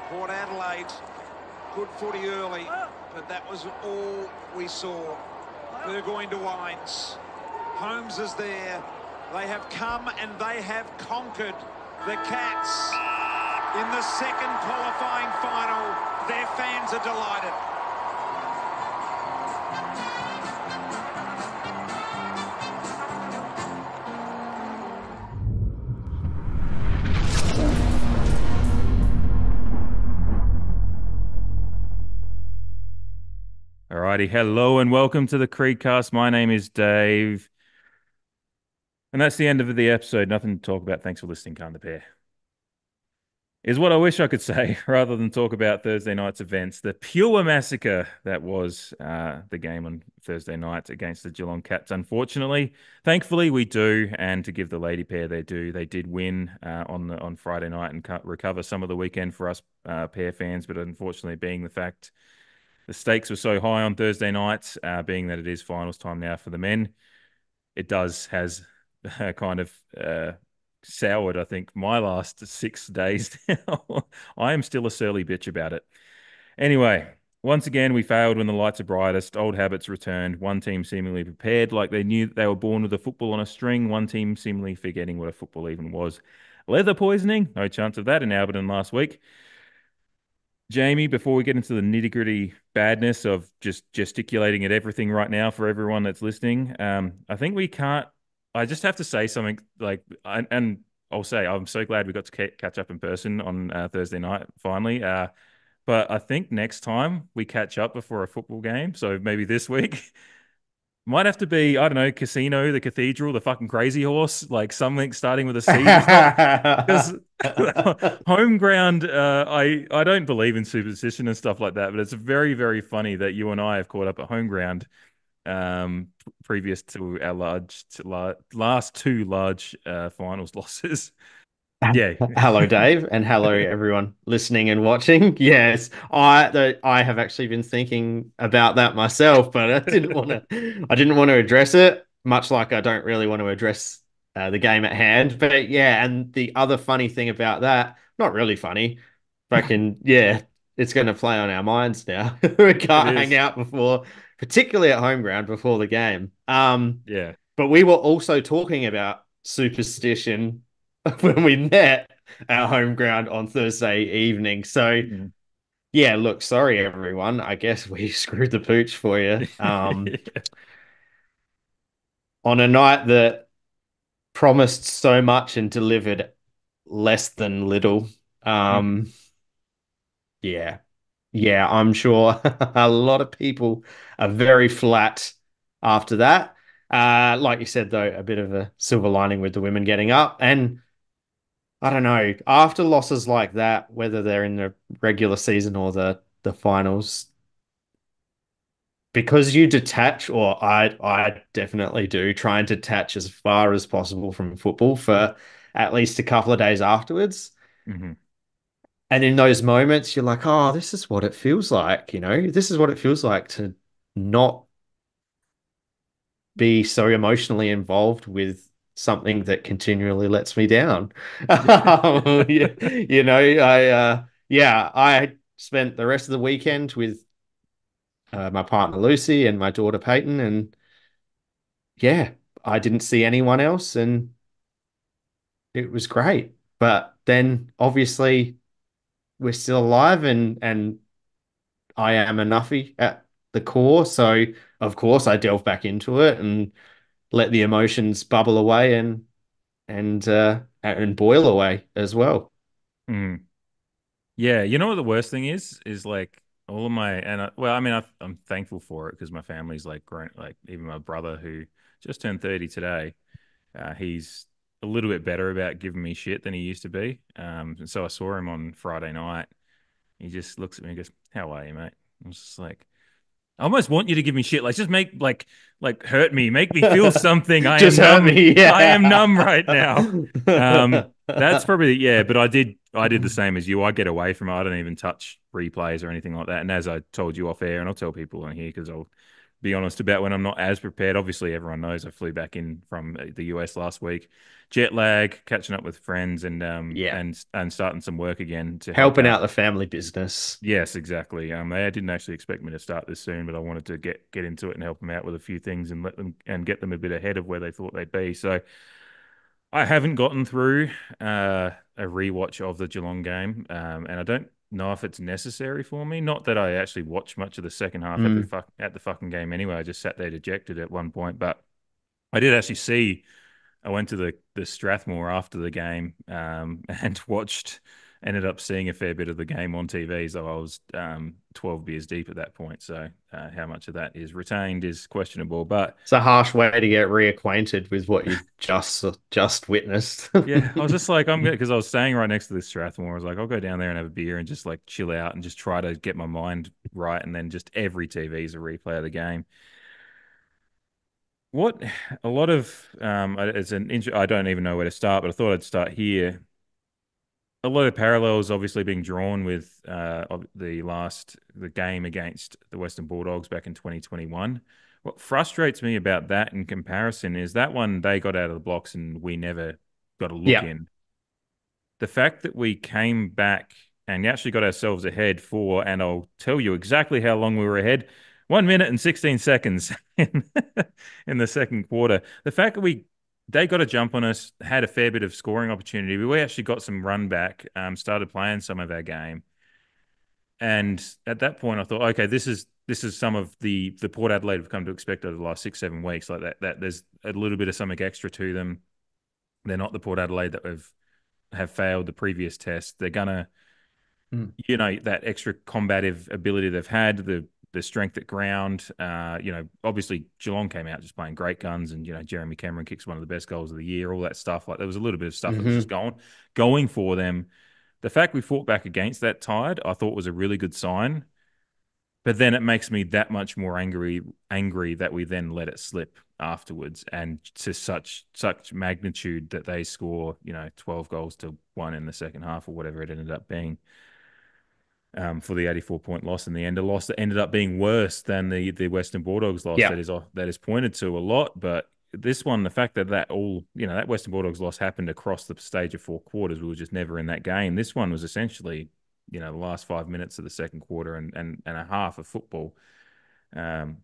Port Adelaide, good footy early, but that was all we saw. Burgoyne to Wines. Holmes is there. They have come and they have conquered the Cats in the second qualifying final. Their fans are delighted. Alrighty, hello and welcome to the Creedcast. My name is Dave, and that's the end of the episode. Nothing to talk about. Thanks for listening, Connor Pear. Is what I wish I could say, rather than talk about Thursday night's events. The pure massacre that was the game on Thursday night against the Geelong Cats. Unfortunately, thankfully we do, and to give the Lady Pear their due, they did win on Friday night and recover some of the weekend for us Pear fans. But unfortunately, being the fact the stakes were so high on Thursday night, being that it is finals time now for the men. It has kind of soured, I think, my last 6 days now. I am still a surly bitch about it. Anyway, once again, we failed when the lights are brightest. Old habits returned. One team seemingly prepared, like they knew they were born with a football on a string. One team seemingly forgetting what a football even was. Leather poisoning? No chance of that in Alberton last week. Jamie, before we get into the nitty-gritty badness of just gesticulating at everything right now for everyone that's listening, I think we can't. I just have to say something and I'll say I'm so glad we got to catch up in person on Thursday night finally. But I think next time we catch up before a football game, so maybe this week, might have to be, I don't know, Casino, the Cathedral, the fucking Crazy Horse, like something starting with a C to start. Because home ground, I don't believe in superstition and stuff like that, but it's very, very funny that you and I have caught up at home ground previous to our last two large finals losses. Yeah. Hello, Dave, and hello, everyone listening and watching. Yes, I have actually been thinking about that myself, but I didn't want to address it, much like I don't really want to address the game at hand. But yeah, and the other funny thing about that, not really funny, fucking yeah, it's going to play on our minds now. We It can't hang is. out before, particularly at home ground before the game. Yeah. But we were also talking about superstition when we met our home ground on Thursday evening. So Mm. yeah, look, sorry everyone. I guess we screwed the pooch for you. On a night that promised so much and delivered less than little. Mhm. Um, yeah. Yeah, I'm sure a lot of people are very flat after that. Like you said, though, a bit of a silver lining with the women getting up. And I don't know, after losses like that, whether they're in the regular season or the finals, because you detach, or I definitely do, try and detach as far as possible from football for at least a couple of days afterwards. Mhm. And in those moments, you're like, oh, this is what it feels like, this is what it feels like to not be so emotionally involved with something that continually lets me down. I spent the rest of the weekend with my partner Lucy and my daughter Peyton, and yeah, I didn't see anyone else, and it was great. But then obviously we're still alive, and I am a nuffy at the core, so of course I delve back into it and let the emotions bubble away and boil away as well. Mm. Yeah, you know what the worst thing is? Is like all of my well, I mean, I'm thankful for it because my family's like grown, like even my brother who just turned 30 today, he's a little bit better about giving me shit than he used to be. And so I saw him on Friday night. He just looks at me and goes, "How are you, mate?" I was just like, I almost want you to give me shit. Like, just like hurt me, make me feel something. I Just am hurt numb. me, I am yeah. numb right now. That's probably yeah. But I did the same as you. I get away from it. I don't even touch replays or anything like that. And as I told you off air, and I'll tell people on here because I'll be honest, about when I'm not as prepared. Obviously, everyone knows I flew back in from the US last week. Jet lag, catching up with friends, Yeah. and starting some work again to help Helping out. out the family business. Yes, exactly. They didn't actually expect me to start this soon, but I wanted to get into it and help them out with a few things and let them and get them a bit ahead of where they thought they'd be. So I haven't gotten through a rewatch of the Geelong game, and I don't know if it's necessary for me. Not that I actually watched much of the second half Mm. at the fucking game anyway. I just sat there dejected at one point, but I did actually see. I went to the Strathmore after the game and watched. Ended up seeing a fair bit of the game on TV, so I was 12 beers deep at that point. So how much of that is retained is questionable, but It's a harsh way to get reacquainted with what you just witnessed. yeah, I was just like, I'm good because I was staying right next to this Strathmore. I was like, I'll go down there and have a beer and just like chill out and just try to get my mind right. And then just every TV is a replay of the game. What a lot of it's I don't even know where to start, but I thought I'd start here. A lot of parallels obviously being drawn with the game against the Western Bulldogs back in 2021. What frustrates me about that in comparison is that one they got out of the blocks and we never got a look Yeah. in. The fact that we came back and actually got ourselves ahead and I'll tell you exactly how long we were ahead, 1 minute and 16 seconds in the second quarter. The fact that they got a jump on us, had a fair bit of scoring opportunity. We actually got some run back, started playing some of our game. And at that point, I thought, okay, this is some of the Port Adelaide have come to expect over the last 6-7 weeks. Like that there's a little bit of something extra to them. They're not the Port Adelaide that have failed the previous test. They're gonna, Mm. that extra combative ability they've had, the strength at ground. Obviously Geelong came out just playing great guns, and Jeremy Cameron kicks one of the best goals of the year. All that stuff. Like there was a little bit of stuff that was just Hmm. going for them. The fact we fought back against that tide, I thought was a really good sign. But then it makes me that much more angry that we then let it slip afterwards, and to such magnitude that they score, 12 goals to 1 in the second half or whatever it ended up being, for the 84-point loss in the end, a loss that ended up being worse than the Western Bulldogs loss Yeah. that is pointed to a lot. But this one, the fact that Western Bulldogs loss happened across the stage of 4 quarters, we were just never in that game. This one was essentially, the last 5 minutes of the second quarter and a half of football. Um,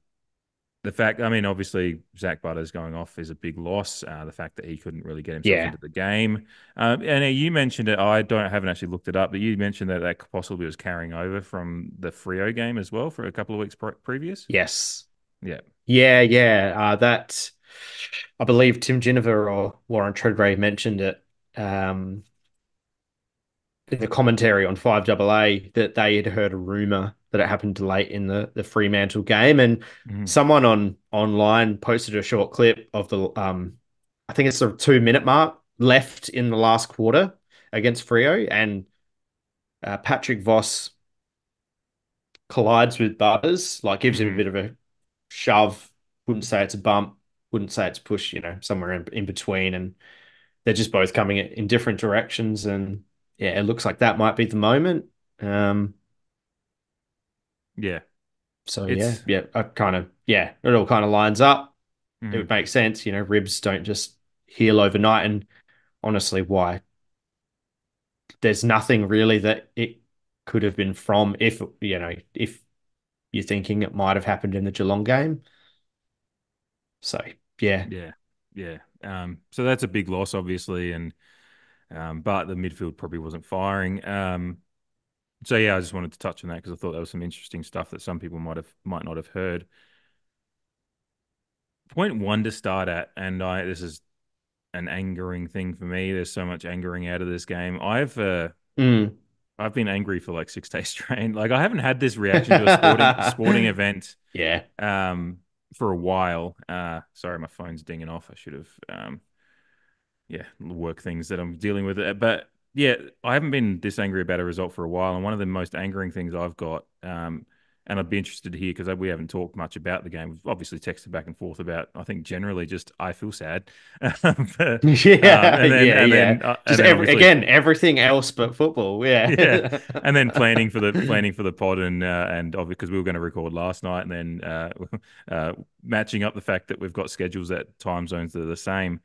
obviously, Zach Butters going off is a big loss. The fact that he couldn't really get himself Yeah. into the game. And you mentioned it. Haven't actually looked it up, but you mentioned that possibly was carrying over from the Freo game as well for a couple of weeks previous. Yes. Yeah. Yeah. Yeah. That I believe Tim Ginniver or Warren Treadway mentioned it. In the commentary on 5AA that they had heard a rumor that it happened late in the Fremantle game, and Mhm. someone online posted a short clip of the I think it's the 2 minute mark left in the last quarter against Freo, and Patrick Voss collides with Butters, like gives him a Mhm. bit of a shove. Wouldn't say it's a bump, wouldn't say it's a push, somewhere in between, and they're just both coming in different directions, and yeah, it looks like that might be the moment. Um, Yeah. so yeah, It's. yeah, it all kind of lines up. It Mhm. would make sense, ribs don't just heal overnight, and honestly, why? There's nothing really that it could have been from if you're thinking it might have happened in the Geelong game. So yeah, Yeah. Yeah. So that's a big loss, obviously, and but the midfield probably wasn't firing. So yeah, I just wanted to touch on that because I thought that was some interesting stuff that some people might not have heard. Point one to start at, and this is an angering thing for me. There's so much angering out of this game. mm. I've been angry for like 6 days straight. Like I haven't had this reaction to a sporting event Yeah, um for a while. Sorry, my phone's dinging off. I should have work things that I'm dealing with. But yeah, I haven't been this angry about a result for a while. And one of the most angering things I've got And I'd be interested to hear, because we haven't talked much about the game. We've obviously texted back and forth about, I think, generally just I feel sad. But, Yeah, yeah. and Just then obviously, everything else but football. yeah, Yeah. and then planning for the pod, and obviously because we were going to record last night, and then matching up the fact that we've got schedules at time zones that are the same.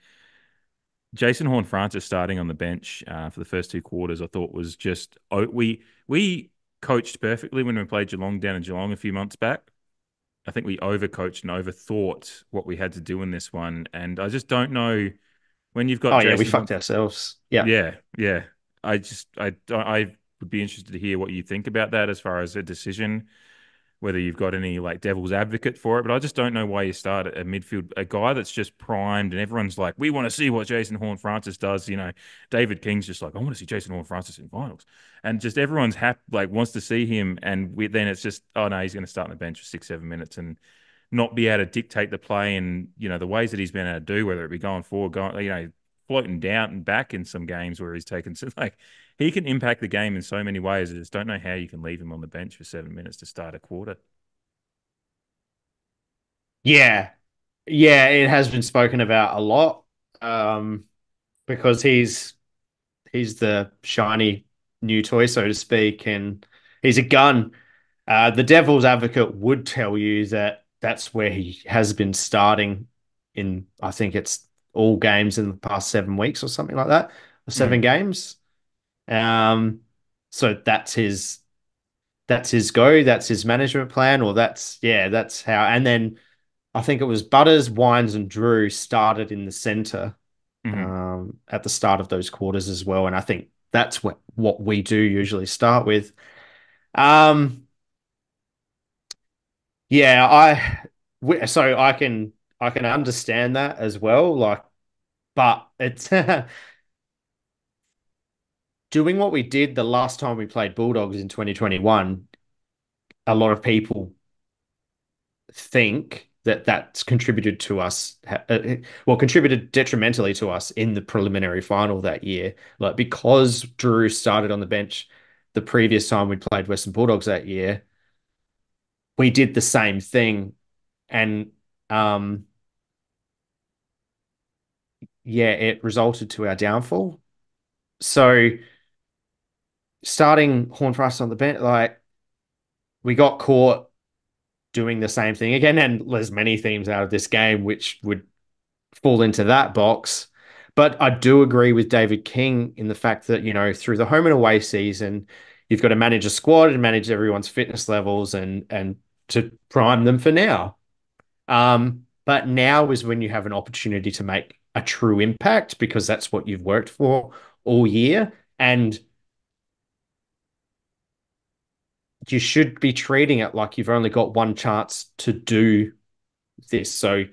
Jason Horne-Francis starting on the bench for the first two quarters, I thought was just we coached perfectly when we played Geelong down in Geelong a few months back. I think we overcoached and overthought what we had to do in this one, and I just don't know when you've got Oh yeah, we Jason fucked ourselves. Yeah. Yeah, yeah. I would be interested to hear what you think about that as far as a decision, whether you've got any like devil's advocate for it. But I just don't know why you start a midfield, a guy that's just primed, and everyone's like, we want to see what Jason Horne-Francis does. David King's just like, I want to see Jason Horne-Francis in finals, and just everyone's wants to see him, and then it's just, oh no, he's going to start on the bench for 6-7 minutes and not be able to dictate the play, and the ways that he's been able to do, whether it be going forward, floating down and back in some games where he's taken, so he can impact the game in so many ways. I just don't know how you can leave him on the bench for 7 minutes to start a quarter. Yeah. Yeah, it has been spoken about a lot. Because he's the shiny new toy, so to speak, and he's a gun. The devil's advocate would tell you that that's where he has been starting in, I think it's all games in the past 7 weeks or something like that, or seven games. So that's his go, that's his management plan, or that's how. And then I think it was Butters, Wines, and Drew started in the center at the start of those quarters as well. And I think that's what we do usually start with. Yeah, so I can understand that as well. But it's doing what we did the last time we played Bulldogs in 2021. A lot of people think that that's contributed to us, contributed detrimentally to us in the preliminary final that year. Like, because Drew started on the bench the previous time we played Western Bulldogs that year, we did the same thing. And it resulted to our downfall. So starting Horne-Francis on the bench, like, we got caught doing the same thing again. And there's many themes out of this game which would fall into that box. But I do agree with David King in the fact that, through the home and away season, you've got to manage a squad and manage everyone's fitness levels and to prime them for now. But now is when you have an opportunity to make a true impact, because that's what you've worked for all year. And you should be treating it like you've only got one chance to do this. So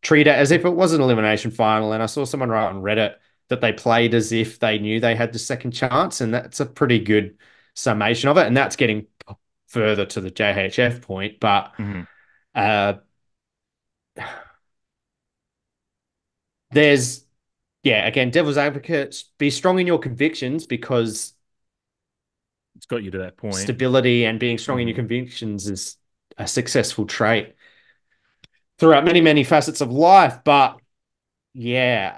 treat it as if it was an elimination final. And I saw someone write on Reddit that they played as if they knew they had the second chance. And that's a pretty good summation of it. And that's getting further to the JHF point. But there's, again, devil's advocate, be strong in your convictions, because it's got you to that point. Stability and being strong in your convictions is a successful trait throughout many, many facets of life. But if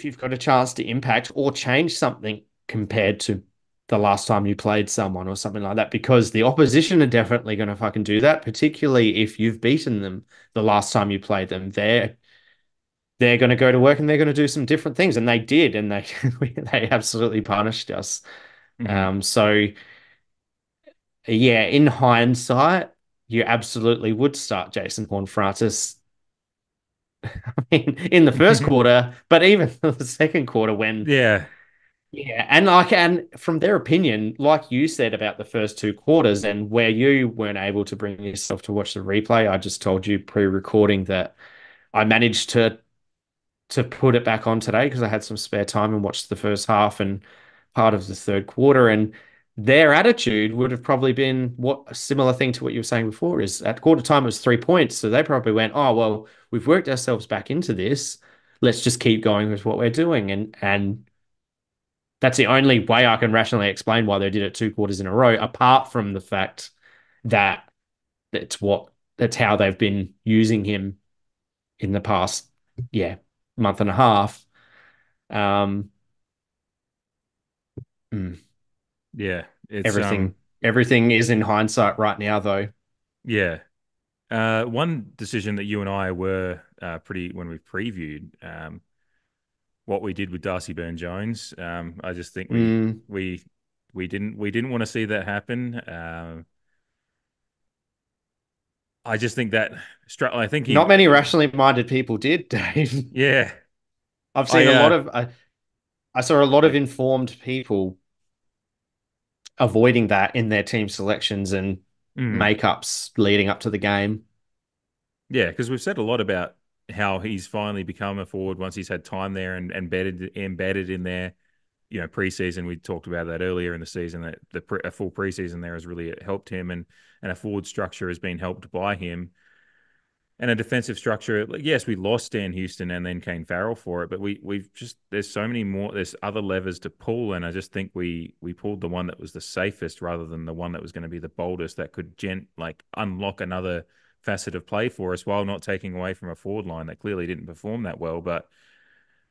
you've got a chance to impact or change something compared to the last time you played someone or something like that, because the opposition are definitely going to fucking do that, particularly if you've beaten them the last time you played them. They're going to go to work and they're going to do some different things, and they did, and they they absolutely punished us. So in hindsight, you absolutely would start Jason Horne-Francis. I mean, in the first quarter, but even the second quarter, when and from their opinion, like you said about the first two quarters, and where you weren't able to bring yourself to watch the replay, I just told you pre-recording that I managed to put it back on today because I had some spare time and watched the first half and part of the third quarter. And their attitude would have probably been a similar thing to what you were saying before, is at quarter time it was 3 points. So they probably went, oh, well, we've worked ourselves back into this. Let's just keep going with what we're doing. And That's the only way I can rationally explain why they did it 2 quarters in a row, apart from the fact that it's what that's how they've been using him in the past, yeah, month and a half. Um, mm, Yeah, it's everything is in hindsight right now, though. yeah. One decision that you and I were pretty when we previewed what we did with Darcy Byrne-Jones. I just think Mm, we didn't want to see that happen. I just think that I think not he many rationally minded people did, Dave. yeah. I've seen I a lot of I saw a lot of informed people avoiding that in their team selections and mm, makeups leading up to the game. yeah, because we've said a lot about how he's finally become a forward once he's had time there and embedded in there. Preseason, we talked about that earlier in the season, that a full preseason there has really helped him, and a forward structure has been helped by him, and a defensive structure. Yes, we lost Stan Houston and then Kane Farrell for it, but we've just there's so many more. There's other levers to pull, and I just think we pulled the one that was the safest rather than the one that was going to be the boldest that could unlock another facet of play for us while not taking away from a forward line that clearly didn't perform that well, but.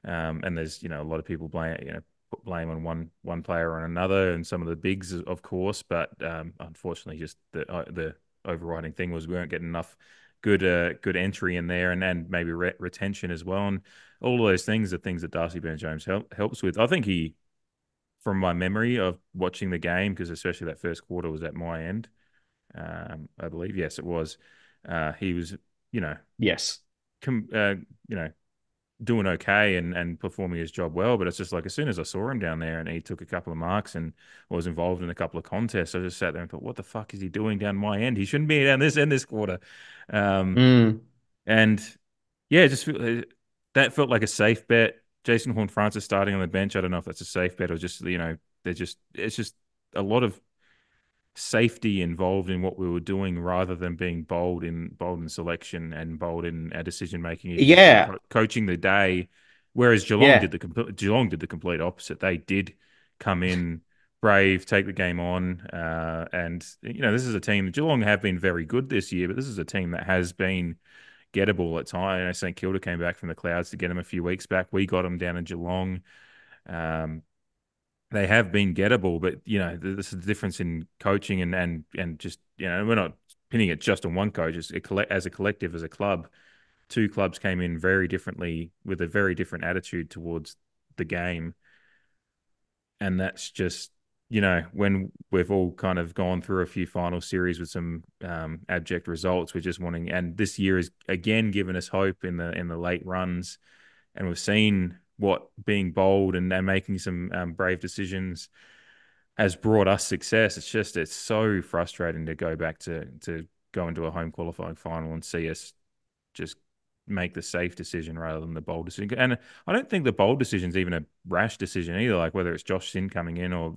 And there's a lot of people put blame on one player or another, and some of the bigs, of course. But unfortunately, just the overriding thing was we weren't getting enough good entry in there, and maybe retention as well. And all of those things are things that Darcy Byrne-Jones helps with. I think from my memory of watching the game, because especially that first quarter was at my end, I believe. Yes, it was. He was, you know, Yes. com- uh, you know doing okay and performing his job well. But it's just like as soon as I saw him down there and he took a couple of marks and was involved in a couple of contests, I just sat there and thought, what the fuck is he doing down my end? He shouldn't be down this end this quarter. Um, Mm. and yeah, that felt like a safe bet. Jason Horne-Francis starting on the bench. I don't know if that's a safe bet or just, it's just a lot of safety involved in what we were doing rather than being bold in selection and bold in our decision making, even just in Yeah. coaching the day. Whereas Yeah. Geelong did the complete opposite. They did come in brave, take the game on, and this is a team. Geelong have been very good this year, but this is a team that has been gettable at times. St Kilda came back from the clouds to get them a few weeks back. We got them down in Geelong. Um, they have been gettable, but this is the difference in coaching and just we're not pinning it just on one coach. As a collective, as a club, two clubs came in very differently with a very different attitude towards the game, and that's just when we've all kind of gone through a few final series with some abject results, we're just wanting, and this year has again given us hope in the late runs, and we've seen what being bold and making some brave decisions has brought us success. It's so frustrating to go back to go into a home qualifying final and see us just make the safe decision rather than the bold decision. And I don't think the bold decision is even a rash decision either, like whether it's Josh Sin coming in or,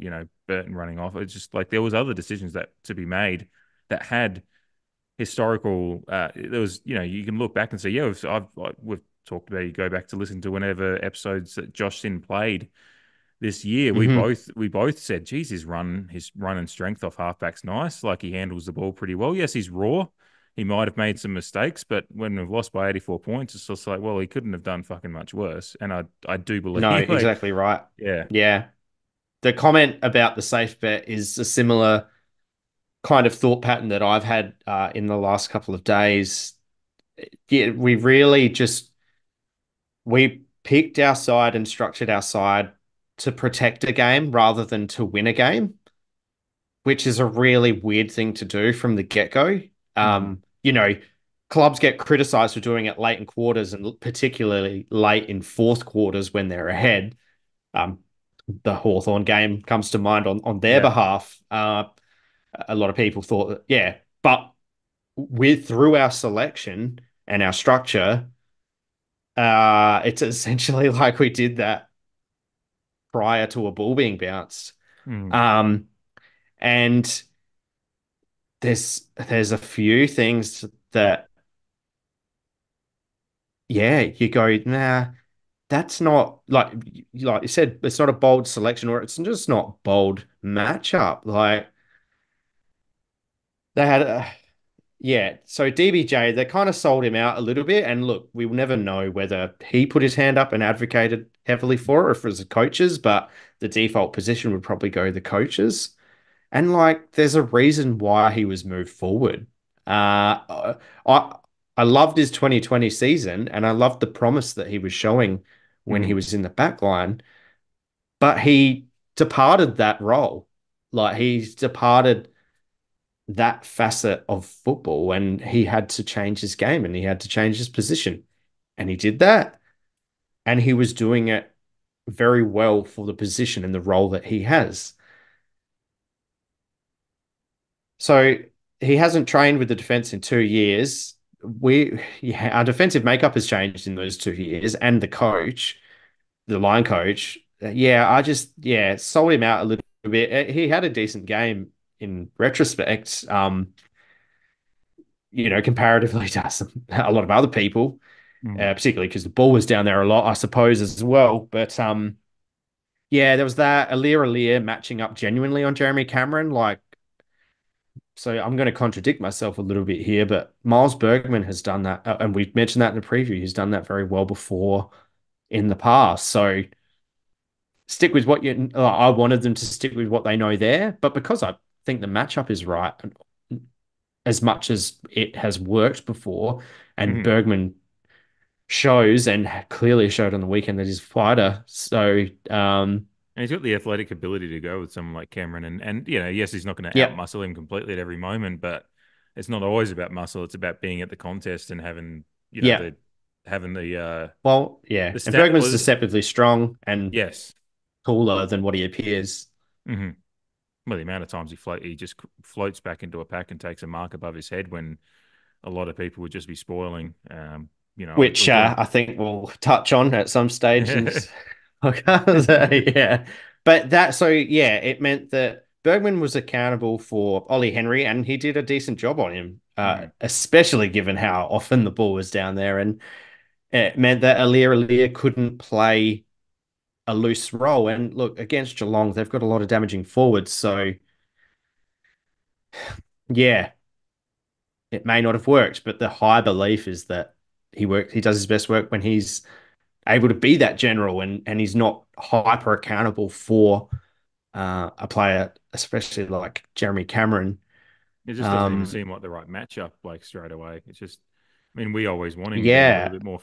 Burton running off. It's just like there was other decisions that to be made that had historical, there was, you can look back and say, yeah, we've talked about, you go back to listen to whenever episodes that Josh Sin played this year, we Hmm. both said, geez, his run and strength off halfback's nice. Like he handles the ball pretty well. Yes, he's raw. He might have made some mistakes, but when we've lost by 84 points, it's just like, well, he couldn't have done fucking much worse. And I do No, believe, like, exactly right. yeah, Yeah. The comment about the safe bet is a similar kind of thought pattern that I've had in the last couple of days. Yeah, we really just we picked our side and structured our side to protect a game rather than to win a game, which is a really weird thing to do from the get-go. mm, You know, clubs get criticized for doing it late in quarters and particularly late in fourth quarters when they're ahead. Um, the Hawthorn game comes to mind on their yeah, behalf. A lot of people thought that, yeah, but with through our selection and our structure, it's essentially like we did that prior to a ball being bounced. mm, Um, and there's a few things that, yeah, you go, nah, that's not like you said, it's not a bold selection, or it's just not bold matchup. Like they had yeah, so DBJ, they kind of sold him out a little bit. And look, we will never know whether he put his hand up and advocated heavily for it or if it was the coaches, but the default position would probably go the coaches. And like, there's a reason why he was moved forward. I I loved his 2020 season, and I loved the promise that he was showing when he Mm, was in the back line, but he departed that role. Like he's departed that facet of football, and he had to change his game and he had to change his position. And he did that. And he was doing it very well for the position and the role that he has. So he hasn't trained with the defense in 2 years. Our defensive makeup has changed in those 2 years, and the coach, the line coach, yeah, sold him out a little bit. He had a decent game in retrospect. Comparatively to a lot of other people, mm. particularly because the ball was down there a lot, I suppose, as well. But yeah, there was that Alir matching up genuinely on Jeremy Cameron. Like, so I'm going to contradict myself a little bit here, but Miles Bergman has done that, and we mentioned that in the preview. He's done that very well before in the past. So stick with what you. I wanted them to stick with what they know there, but because I think the matchup is right, as much as it has worked before, and Mhm. Bergman shows and clearly showed on the weekend that he's a fighter. So, And he's got the athletic ability to go with someone like Cameron, and yes, he's not going to yep, outmuscle him completely at every moment, but it's not always about muscle. It's about being at the contest and having yep. the having Well, yeah. the And stat. Bergman's Well, deceptively strong and yes. taller than what he appears. Hmm. Well, the amount of times he just floats back into a pack and takes a mark above his head when a lot of people would just be spoiling. Which We talk. I think we'll touch on at some stage in this podcast. Yeah. But yeah, it meant that Bergman was accountable for Ollie Henry, and he did a decent job on him, Mhm. especially given how often the ball was down there. And it meant that Alir couldn't play a loose role. And look, against Geelong, they've got a lot of damaging forwards. So yeah, it may not have worked, but the high belief is that he does his best work when he's able to be that general, and he's not hyper accountable for a player, especially like Jeremy Cameron. It just doesn't even Um, seem like the right matchup, like straight away. It's just, I mean, we always want him being a little yeah. bit more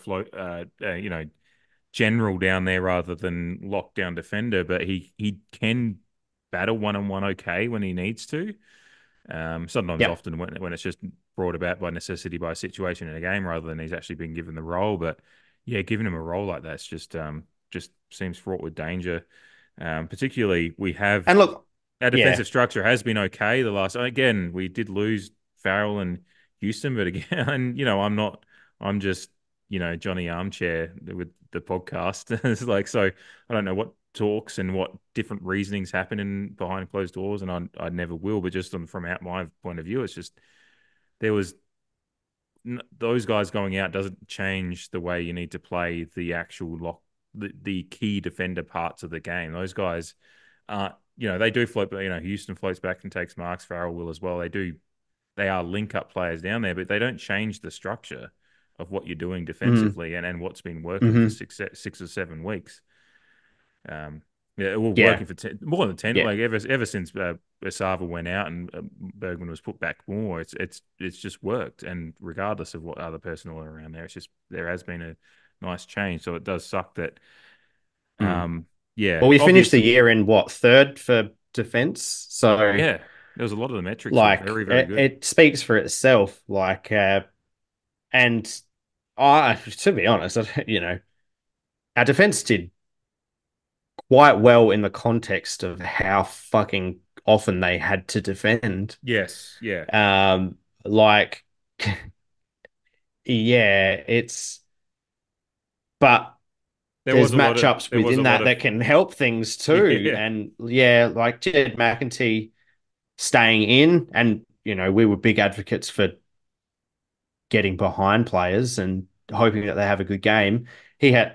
general down there rather than lockdown defender, but he can battle one on one okay when he needs to. Sometimes, Yep. often when it's just brought about by necessity, by a situation in a game, rather than he's actually been given the role. But yeah, giving him a role like that's just seems fraught with danger. Particularly, we have And look, our yeah. defensive structure has been okay the last. Again, we did lose Farrell and Houston, but again, I'm just Johnny Armchair with the podcast. It's like, so I don't know what talks and what different reasonings happen in behind closed doors, and I never will. But just from out my point of view, it's just there was those guys going out doesn't change the way you need to play the actual the key defender parts of the game. Those guys aren't, they do float, but Houston floats back and takes marks. Farrell will as well. They are link up players down there, but they don't change the structure of what you're doing Mm, defensively and what's been working for hmm 6 or 7 weeks. Um, yeah, well, Yeah. working for more than 10, Yeah. like ever since Asava went out and Bergman was put back more, it's just worked. And regardless of what other personnel are around there, it's just there has been a nice change. So it does suck that, Mm. yeah, Well, we finished the obvious, year in what, third for defense? So yeah. There was a lot of the metrics were like very, very it, good. it speaks for itself. Like and I to be honest, our defense did quite well in the context of how fucking often they had to defend. Yes, yeah. Like, yeah, but there's matchups There was a within lot that of, that can help things too. yeah. And yeah, like Jed McEntee staying in, and we were big advocates for getting behind players and hoping that they have a good game. he had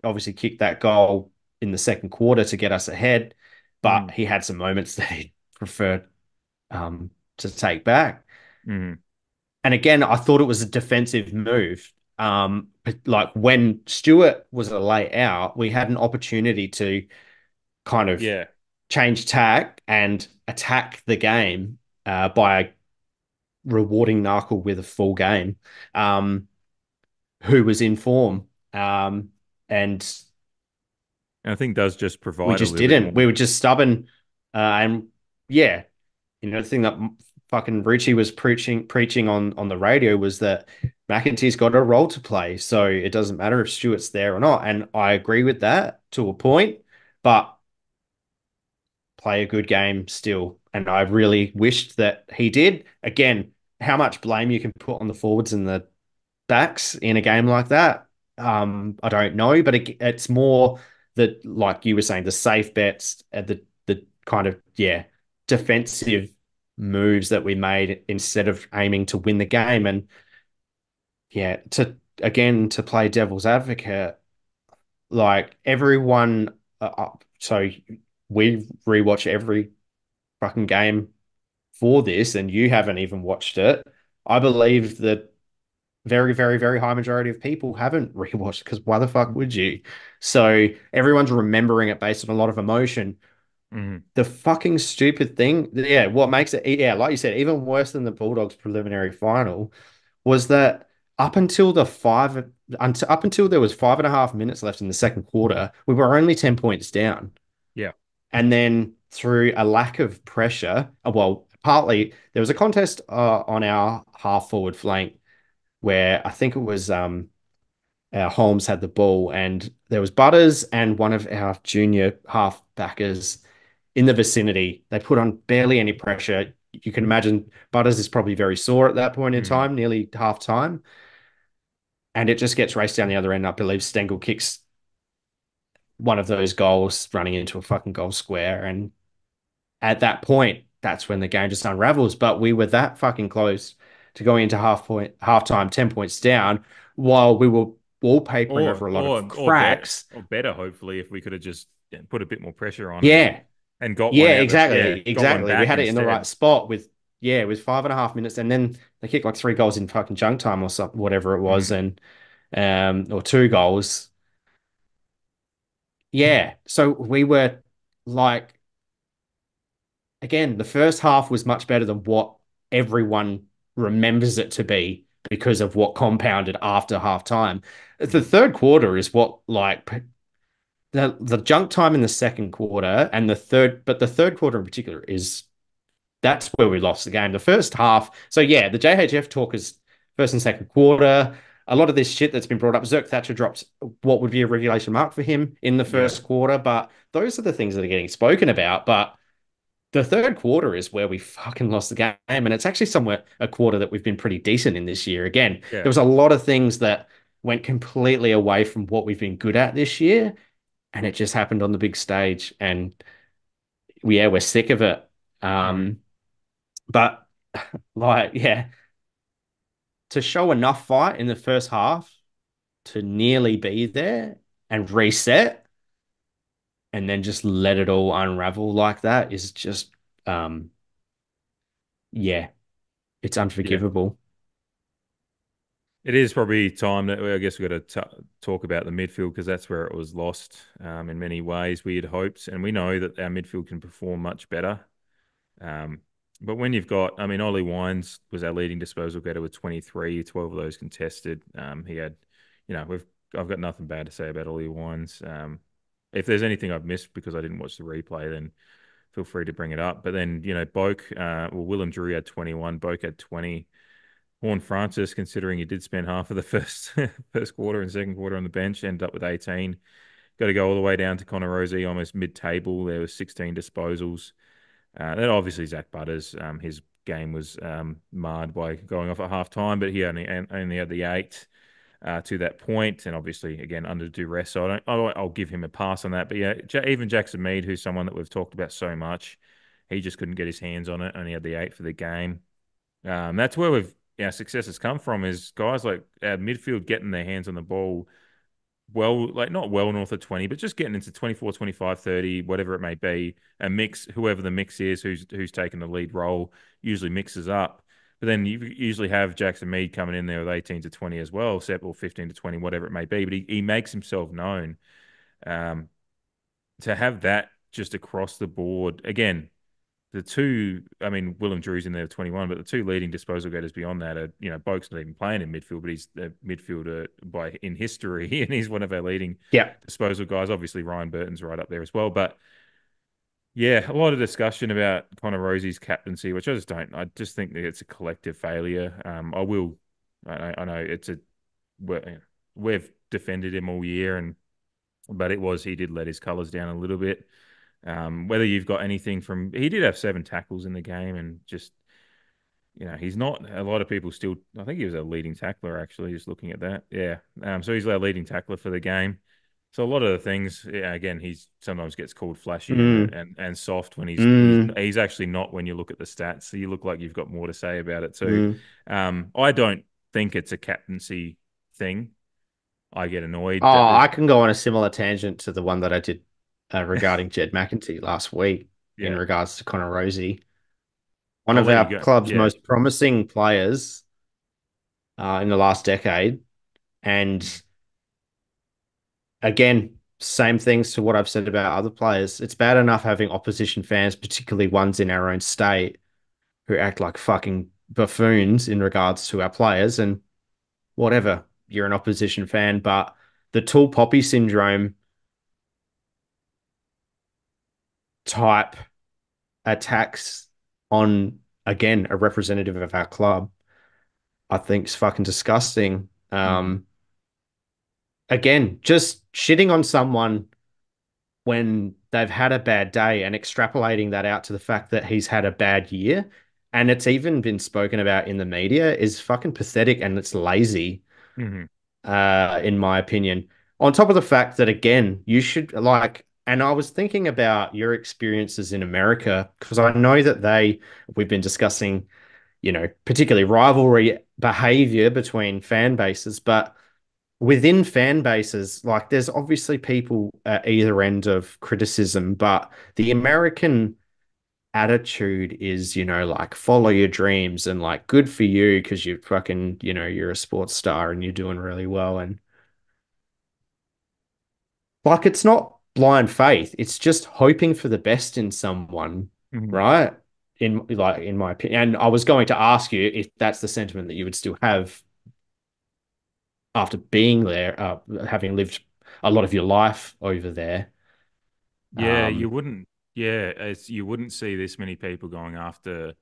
obviously kicked that goal in the second quarter to get us ahead, but Mm. he had some moments that he preferred to take back. Mm. And again, I thought it was a defensive move. But like when Stewart was a lay out, we had an opportunity to kind of Yeah. change tack and attack the game by rewarding Narkle with a full game, who was in form. And And I think does just we provide a just little bit more. didn't. We were just stubborn. And yeah, the thing that fucking Richie was preaching on the radio was that McEntee's got a role to play. So it doesn't matter if Stewart's there or not. And I agree with that to a point, but play a good game still. And I really wished that he did. Again, how much blame you can put on the forwards and the backs in a game like that, I don't know. But it's more that, like you were saying, the safe bets and the kind of defensive moves that we made instead of aiming to win the game. And to play devil's advocate, like everyone, so we rewatch every fucking game for this, and you haven't even watched it. I believe that very, very, very high majority of people haven't rewatched because why the fuck would you? So everyone's remembering it based on a lot of emotion. Mm. The fucking stupid thing, what makes it, like you said, even worse than the Bulldogs preliminary final was that up until up until there was 5.5 minutes left in the second quarter, we were only 10 points down. Yeah. And then through a lack of pressure, well, partly there was a contest on our half forward flank where I think it was our Holmes had the ball, and there was Butters and one of our junior half backers in the vicinity. They put on barely any pressure. You can imagine Butters is probably very sore at that point in Mm. time, nearly half time. And it just gets raced down the other end. I believe Stengel kicks one of those goals running into a fucking goal square. And at that point, that's when the game just unravels. But we were that fucking close to going into halftime, 10 points down, while we were wallpapering over a lot of cracks. Or better, hopefully, if we could have just put a bit more pressure on Yeah. and got one Yeah, out exactly. got one Exactly. We back had it in the right instead. spot with 5.5 minutes, and then they kicked like 3 goals in fucking junk time or something, whatever it was, Mm. and or 2 goals. Yeah. So we were like, again, the first half was much better than what everyone remembers it to be because of what compounded after half time. The Mm. third quarter is what, like, the junk time in the second quarter and the third quarter in particular is that's where we lost the game. The first half, so yeah, the JHF talk is first and second quarter. A lot of this shit that's been brought up, Zerk Thatcher dropped what would be a regulation mark for him in the Yeah. first quarter, but those are the things that are getting spoken about. But the third quarter is where we fucking lost the game. And it's actually somewhere a quarter that we've been pretty decent in this year. Again, there Yeah. was a lot of things that went completely away from what we've been good at this year. And it just happened on the big stage. And we're sick of it. Mm. But like, to show enough fight in the first half to nearly be there and reset and then just let it all unravel like that is just, um, yeah, it's Yeah. unforgivable. It is probably time that I guess we've got to talk about the midfield because that's where it was lost in many ways. We had hoped, and we know that our midfield can perform much better. Um, but when you've got, I mean, Ollie Wines was our leading disposal getter with 23, 12 of those contested. He had, I've got nothing bad to say about Ollie Wines. If there's anything I've missed because I didn't watch the replay, then feel free to bring it up. But then, Willem Drury had 21, Boak had 20. HORNE-FRANCIS, considering he did spend half of the first first quarter and second quarter on the bench, ended up with 18. Got to go all the way down to Connor Rozee, almost mid-table. There was 16 disposals. Then obviously Zach Butters, his game was marred by going off at half time, but he only had the 8 to that point, and obviously again under duress. So I'll give him a pass on that. But yeah, even Jackson Mead, who's someone that we've talked about so much, he just couldn't get his hands on it. Only had the 8 for the game. That's where our success has come from is guys like our midfield getting their hands on the ball well, like not well north of 20, but just getting into 24, 25, 30, whatever it may be, a mix, whoever the mix is, who's taking the lead role, usually mixes up. But then you usually have Jackson Mead coming in there with 18 to 20 as well, or 15 to 20, whatever it may be. But he makes himself known. Um, to have that just across the board, again, the two, I mean, Willem Drew's in there with 21, but the two leading disposal getters beyond that are, Boak's not even playing in midfield, but he's the midfielder in history, and he's one of our leading Yeah. disposal guys. Obviously, Ryan Burton's right up there as well. But yeah, a lot of discussion about Connor Rozee's captaincy, which I just don't. I just think that it's a collective failure. I know we've defended him all year, but he did let his colours down a little bit. Whether you've got anything from, he did have 7 tackles in the game, and just, he's not, a lot of people still, I think he was a leading tackler actually, just looking at that. Yeah. So he's our leading tackler for the game. So a lot of the things, yeah, again, he's sometimes gets called flashy Mm. and soft when Mm. he's actually not when you look at the stats. So you look like you've got more to say about it too. Mm. I don't think it's a captaincy thing. I get annoyed that Oh, there's I can go on a similar tangent to the one that I did regarding Jed McEntee last week in yeah. regards to Connor Rozee, one I'll of let you our go. club's Yeah. most promising players in the last decade. And again, same things to what I've said about other players. It's bad enough having opposition fans, particularly ones in our own state, who act like fucking buffoons in regards to our players. And whatever, you're an opposition fan, but the tall poppy syndrome type attacks on, again, a representative of our club, I think is fucking disgusting. Mhm. Again, just shitting on someone when they've had a bad day and extrapolating that out to the fact that he's had a bad year, and it's even been spoken about in the media, is fucking pathetic, and it's lazy, Mhm. in my opinion. On top of the fact that, again, you should like, and I was thinking about your experiences in America because I know that we've been discussing, particularly rivalry behavior between fan bases, but within fan bases, like there's obviously people at either end of criticism, but the American attitude is, like follow your dreams and like good for you because you fucking, you're a sports star and you're doing really well. And like it's not blind faith, it's just hoping for the best in someone, Mhm. right? In my opinion. And I was going to ask you if that's the sentiment that you would still have after being there, having lived a lot of your life over there. Yeah, you Um, wouldn't. Yeah, you wouldn't see this many people going after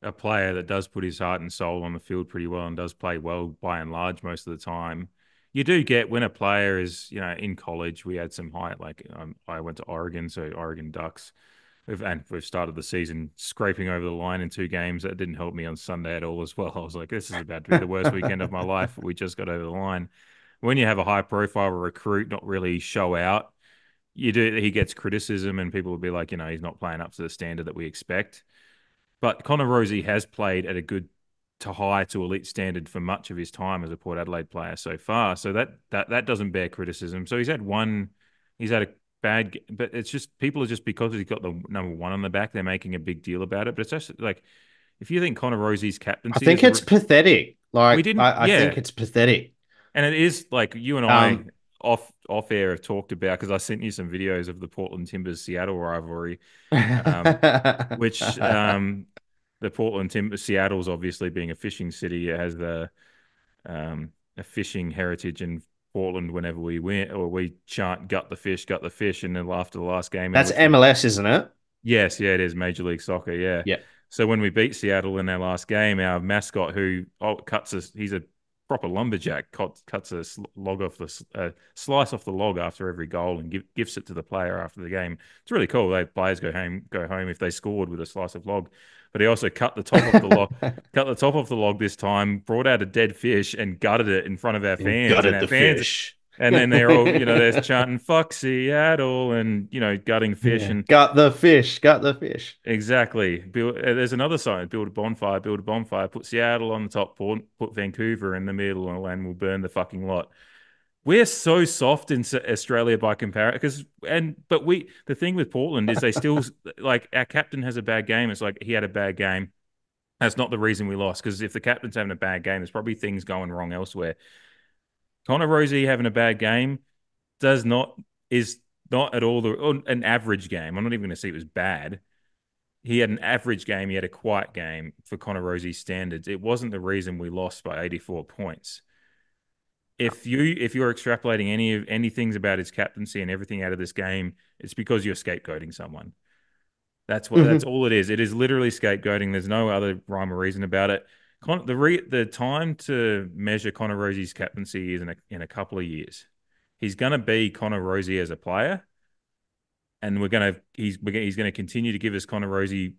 a player that does put his heart and soul on the field pretty well and does play well by and large most of the time. You do get when a player is, in college, we had some high, like I went to Oregon, so Oregon Ducks. We've started the season scraping over the line in 2 games. That didn't help me on Sunday at all as well. I was like, this is about to be the worst weekend of my life. But we just got over the line. When you have a high profile recruit not really show out, he gets criticism and people will be like, he's not playing up to the standard that we expect. But Connor Rozee has played at a good to high to elite standard for much of his time as a Port Adelaide player so far. So that doesn't bear criticism. So he's had a bad, but it's just people are just because he's got the #1 on the back, they're making a big deal about it. But it's just like if you think Connor Rozee's I captaincy think is it's pathetic. we Like didn't, I think yeah, it's pathetic. and it is like you and I Um, off air have talked about because I sent you some videos of the Portland Timbers Seattle rivalry, um, which the Portland Timbers Seattle's obviously being a fishing city, it has a fishing heritage in Portland. Whenever we win or we chant gut the fish," and then after the last game in that's which we MLS, isn't it? Yes, yeah, it is Major League Soccer. Yeah. Yeah. So when we beat Seattle in our last game, our mascot, who cuts us, he's a proper lumberjack, cuts a log off slice off the log after every goal and gifts it to the player after the game. It's really cool. Players go home if they scored with a slice of log. But he also cut the top off the log, cut the top off the log this time, brought out a dead fish and gutted it in front of our And fans, and gutted our the fans. fish. And then they're all, they're chanting "fuck Seattle" and gutting fish, Yeah. and Got the fish. Got the fish. exactly. There's another sign: build a bonfire, put Seattle on the top, put Vancouver in the middle, and we'll burn the fucking lot. we're so soft in Australia by comparison. But the thing with Portland is they still like our captain has a bad game. It's like he had a bad game. That's not the reason we lost. Because if the captain's having a bad game, there's probably things going wrong elsewhere. Connor Rozee having a bad game is not at all an average game. I'm not even going to say it was bad. He had an average game. He had a quiet game for Connor Rozee's standards. It wasn't the reason we lost by 84 points. If you're extrapolating any things about his captaincy and everything out of this game, it's because you're scapegoating someone. That's all it is. It is literally scapegoating. There's no other rhyme or reason about it. The time to measure Connor Rozee's captaincy is in a couple of years. He's going to be Connor Rozee as a player, and he's going to continue to give us Connor Rozee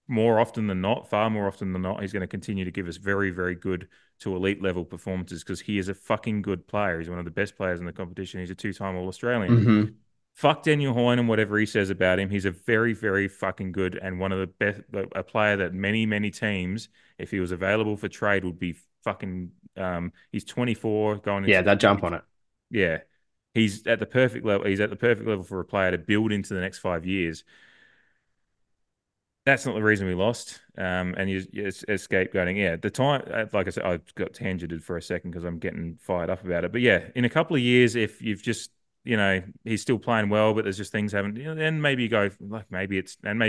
more often than not, far more often than not. He's going to continue to give us very, very good to elite level performances because he is a fucking good player. He's one of the best players in the competition. He's a 2-time All-Australian. Fuck Daniel Hoyne and whatever he says about him. He's a very, very fucking good and one of the best, a player that many, many teams, if he was available for trade, would be fucking. He's 24, going into they'll jump on it. Yeah, he's at the perfect level. He's at the perfect level for a player to build into the next 5 years. That's not the reason we lost. And it's scapegoating. Yeah, the time, like I said, I got tangented for a second because I'm getting fired up about it. But yeah, in a couple of years, if you've just he's still playing well, but there's just things haven't. Then maybe you go maybe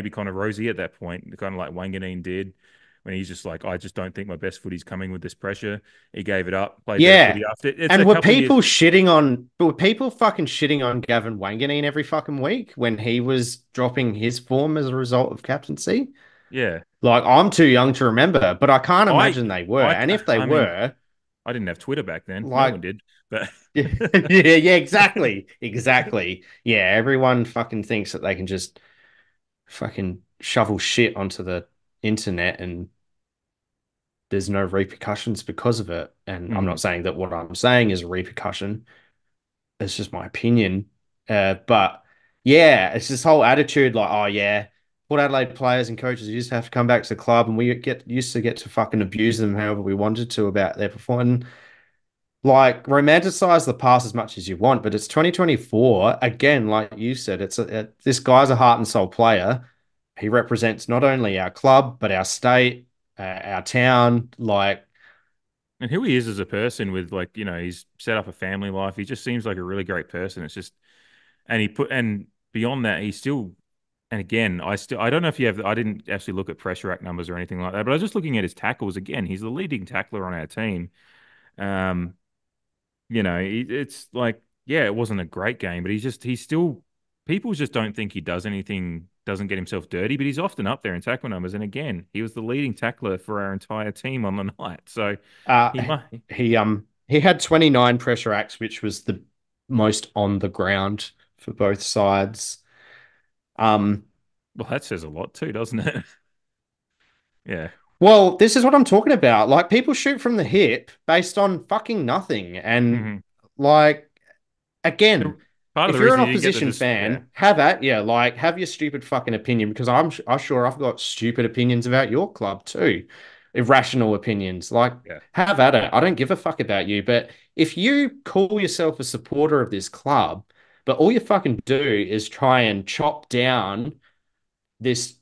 Connor Rozee at that point, kind of like Wanganeen did, when he's just like, I just don't think my best footy's coming with this pressure. He gave it up, played better footy after. And were people fucking shitting on Gavin Wanganeen every fucking week when he was dropping his form as a result of captaincy? Yeah, like I'm too young to remember, but I can't imagine they were. And if they were, I didn't have Twitter back then. No one did. But yeah, exactly. Yeah, everyone fucking thinks that they can just fucking shovel shit onto the internet and there's no repercussions because of it. And I'm not saying that what I'm saying is a repercussion. It's just my opinion. But yeah, it's this whole attitude like, oh yeah, Port Adelaide players and coaches used to have to come back to the club and we used to get to fucking abuse them however we wanted to about their performance. Like, romanticize the past as much as you want, but it's 2024. Again, like you said, this guy's a heart and soul player. He represents not only our club, but our state, our town. Like, and who he is as a person with, like, he's set up a family life. He just seems like a really great person. It's just, and beyond that, he's still, and again, I don't know if you have, I didn't actually look at pressure act numbers or anything like that, but I was just looking at his tackles. Again, he's the leading tackler on our team. It's like, yeah, it wasn't a great game, but he's still, people just don't think he does anything, doesn't get himself dirty, but he's often up there in tackle numbers. And again, he was the leading tackler for our entire team on the night. So he had 29 pressure acts, which was the most on the ground for both sides. Well, that says a lot too, doesn't it? Yeah. Well, this is what I'm talking about. Like, people shoot from the hip based on fucking nothing. And like, again, if you're an opposition fan, have your stupid fucking opinion, because I'm sure I've got stupid opinions about your club too. Irrational opinions. Like, have at it. I don't give a fuck about you. But if you call yourself a supporter of this club, but all you fucking do is try and chop down this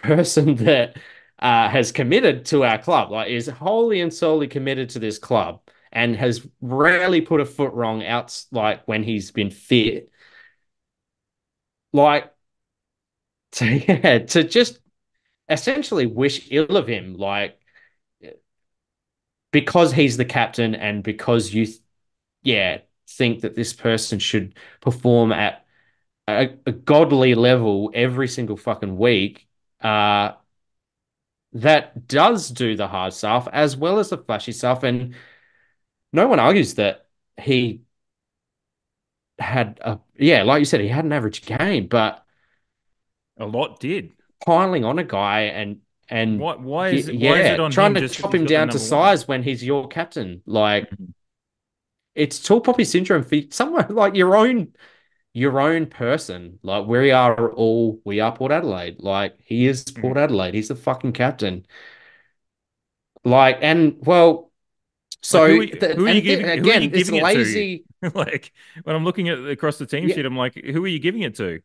person that has committed to our club, like is wholly and solely committed to this club and has rarely put a foot wrong out, like when he's been fit, like to just essentially wish ill of him, like, because he's the captain and because you think that this person should perform at a godly level every single fucking week. That does do the hard stuff as well as the flashy stuff. And no one argues that he had like you said, he had an average game, but a lot did. Piling on a guy and why is it on trying him to chop him down to size when he's your captain? Like, it's tall poppy syndrome for someone like your own person. Like, we are Port Adelaide. Like, he is Port Adelaide. He's the fucking captain. Like, and well, Like So who are you giving who are you again, it's giving it to? lazy. Like when I'm looking at across the team Yeah, sheet, I'm like, who are you giving it to?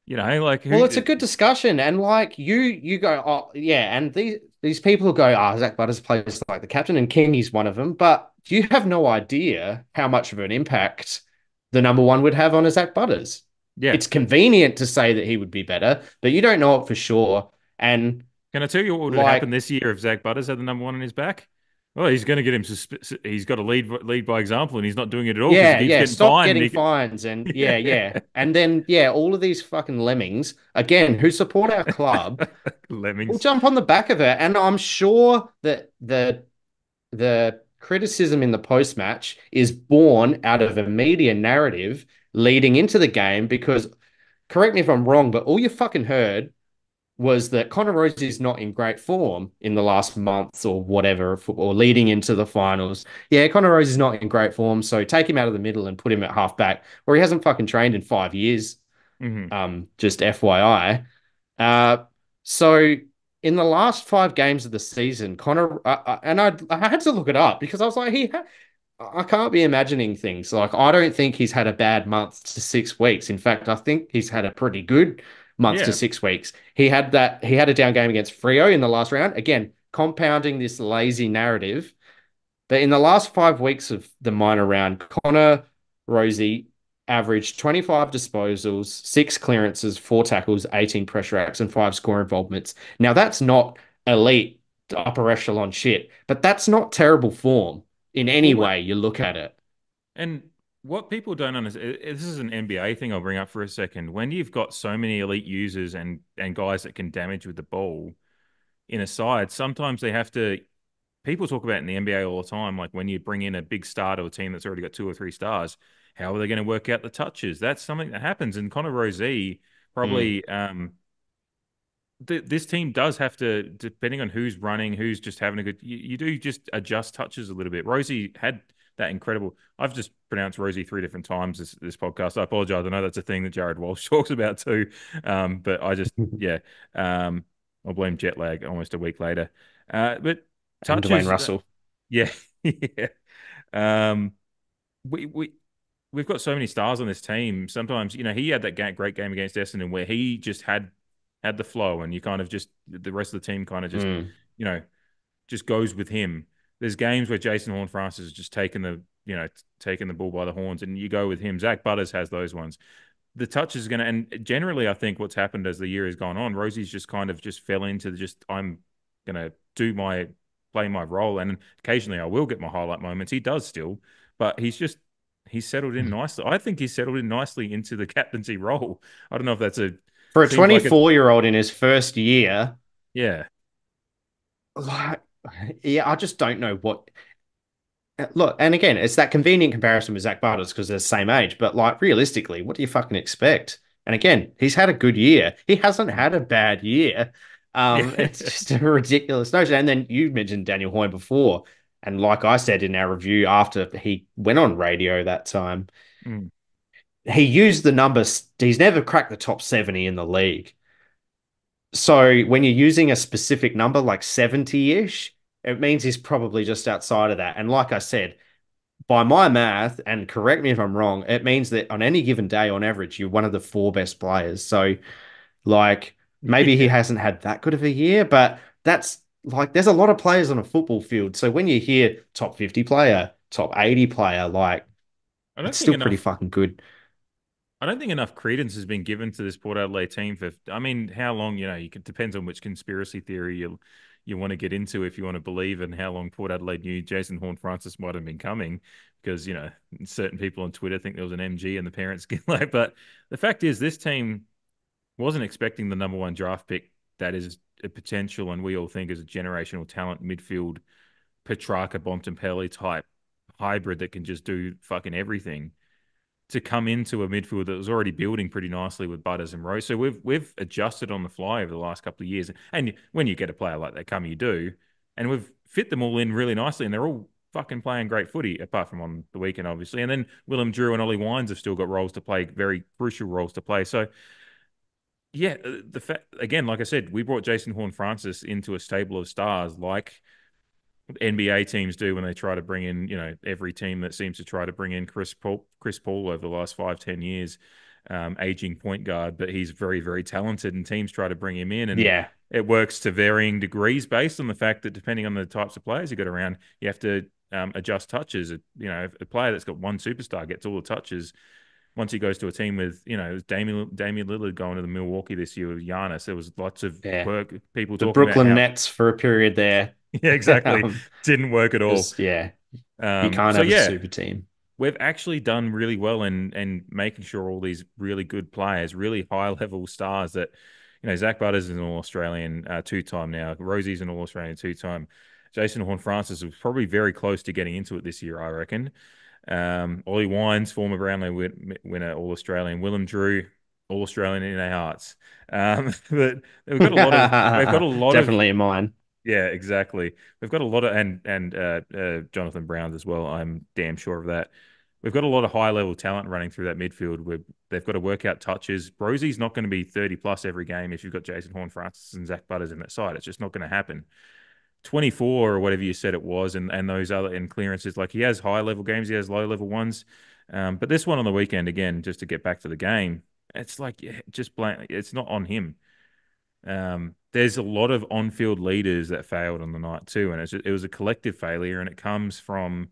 You know, like well, it's who? a good discussion, and like you go, oh yeah, and these people go, Zach Butters plays like the captain, and Kingy's one of them, but you have no idea how much of an impact the number one would have on a Zach Butters. Yeah. It's convenient to say that he would be better, but you don't know it for sure. And Can I tell you what would have happened like, this year if Zach Butters had the number one in his back? Well, he's going to get him. He's got to lead by example, and he's not doing it at all because he yeah, keeps yeah, getting stop fined. And getting fines, and yeah, yeah, yeah, and then yeah, all of these fucking lemmings again who support our club will lemmings. jump on the back of it, and I'm sure that the criticism in the post match is born out of a media narrative leading into the game because, correct me if I'm wrong, but all you fucking heard was that Connor Rozee is not in great form in the last months or whatever, or leading into the finals. Yeah, Connor Rozee is not in great form, so take him out of the middle and put him at halfback, where he hasn't fucking trained in 5 years. Hmm. Just FYI. Uh, so in the last 5 games of the season, Connor and I had to look it up because I was like, I can't be imagining things. Like, I don't think he's had a bad month to 6 weeks. In fact, I think he's had a pretty good month to Yeah. 6 weeks. He had a down game against Freo in the last round. Again, compounding this lazy narrative. But in the last 5 weeks of the minor round, Connor Rozee averaged 25 disposals, 6 clearances, 4 tackles, 18 pressure acts, and 5 score involvements. Now, that's not elite upper echelon shit, but that's not terrible form in any Well, way you look at it. and what people don't understand, this is an NBA thing I'll bring up for a second. When you've got so many elite users and guys that can damage with the ball in a side, sometimes they have to. People talk about it in the NBA all the time, like when you bring in a big star to a team that's already got 2 or 3 stars, how are they going to work out the touches? That's something that happens. And Connor Rozee Mm. probably this team does have to, depending on who's running, who's just having a good, you do just adjust touches a little bit. Rozee had that incredible. I've just pronounced Rosie 3 different times this podcast. I apologize. I know that's a thing that Jared Walsh talks about too. But I just, yeah, I'll blame jet lag almost a week later. But And Dwayne touches, Russell. yeah, yeah. Um, we we've got so many stars on this team. Sometimes, he had that great game against Essendon where he just had the flow, and you kind of just the rest of the team kind of just Mm. you know just goes with him. There's games where Jason Horne-Francis has just taken the bull by the horns, and you go with him. Zach Butters has those ones. The touch is going to, and generally, I think what's happened as the year has gone on, Rosie's just kind of just fell into I'm going to play my role, and occasionally I will get my highlight moments. He does still, but he's settled in nicely. I think he's settled in nicely into the captaincy role. I don't know if For a seems like it. 24-year-old in his first year, Yeah, like, yeah, I just don't know what. Look, and again, it's that convenient comparison with Zach Butters because they're the same age. But like, realistically, what do you fucking expect? And again, he's had a good year. He hasn't mm. had a bad year. Yeah. It's just a ridiculous notion. And then you mentioned Daniel Hoyne before, and like I said in our review after he went on radio that time, Mm. he used the numbers. He's never cracked the top 70 in the league. So when you're using a specific number like 70-ish, it means he's probably just outside of that. And like I said, by my math, and correct me if I'm wrong, it means that on any given day, on average, you're one of the 4 best players. So, like, maybe he Yeah. hasn't had that good of a year, but that's like, there's a lot of players on a football field. So when you hear top 50 player, top 80 player, like, I don't that's think still pretty enough. fucking good. I don't think enough credence has been given to this Port Adelaide team for. I mean, how long? Depends on which conspiracy theory you want to get into if you want to believe in how long Port Adelaide knew Jason Horne-Francis might have been coming, because certain people on Twitter think there was an MG and the parents get like. But the fact is, this team wasn't expecting the number one draft pick that is a potential, and we all think is a generational talent midfield Petrarca Bontempelli type hybrid that can just do fucking everything, to come into a midfield that was already building pretty nicely with Butters and Rose. So we've adjusted on the fly over the last couple of years. And when you get a player like that come, you do. And we've fit them all in really nicely, and they're all fucking playing great footy, apart from on the weekend, obviously. And then Willem Drew and Ollie Wines have still got roles to play, very crucial roles to play. So yeah, the fact, again, like I said, we brought Jason Horne-Francis into a stable of stars like NBA teams do when they try to bring in, every team that seems to try to bring in Chris Paul over the last 5-10 years, aging point guard, but he's very, very talented, and teams try to bring him in, and Yeah. it works to varying degrees based on the fact that depending on the types of players you got around, you have to adjust touches. If a player that's got one superstar gets all the touches. Once he goes to a team with, Damian Lillard going to the Milwaukee this year with Giannis, there was lots of Yeah. people The talking about Brooklyn how, Nets for a period there. yeah, exactly, didn't work at all. Just, yeah, you can't So have a yeah, super team. we've actually done really well in making sure all these really good players, really high level stars that, Zach Butters is an All Australian 2-time now. Rozee's an All Australian 2-time. Jason Horne-Francis was probably very close to getting into it this year, I reckon. Ollie Wines, former Brownlow winner, All Australian. Willem Drew, All Australian in our hearts. But we've got a lot of Definitely in mine. yeah, exactly. We've got a lot of and Jonathan Browns as well. I'm damn sure of that. We've got a lot of high level talent running through that midfield. They've got to work out touches. Rozee's not going to be 30 plus every game if you've got Jason Horne-Francis and Zach Butters in that side. It's just not going to happen. 24 or whatever you said it was, and those other in clearances, like he has high level games, he has low level ones. But this one on the weekend, again, just to get back to the game, it's like just blank. It's not on him. There's a lot of on-field leaders that failed on the night too, and it was a collective failure, and it comes from.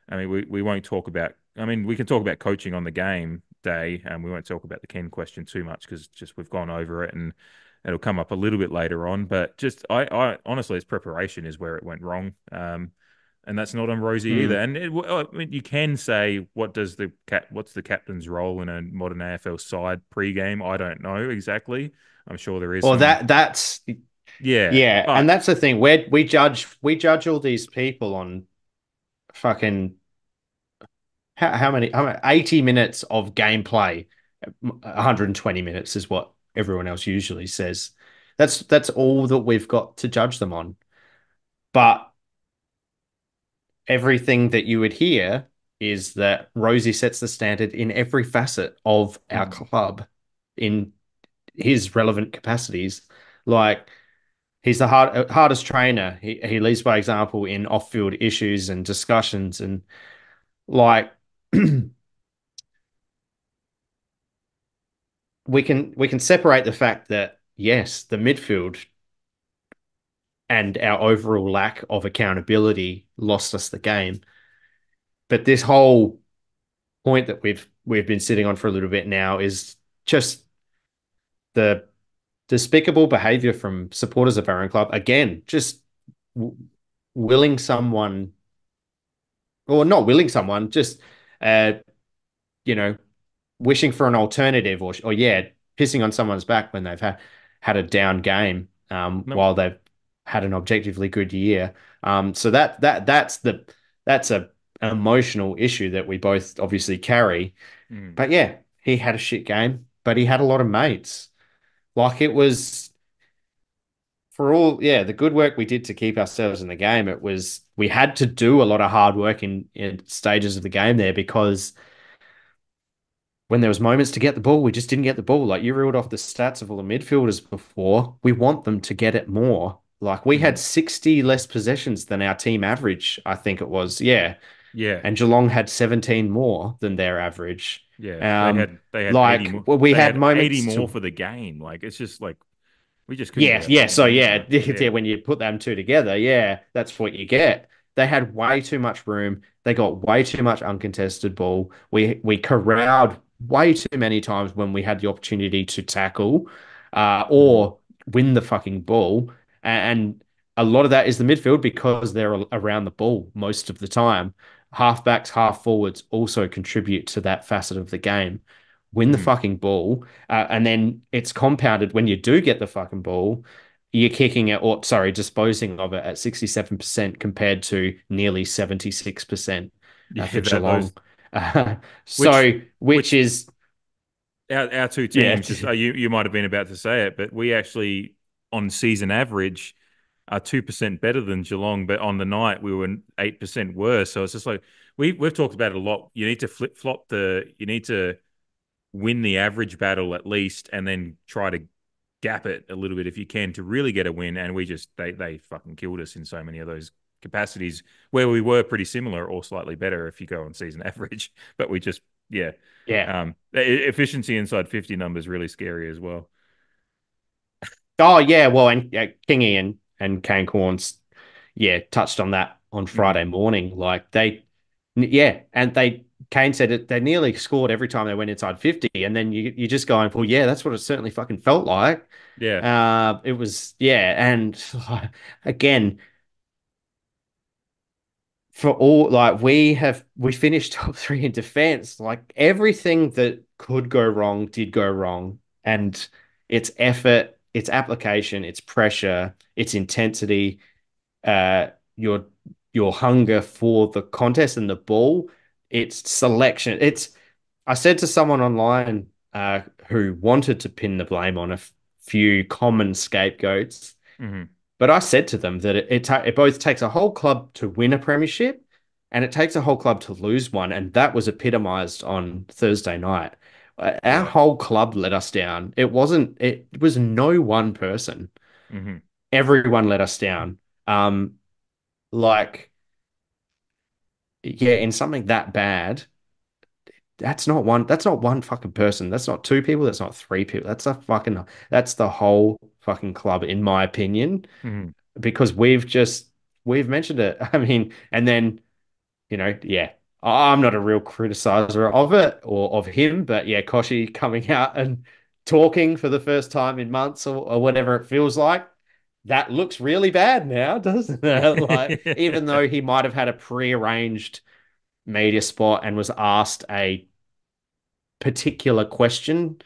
I mean, we won't talk about. I mean, we can talk about coaching on the game day, and we won't talk about the Ken question too much because just we've gone over it, and it'll come up a little bit later on. But just, I honestly, his preparation is where it went wrong. And that's not on Rozee either. And I mean, you can say, what's the captain's role in a modern AFL side pre-game? I don't know exactly. I'm sure there is Well, some. that's Yeah, yeah, and but that's the thing. Where we judge all these people on fucking how many 80 minutes of gameplay. 120 minutes is what everyone else usually says. That's all that we've got to judge them on. But everything that you would hear is that Rozee sets the standard in every facet of our club in his relevant capacities. Like he's the hardest trainer. He leads by example in off-field issues and discussions, and like we can separate the fact that yes, the midfield and our overall lack of accountability lost us the game. But this whole point that we've been sitting on for a little bit now is just the despicable behavior from supporters of our own club. Again, just willing someone, or not willing someone, just uh, you know, wishing for an alternative, or yeah, pissing on someone's back when they've had a down game, no, while they've had an objectively good year. So that's a an emotional issue that we both obviously carry. But yeah, he had a shit game, but he had a lot of mates. Like it was for all, yeah, the good work we did to keep ourselves in the game. It was we had to do a lot of hard work in stages of the game there because when there was moments to get the ball, we just didn't get the ball. Like you reeled off the stats of all the midfielders before. We want them to get it more. Like we had 60 less possessions than our team average, I think it was. Yeah. yeah, And Geelong had 17 more than their average. yeah. They had 80 Like more. we They had had 80 moments more to for the game. Like it's just like we just couldn't get yeah, a yeah. fucking So yeah, answer. yeah, Yeah. when you put them two together, yeah, that's what you get. They had way too much room. They got way too much uncontested ball. We corralled way too many times when we had the opportunity to tackle, or win the fucking ball. And a lot of that is the midfield because they're around the ball most of the time. Halfbacks, half forwards also contribute to that facet of the game. Win the Mm. fucking ball, and then it's compounded when you do get the fucking ball. You're kicking it, or sorry, disposing of it at 67% compared to nearly 76% Yeah, for that those Geelong. Uh, which so, which which is, our two yeah, teams, just you might have been about to say it, but we actually on season average are 2% better than Geelong, but on the night we were 8% worse. So it's just like we've talked about it a lot. You need to flip flop you need to win the average battle at least, and then try to gap it a little bit if you can to really get a win. And we just they fucking killed us in so many of those capacities where we were pretty similar or slightly better if you go on season average. But we just, yeah. Yeah. Efficiency inside 50 numbers really scary as well. Oh yeah, well, and Kingy and Kane Corns, yeah, touched on that on Friday morning. Like yeah, and Kane said it. They nearly scored every time they went inside 50, and then you just going, well, yeah, that's what it certainly fucking felt like. Yeah. It was, yeah, and again, for all, like, we finished top three in defense. Like, everything that could go wrong did go wrong, and its effort, its application, its pressure, its intensity, uh, your hunger for the contest and the ball, its selection. I said to someone online who wanted to pin the blame on a few common scapegoats, Mm-hmm. but I said to them that it both takes a whole club to win a premiership and it takes a whole club to lose one. And that was epitomized on Thursday night. Our Yeah. whole club let us down. It was no one person. Mm-hmm. Everyone let us down. Like, yeah, in something that bad, that's not one fucking person. That's not two people. That's not three people. That's the whole fucking club, in my opinion, Mm-hmm. because we've mentioned it. I mean, and then, yeah, I'm not a real criticizer of it or of him, but yeah, Koshi coming out and talking for the first time in months, or whatever it feels like, that looks really bad now, doesn't it? Like, even though he might have had a prearranged media spot and was asked a particular question,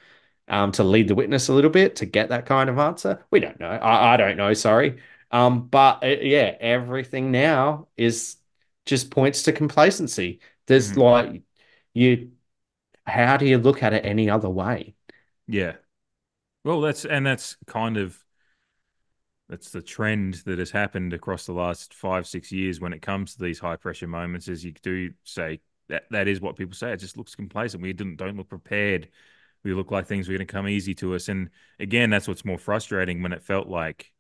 to lead the witness a little bit to get that kind of answer. We don't know. I don't know. Sorry. But yeah, everything now is just points to complacency. There's Mm-hmm. like, you. How do you look at it any other way? Yeah. Well, that's kind of that's the trend that has happened across the last 5, 6 years when it comes to these high pressure moments. As you do say, that is what people say. It just looks complacent. We don't look prepared. We look like things were going to come easy to us. And again, that's what's more frustrating, when it felt like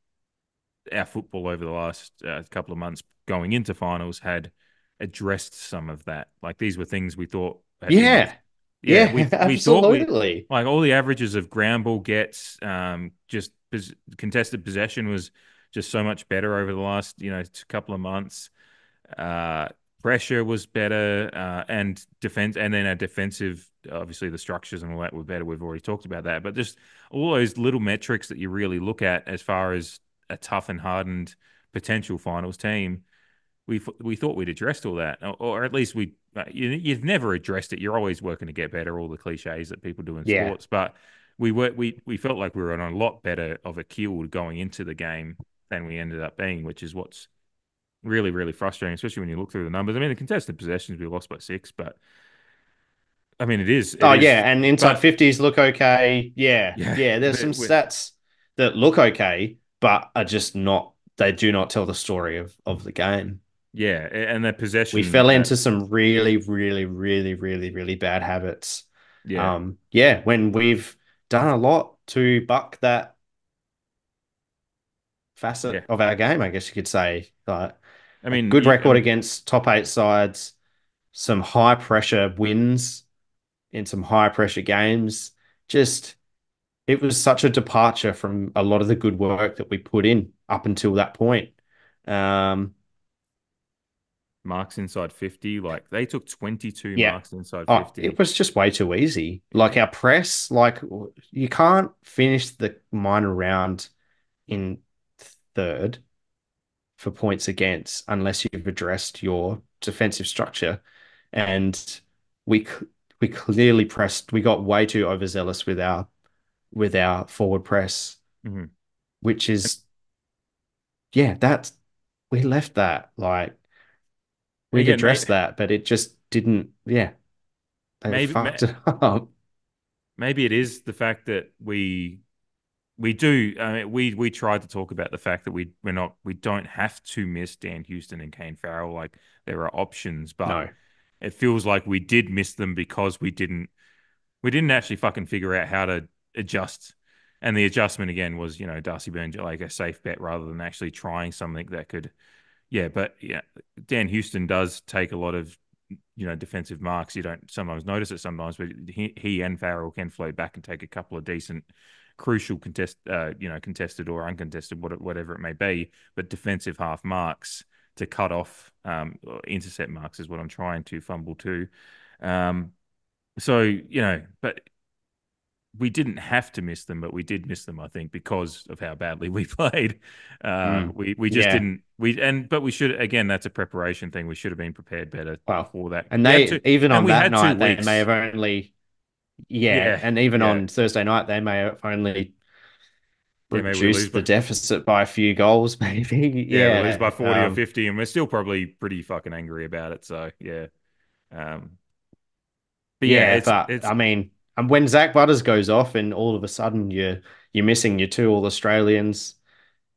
our football over the last couple of months going into finals had addressed some of that. Like, these were things we thought had been Yeah, missed. Yeah, yeah, we thought we absolutely. like all the averages of ground ball gets, just contested possession was just so much better over the last couple of months. Uh, Pressure was better, and defense, and then our defensive, obviously the structures and all that were better. We've already talked about that, but just all those little metrics that you really look at as far as a tough and hardened potential finals team, we thought we'd addressed all that, or at least you've never addressed it. You're always working to get better, all the cliches that people do in Yeah. sports, but we felt like we were on a lot better of a keel going into the game than we ended up being, which is what's really, really frustrating, especially when you look through the numbers. I mean, the contested possessions, we lost by 6, but I mean, it Oh is, yeah, and inside but 50s look okay. Yeah, yeah, yeah. There's some stats that look okay, but are just not. They do not tell the story of the game. yeah, and that We possession, fell into some really, really, really, really, really bad habits. yeah, Yeah, when we've done a lot to buck that facet yeah. of our game, I guess you could say. Like, I a mean, good record against top eight sides, some high pressure wins in some high pressure games. Just, it was such a departure from a lot of the good work that we put in up until that point. Um, marks inside 50, like they took 22 yeah. marks inside Oh, it 50. was just way too easy. Like, our press, like, you can't finish the minor round in third for points against unless you've addressed your defensive structure. And we we clearly pressed. We got way too overzealous with our forward press, Mm-hmm. which is, yeah, that's, we left that, like, And we'd again, addressed that, but it just didn't. Yeah, they maybe fucked it up. maybe it is the fact that we do. I mean, we tried to talk about the fact that we don't have to miss Dan Houston and Kane Farrell. Like, there are options, but No. it feels like we did miss them because we didn't actually fucking figure out how to adjust. And the adjustment again was, Darcy Burns, like a safe bet rather than actually trying something that could, Yeah, but yeah, Dan Houston does take a lot of defensive marks. You don't sometimes notice it sometimes, but he and Farrell can float back and take a couple of decent, crucial contested or uncontested, whatever it may be, but defensive half marks to cut off or intercept marks is what I'm trying to fumble to. Um, so but we didn't have to miss them, but we did miss them, I think, because of how badly we played. Mm. We just Yeah. didn't but we should, again, that's a preparation thing. We should have been prepared better Well, before that. and We had they to, even and on we that had two night they may weeks. have only yeah, Yeah, and even yeah, on Thursday night they may have only yeah. Maybe we lose reduced the by deficit by a few goals, maybe. yeah, we lose by Yeah. 40 or 50, and we're still probably pretty fucking angry about it. So yeah, but yeah, Yeah, it's but it's I mean, and when Zach Butters goes off and all of a sudden you're missing your two All Australians,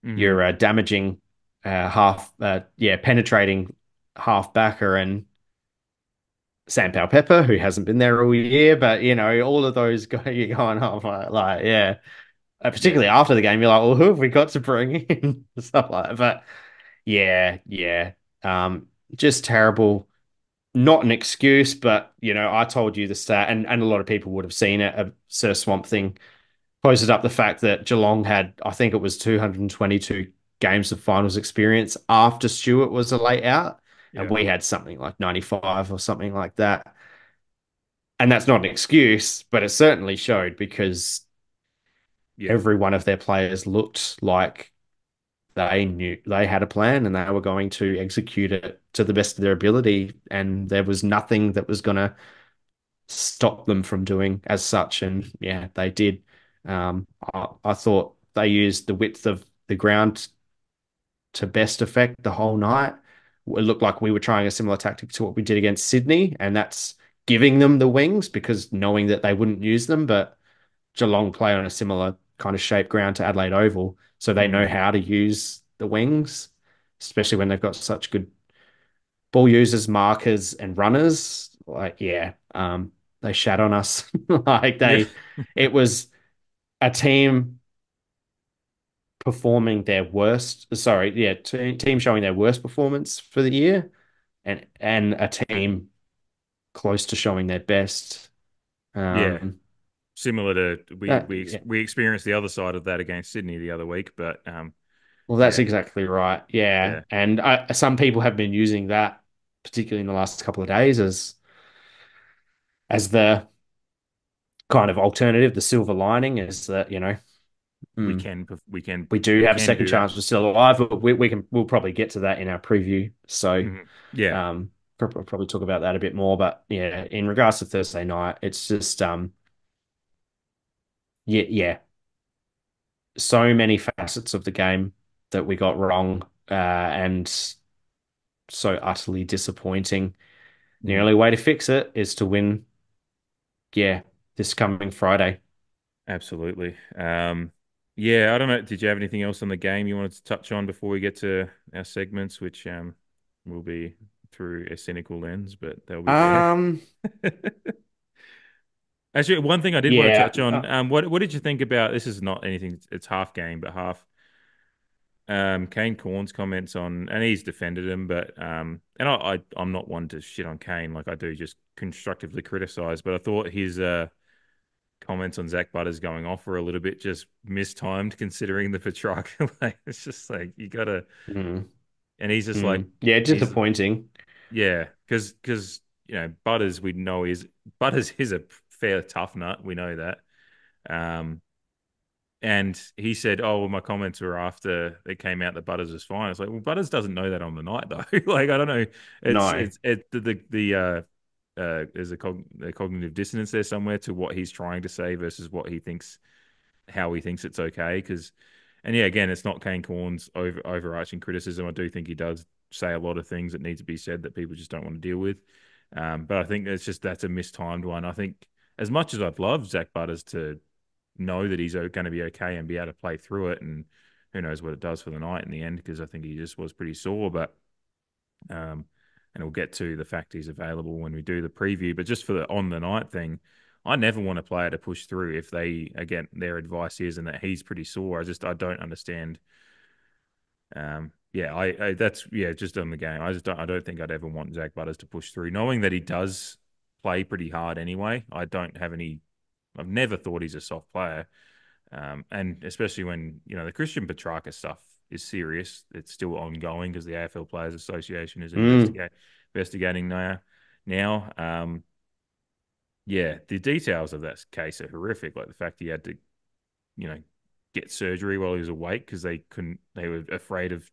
mhm. you're damaging penetrating half backer and Sam Powell Pepper, who hasn't been there all year, but all of those you're going off yeah. Yeah, Particularly after the game, you're like, well, who have we got to bring in? Stuff like that. But yeah, yeah. Just terrible. Not an excuse, but I told you the stat, and a lot of people would have seen it. Sir Swamp Thing posted up the fact that Geelong had, I think it was 222 games of finals experience after Stewart was a late out, and yeah, we had something like 95 or something like that. And that's not an excuse, but it certainly showed because yeah, every one of their players looked like they knew they had a plan and they were going to execute it to the best of their ability. And there was nothing that was going to stop them from doing as such. And yeah, they did. I thought they used the width of the ground to best effect the whole night. It looked like we were trying a similar tactic to what we did against Sydney, and that's giving them the wings because knowing that they wouldn't use them. But Geelong play on a similar kind of shaped ground to Adelaide Oval, so they know mm, how to use the wings, especially when they've got such good ball users, markers, and runners. Like, yeah, they shat on us. yeah, It was a team performing their worst. Sorry, yeah, team showing their worst performance for the year, and a team close to showing their best. yeah. Um, Similar to yeah. we experienced the other side of that against Sydney the other week, but Well, that's yeah, exactly right. Yeah, yeah, and some people have been using that, particularly in the last couple of days, as the kind of alternative. The silver lining is that mm, we do we have a can second do that. chance. We're still alive, but we'll probably get to that in our preview. So, Yeah, um, probably talk about that a bit more. But yeah, in regards to Thursday night, it's just yeah, yeah, so many facets of the game that we got wrong, and so utterly disappointing. The mm, only way to fix it is to win, yeah, this coming Friday. absolutely. Yeah, I don't know. Did you have anything else on the game you wanted to touch on before we get to our segments, which will be through a cynical lens, but they'll be there. Um, Actually, one thing I did want to yeah, touch on, what did you think about, this is not anything, it's half game, but half Kane Corn's comments on, and he's defended him, but and I'm not one to shit on Kane, like I do just constructively criticize, but I thought his comments on Zach Butters going off were a little bit just mistimed considering the Petrarca. Like, it's just like you gotta, mm, and he's just like yeah, he's disappointing. yeah, because Butters, we know Butters is a fair tough nut, we know that. Um, And he said, "Oh, well, my comments were after it came out that Butters was fine." It's like, well, Butters doesn't know that on the night though. Like, I don't know. No, There's a cognitive dissonance there somewhere to what he's trying to say versus what he thinks, how he thinks it's okay. Because, and yeah, again, it's not Kane Corn's overarching criticism. I do think he does say a lot of things that need to be said that people just don't want to deal with. But I think that's a mistimed one. I think as much as I'd love Zach Butters to know that he's going to be okay and be able to play through it. And who knows what it does for the night in the end, because I think he just was pretty sore. But and we'll get to the fact he's available when we do the preview. But just for the on the night thing, I never want a player to push through if they, again, their advice is and that he's pretty sore. I don't understand. yeah, that's just on the game. I don't think I'd ever want Zach Butters to push through, knowing that he does play pretty hard anyway. I've never thought he's a soft player. And especially when, the Christian Petrarca stuff is serious, it's still ongoing because the AFL Players Association is investigating now. Yeah, the details of that case are horrific. Like the fact he had to, get surgery while he was awake because they were afraid of,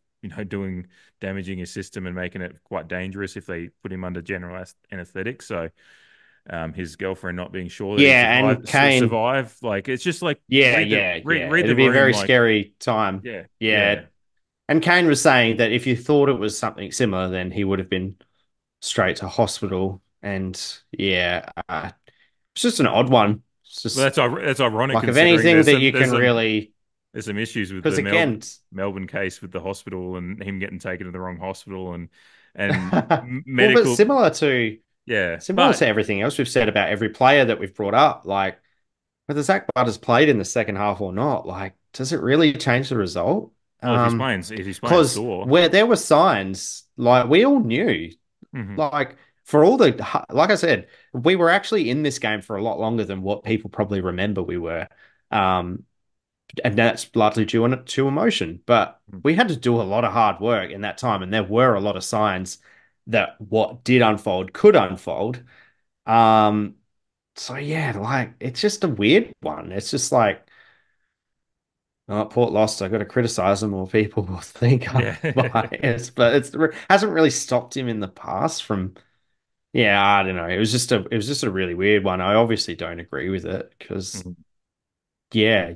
damaging his system and making it quite dangerous if they put him under general anesthetic. So, his girlfriend not being sure that he'd Yeah, and Kane. survive. Like, it's just like Yeah, read yeah, yeah. the It'd be a room. very Like, scary time. yeah, Yeah. yeah, And Kane was saying that if you thought it was something similar, then he would have been straight to hospital. And yeah, it's just an odd one. It's well, just that's ironic like, of considering anything that you can really, there's some issues with because the again, Melbourne case with the hospital and him getting taken to the wrong hospital and well, but medical. Yeah, similar to but everything else we've said about every player that we've brought up, like whether Zach Butters played in the second half or not, like, does it really change the result? well, if he's playing Because sore. where there were signs, like we all knew, Hmm. like for all the, like I said, we were actually in this game for a lot longer than what people probably remember we were. Um, and that's largely due to emotion. But we had to do a lot of hard work in that time, and there were a lot of signs that what did unfold could unfold. Um, so yeah, like it's just a weird one. It's just like, oh, Port lost. I got to criticize them, or people will think I'm Yeah. biased. But it hasn't really stopped him in the past from. Yeah, I don't know. It was just a really weird one. I obviously don't agree with it because Mhm. yeah,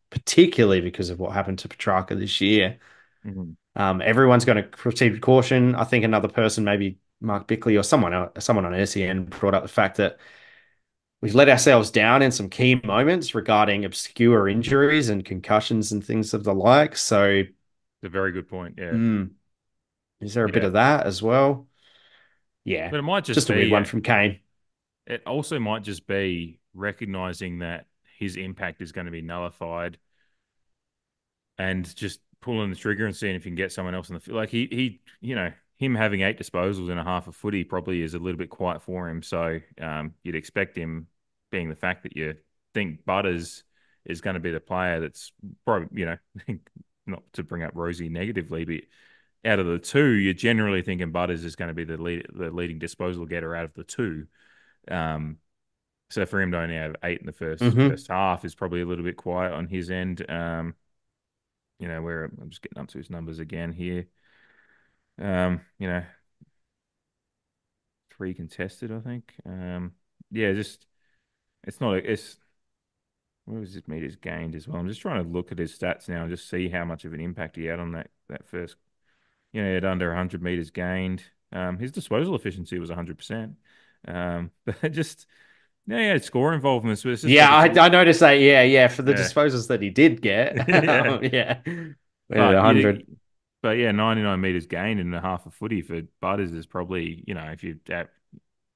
particularly because of what happened to Petrarca this year. Mhm. Everyone's going to proceed with caution. I think another person, maybe Mark Bickley or someone on SEN, brought up the fact that we've let ourselves down in some key moments regarding obscure injuries and concussions and things of the like. So, It's a very good point. Yeah. mm, is there a bit Yeah. of that as well? Yeah, But it might just just a weird be, one from Kane. it also might just be recognizing that his impact is going to be nullified and just pulling the trigger and seeing if you can get someone else in the field. Like him having 8 disposals in a half of footy probably is a little bit quiet for him. So you'd expect him, being the fact that you think Butters is going to be the player that's probably, not to bring up Rozee negatively, but out of the two, you're generally thinking Butters is going to be the leading disposal getter out of the two. Um, so for him to only have 8 in the first Hmm. first half is probably a little bit quiet on his end. Where I'm just getting up to his numbers again here. Um, you know, 3 contested, I think. Yeah, just it's not it's where was his meters gained as well? I'm just trying to look at his stats now and just see how much of an impact he had on that first. He had under 100 meters gained. His disposal efficiency was 100%. But just he had score involvements, but it's just Yeah, like I noticed that. Yeah, yeah, for the yeah, disposals that he did get, yeah. yeah, we had But 100. 99 meters gained in a half a footy for Butters is probably, if you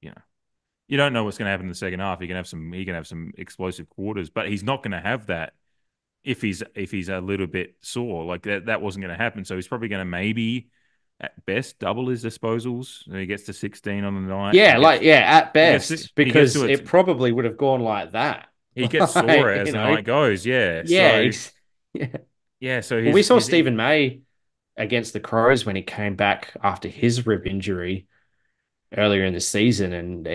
know, you don't know what's going to happen in the second half. He can have some explosive quarters, but he's not going to have that if he's a little bit sore. Like that wasn't going to happen. So he's probably going to maybe at best double his disposals. And he gets to 16 on the night. Yeah, like yeah, at He gets to, best, he gets because to it. it probably would have gone like that. He gets sorer Like, as the night goes. Yeah. yeah, So yeah. yeah. So Well, we his saw his Stephen May against the Crows when he came back after his rib injury earlier in the season, and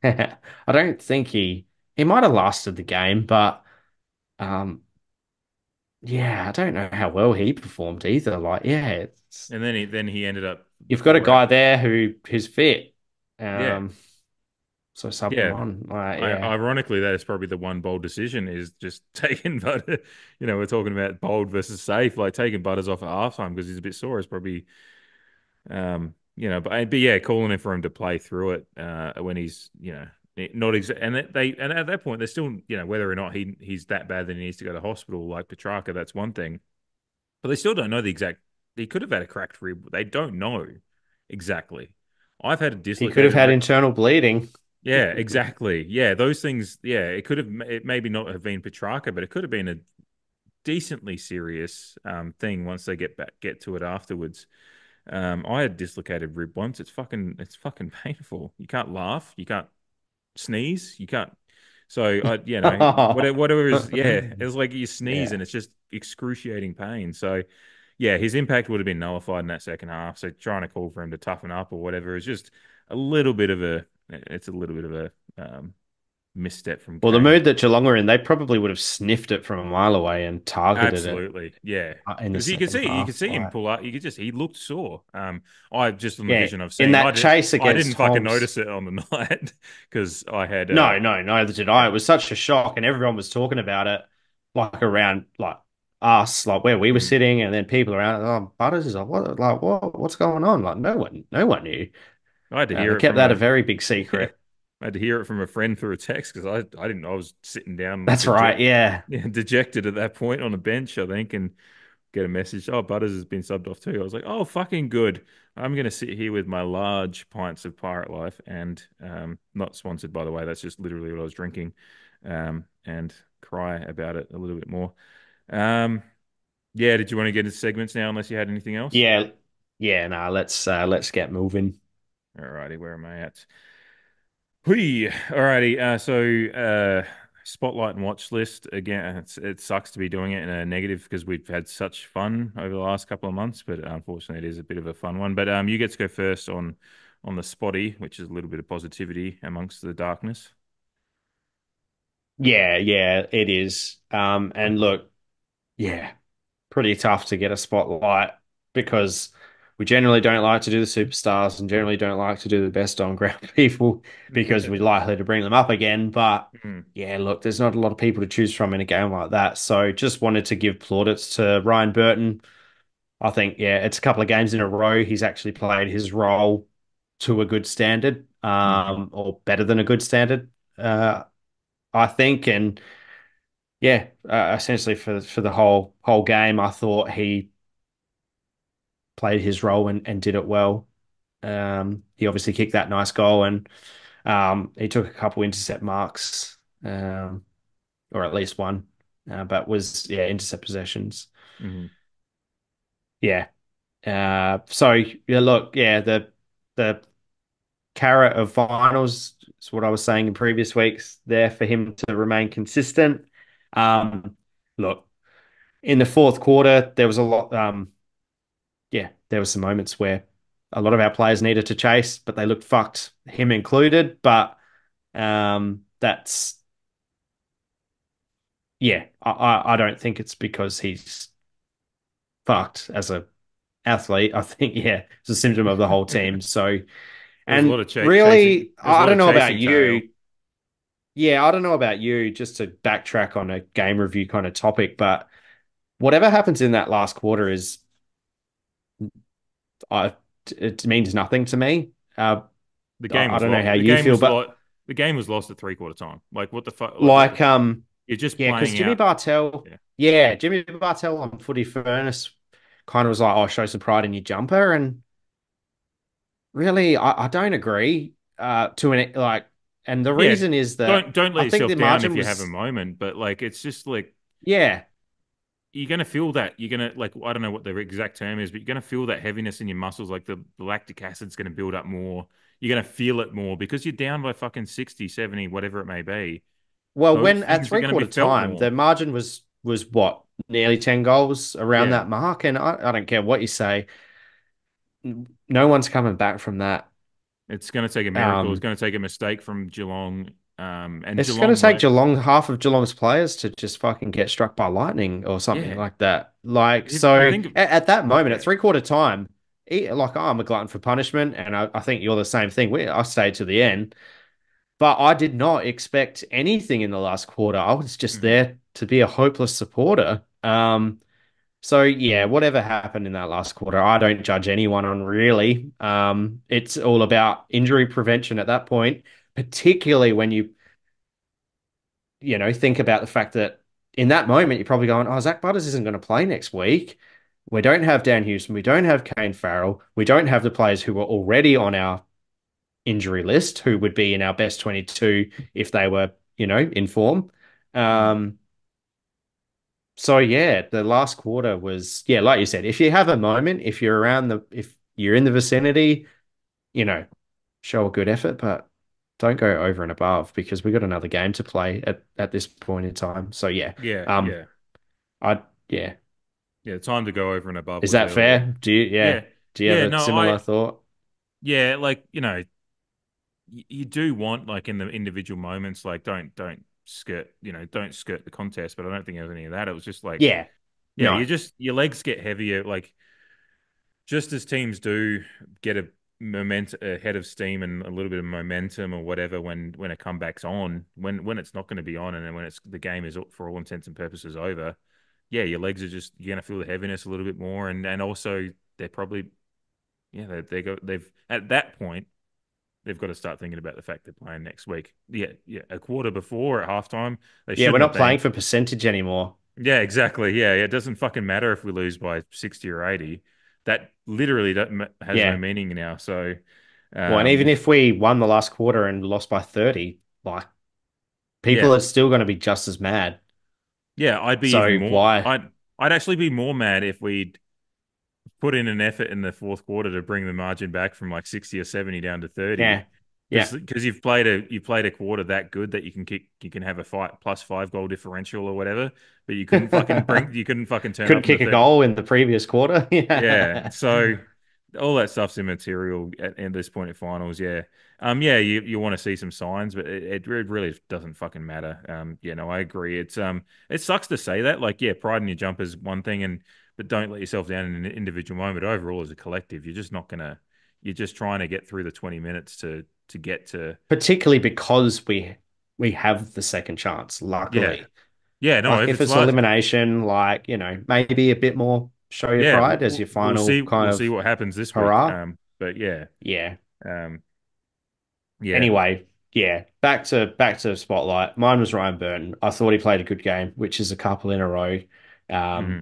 I don't think he might have lasted the game, but um, yeah, I don't know how well he performed either. Like, yeah, and then he ended up you've got a before. guy there who's fit, Yeah. um, so sub him Yeah. on. Like, yeah, Ironically, that is probably the one bold decision is just taking Butter. We're talking about bold versus safe. Like taking Butters off at halftime because he's a bit sore is probably, but yeah, calling it for him to play through it when he's, not exactly. And at that point, they're still, whether or not he's that bad that he needs to go to hospital like Petrarca, that's one thing. But they still don't know the exact. He could have had a cracked rib. They don't know exactly. I've had a he could have dislocated had rib. internal bleeding. Yeah, exactly. Yeah, those things. Yeah, it could have. It maybe not have been Petrarca, but it could have been a decently serious thing once they get to it afterwards. I had dislocated rib once. It's fucking painful. You can't laugh. You can't sneeze. You can't. So whatever is, yeah, it's like you sneeze Yeah. and it's just excruciating pain. So yeah, his impact would have been nullified in that second half. So trying to call for him to toughen up or whatever is just it's a little bit of a misstep from Well, the Kane. mood that Geelong were in, they probably would have sniffed it from a mile away and targeted it Absolutely, yeah. in the Because second you could half. see him Like, pull up. He looked sore. I just on the yeah, vision I've in seen, that chase I didn't against fucking Hobbs. notice it on the night because I had No, no, neither did I. yeah. It was such a shock, and everyone was talking about it, like around like us, like where we were Mm. sitting, and then people around. Oh, Butters is like, what's going on? Like, no one knew. I had to They hear it kept from that a a very big yeah. secret. I had to hear it from a friend through a text because I didn't. I was sitting down That's right. Yeah. dejected at that point on a bench, I think, and get a message. Oh, Butters has been subbed off too. I was like, oh, fucking good. I'm gonna sit here with my large pints of Pirate Life, and not sponsored by the way. That's just literally what I was drinking, and cry about it a little bit more. Um, yeah. Did you want to get into segments now? Unless you had anything else. Yeah. Yeah. No, let's get moving. Alrighty, where am I at? Hui. Alrighty. Spotlight and watch list again. It sucks to be doing it in a negative because we've had such fun over the last couple of months, but unfortunately, it is a bit of a fun one. But you get to go first on the spotty, which is a little bit of positivity amongst the darkness. Yeah. Yeah. It is. And look, yeah, pretty tough to get a spotlight because we generally don't like to do the superstars and generally don't like to do the best on ground people because we're likely to bring them up again. But Mm, yeah, look, there's not a lot of people to choose from in a game like that. So just wanted to give plaudits to Ryan Burton. I think, yeah, it's a couple of games in a row. He's actually played his role to a good standard, mhm, or better than a good standard, I think. And yeah, essentially for the whole game, I thought he played his role and did it well. He obviously kicked that nice goal and he took a couple intercept marks, or at least one, but was yeah intercept possessions. mhm, Yeah. So yeah, look, yeah, the carrot of finals is what I was saying in previous weeks. There for him to remain consistent. Um, look, in the fourth quarter, there was a lot. Yeah, there were some moments where a lot of our players needed to chase, but they looked fucked, him included. But that's yeah, I don't think it's because he's fucked as a athlete. I think yeah, it's a symptom of the whole team. So There was a lot and of chasing. really, There was a I lot of don't know about chasing tail. you. Yeah, I don't know about you, just to backtrack on a game review kind of topic, but whatever happens in that last quarter is I it means nothing to me. The game I was don't know lost. how you feel, but The game was lost at 3/4 time. Like what the fuck? Like what? like You're just yeah, because playing Jimmy out. Bartell, Yeah. yeah, Jimmy Bartell on Footy Furnace kind of was like, oh, show some pride in your jumper. And really, I don't agree to an like, and the Yeah, reason is that don't let I think yourself the down if margin you have a was, moment, but like it's just like yeah, you're gonna feel that you're gonna like I don't know what the exact term is, but you're gonna feel that heaviness in your muscles, like the lactic acid's gonna build up more. You're gonna feel it more because you're down by fucking 60, 70, whatever it may be. well, Those when at things are gonna be three-quarter felt time, more. the margin was what, nearly 10 goals around Yeah. that mark. And I don't care what you say, no one's coming back from that. It's gonna take a miracle. It's Um, gonna take a mistake from Geelong. And it's going to Geelong take might Geelong, half of Geelong's players to just fucking get struck by lightning or something yeah. like that. Like, If you so think of at that moment, yeah. at three-quarter time, like, I'm a glutton for punishment. And I think you're the same thing. I stayed to the end. But I did not expect anything in the last quarter. I was just Mhm. there to be a hopeless supporter. So yeah, whatever happened in that last quarter, I don't judge anyone on really. It's all about injury prevention at that point, particularly when think about the fact that in that moment you're probably going, "Oh, Zach Butters isn't going to play next week. We don't have Dan Houston, we don't have Kane Farrell, we don't have the players who were already on our injury list, who would be in our best 22 if they were, in form." Mhm. Um, So yeah, the last quarter was, yeah, like you said, if you have a moment, if you're in the vicinity, you know, show a good effort, but don't go over and above because we got another game to play at this point in time. So yeah, Yeah, um, yeah, I yeah, yeah. Time to go over and above is was that earlier. fair? Yeah, Yeah, do you have yeah. a No, similar thought? yeah, like you do want like in the individual moments, like don't skirt, don't skirt the contest. But I don't think there was any of that. It was just like, Yeah, yeah, no, you just your legs get heavier, like just as teams do get a head of steam and a little bit of momentum or whatever when a comeback's on, when it's not going to be on, and then when it's the game is for all intents and purposes over, yeah, your legs are just you're going to feel the heaviness a little bit more, and also they're probably they've at that point they've got to start thinking about the fact they're playing next week. Yeah, yeah, a quarter before at halftime they yeah, we're shouldn't have not playing been. for percentage anymore. Yeah, exactly. Yeah, it doesn't fucking matter if we lose by 60 or 80. That literally has no Yeah, meaning now. So, well, and even um, if we won the last quarter and lost by 30, like people yeah, are still going to be just as mad. yeah, I'd be even So more. why? I'd actually be more mad if we'd put in an effort in the fourth quarter to bring the margin back from like 60 or 70 down to 30. Yeah, yeah. Because you've played a quarter that good that you can have a five plus 5 goal differential or whatever, but you couldn't fucking turn Couldn't up in the kick a third. goal in the previous quarter. Yeah, Yeah. so all that stuff's immaterial at this point in finals. Yeah, yeah, you want to see some signs, but it really doesn't fucking matter. Yeah, no, I agree. It sucks to say that. Like, yeah, pride in your jump is one thing, but don't let yourself down in an individual moment. Overall, as a collective, you're just not gonna. You're just trying to get through the 20 minutes to get to. Particularly because we have the second chance, Yeah, luckily. yeah, no, Like if if it's it's large, elimination, like, maybe a bit more show your yeah, pride as your final kind we'll see of what happens this week. hurrah. But yeah, Yeah. um, yeah. Anyway, yeah, back to spotlight. Mine was Ryan Burton. I thought he played a good game, which is a couple in a row. Mhm.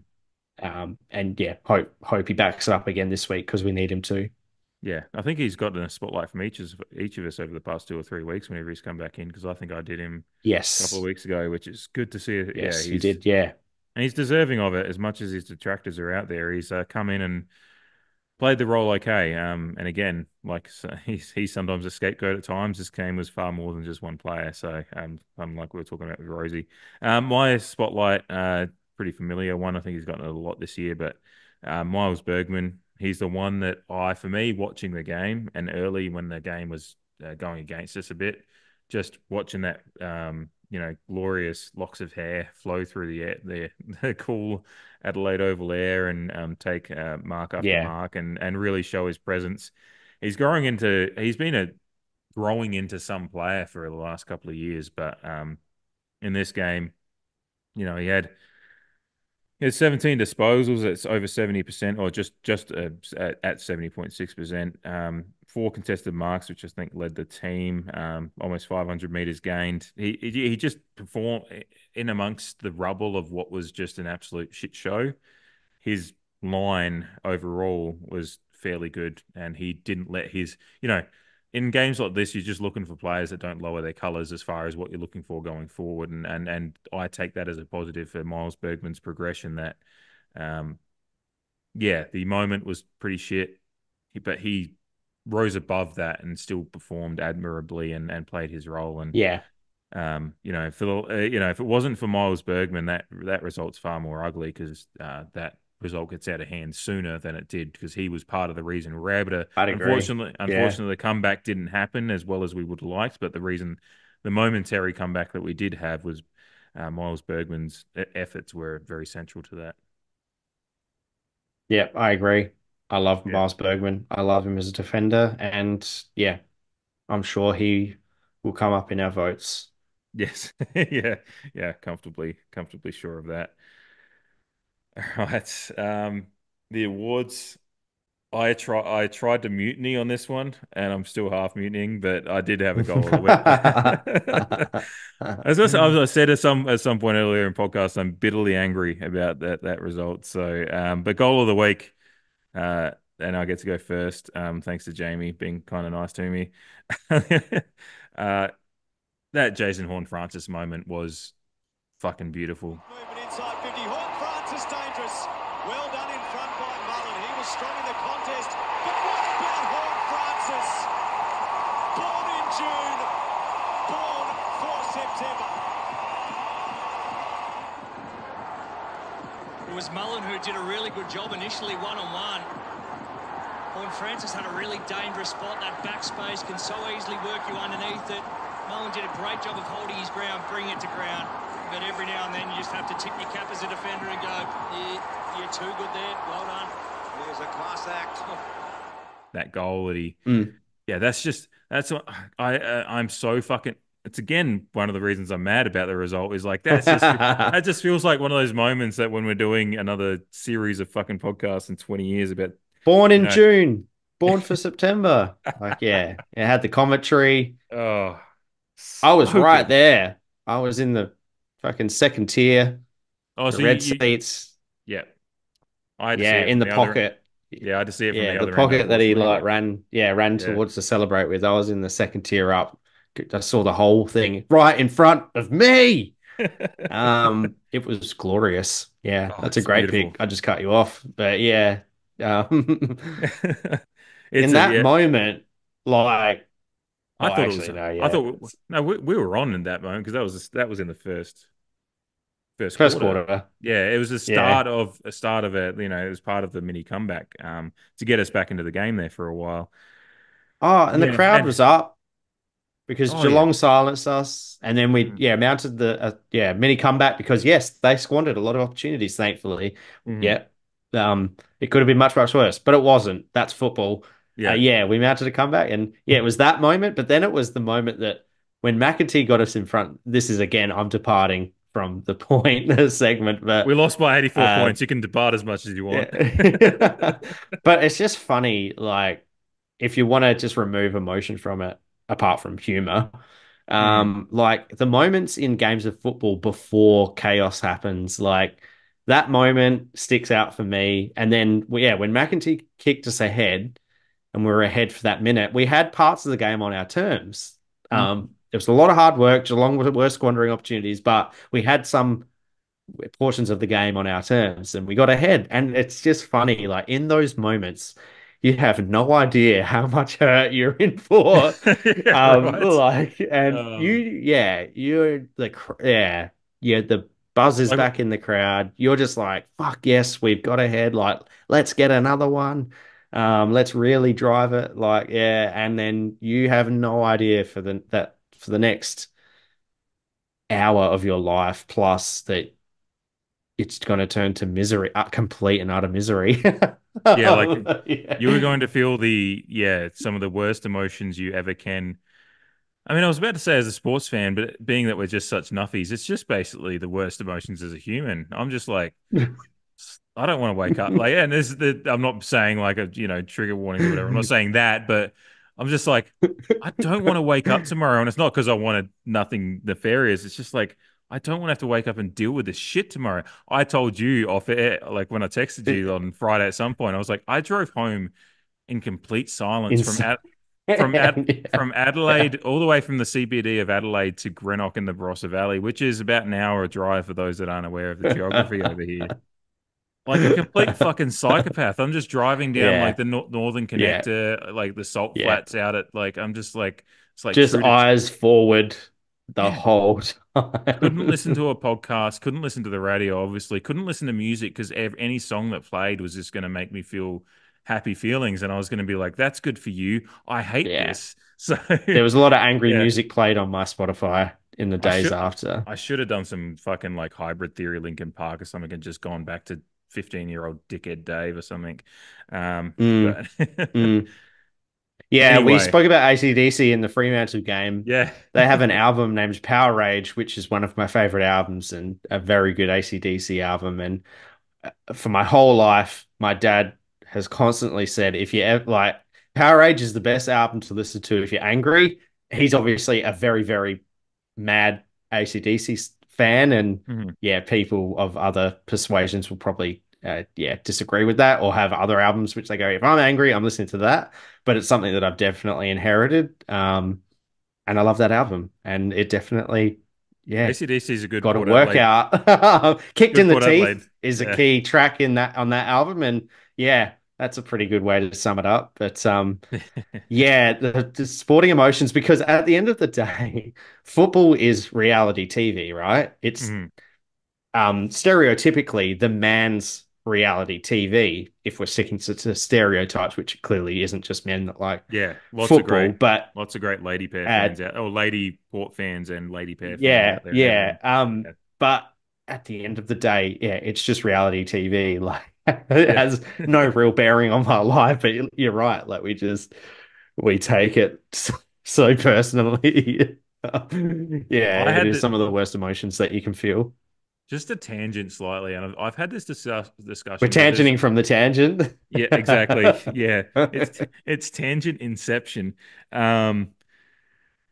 Um, and yeah, hope he backs it up again this week because we need him to. Yeah, I think he's gotten a spotlight from each of us over the past 2 or 3 weeks whenever he's come back in because I think I did him a couple of Yes, weeks ago, which is good to see. Yeah, yes, you did. Yeah, he's deserving of it as much as his detractors are out there. He's come in and played the role okay. And again, like so he's sometimes a scapegoat at times. This game was far more than just one player. So like we were talking about with Rosie. My spotlight, pretty familiar one. I think he's gotten a lot this year, but Miles Bergman. He's the one that for me, watching the game and early when the game was going against us a bit, just watching that, glorious locks of hair flow through the air, the cool Adelaide Oval air and take mark after yeah, mark and really show his presence. He's been a growing into some player for the last couple of years, but in this game, he had 17 disposals. That's over 70%, or just at 70.6%. Four contested marks, which I think led the team. Almost 500 meters gained. He just performed in amongst the rubble of what was just an absolute shit show. His line overall was fairly good, and he didn't let in games like this, you're just looking for players that don't lower their colours as far as what you're looking for going forward, and I take that as a positive for Miles Bergman's progression. That, um, yeah, the moment was pretty shit, but he rose above that and still performed admirably and played his role. And yeah. if it wasn't for Miles Bergman, that result's far more ugly because that result gets out of hand sooner than it did because he was part of the reason we're able to. I'd agree. Yeah, Unfortunately, the comeback didn't happen as well as we would have liked. But the momentary comeback that we did have was Miles Bergman's efforts were very central to that. yeah, I agree. I love Yeah. Miles Bergman. I love him as a defender, and yeah, I'm sure he will come up in our votes. Yes. Yeah. Yeah. Comfortably sure of that. All right. The awards. I tried to mutiny on this one, and I'm still half mutinying, but I did have a goal of the week. As I said at some point earlier in podcast, I'm bitterly angry about that result. So, but goal of the week, uh, and I get to go first. Thanks to Jamie being kind of nice to me. uh, that Jason Horne-Francis moment was fucking beautiful. looks dangerous. Well done in front by Mullen. He was strong in the contest. But what about HORNE-FRANCIS? Born in June, born for September. It was Mullen who did a really good job initially one-on-one. HORNE-FRANCIS had a really dangerous spot. That backspace can so easily work you underneath it. Mullen did a great job of holding his ground, bringing it to ground. But every now and then you just have to tip your cap as a defender and go, yeah, you're too good there. Well done. There's a class act. That goal that yeah, that's what I'm so fucking. It's again one of the reasons I'm mad about the result is like that just feels like one of those moments that when we're doing another series of fucking podcasts in 20 years about Born in June, born for September. Like, yeah, it had the commentary. Oh, I was so right good. there. I was in the fucking second tier, Oh, the so red seats. yeah, I had to see Yeah, it in from the the other. pocket. Yeah, I had to see it from Yeah, the the other end. pocket that he Unfortunately, like ran yeah. towards to celebrate with. I was in the second tier up. I saw the whole thing right in front of me. It was glorious. Yeah, Oh, that's a it's great beautiful. pick. I just cut you off, but yeah, It's in a that yeah. moment, like, I oh, thought it was. actually, no, I yeah, thought no, we were on in that moment because that was in the first first quarter. quarter. Yeah, it was Yeah. a start of a it was part of the mini comeback to get us back into the game there for a while. Oh, and the Yeah, crowd and was up because oh yeah. Geelong silenced us, and then we Mm-hmm. mounted the mini comeback because yes, they squandered a lot of opportunities. Thankfully, Mm-hmm. yeah, it could have been much worse, but it wasn't. That's football. Yeah. Yeah, we mounted a comeback, and yeah, it was that moment. But then it was the moment that when McEntee got us in front. This is again, I'm departing from the point segment, We but lost by 84 uh, points. You can depart as much as you want. yeah. But it's just funny, like if you want to just remove emotion from it, apart from humor, Mm. like the moments in games of football before chaos happens, like that moment sticks out for me. And then, yeah, when McEntee kicked us ahead and we were ahead for that minute, we had parts of the game on our terms. Mm. There was a lot of hard work. Geelong were squandering opportunities, but we had some portions of the game on our terms and we got ahead. And it's just funny, like in those moments, you have no idea how much hurt you're in for. Yeah, right. Like, and Um, yeah, the buzz is like back in the crowd. You're just like, fuck yes, we've got ahead. Like, let's get another one. Let's really drive it. Like, yeah, and then you have no idea for the next hour of your life plus that it's going to turn to misery, complete and utter misery. yeah, like Yeah. you were going to feel some of the worst emotions you ever can. I mean, I was about to say as a sports fan, but being that we're just such nuffies, it's just basically the worst emotions as a human. I'm just like, I don't want to wake up. Like, yeah, and I'm not saying like trigger warnings or whatever. I'm not saying that, but I'm just like, I don't want to wake up tomorrow. And it's not because I wanted nothing nefarious. It's just like, I don't want to have to wake up and deal with this shit tomorrow. I told you off air, like when I texted you on Friday at some point, I was like, I drove home in complete silence Insane. From Adelaide, all the way from the CBD of Adelaide to Greenock in the Barossa Valley, which is about an hour drive for those that aren't aware of the geography over here. Like a complete fucking psychopath. I'm just driving down like Yeah. the Northern Yeah. Connector, like the salt Yeah. flats out at like I'm just like it's like Just true to eyes forward the yeah. whole Couldn't listen to time. a podcast, couldn't listen to the radio, obviously, couldn't listen to music because any song that played was just going to make me feel happy feelings, and I was going to be like, "That's good for you. I hate Yeah. this." So There was a lot of angry yeah, music played on my Spotify in the I days should after. I should have done some fucking like hybrid theory Linkin Park or something and just gone back to 15-year-old dickhead Dave or something. Mm, But mm. Yeah, we anyway, spoke about AC/DC in the Fremantle game. yeah. They have an album named Power Rage, which is one of my favorite albums and a very good AC/DC album. And for my whole life, my dad has constantly said, if you ever like Power Rage is the best album to listen to if you're angry. He's obviously a very, very mad AC/DC fan, and Mhm. yeah, people of other persuasions will probably disagree with that or have other albums which they go, if I'm angry, I'm listening to that. But it's something that I've definitely inherited, and I love that album, and it definitely yeah, AC/DC is a good got to Port work Adelaide. out. Kicked Good in the Port Adelaide. Teeth is a Yeah. key track in that on that album, and yeah, that's a pretty good way to sum it up. But yeah, the sporting emotions, because at the end of the day, football is reality TV, right? It's Mhm. stereotypically the man's reality TV, if we're sticking to stereotypes, which clearly isn't just men that like Yeah. football, but Lots of great Lady Pear uh, fans out, or Lady Port fans and Lady Pear fans yeah, out there. yeah. Everyone. Yeah. But at the end of the day, yeah, it's just reality TV. Like it Yeah. has no real bearing on my life. But you're right. Like we take it so personally. Yeah, I it had is the, some of the worst emotions that you can feel. just a tangent slightly, and I've had this We're discussion, but there's tangenting from the tangent. yeah, exactly. Yeah. It's tangent inception. Um,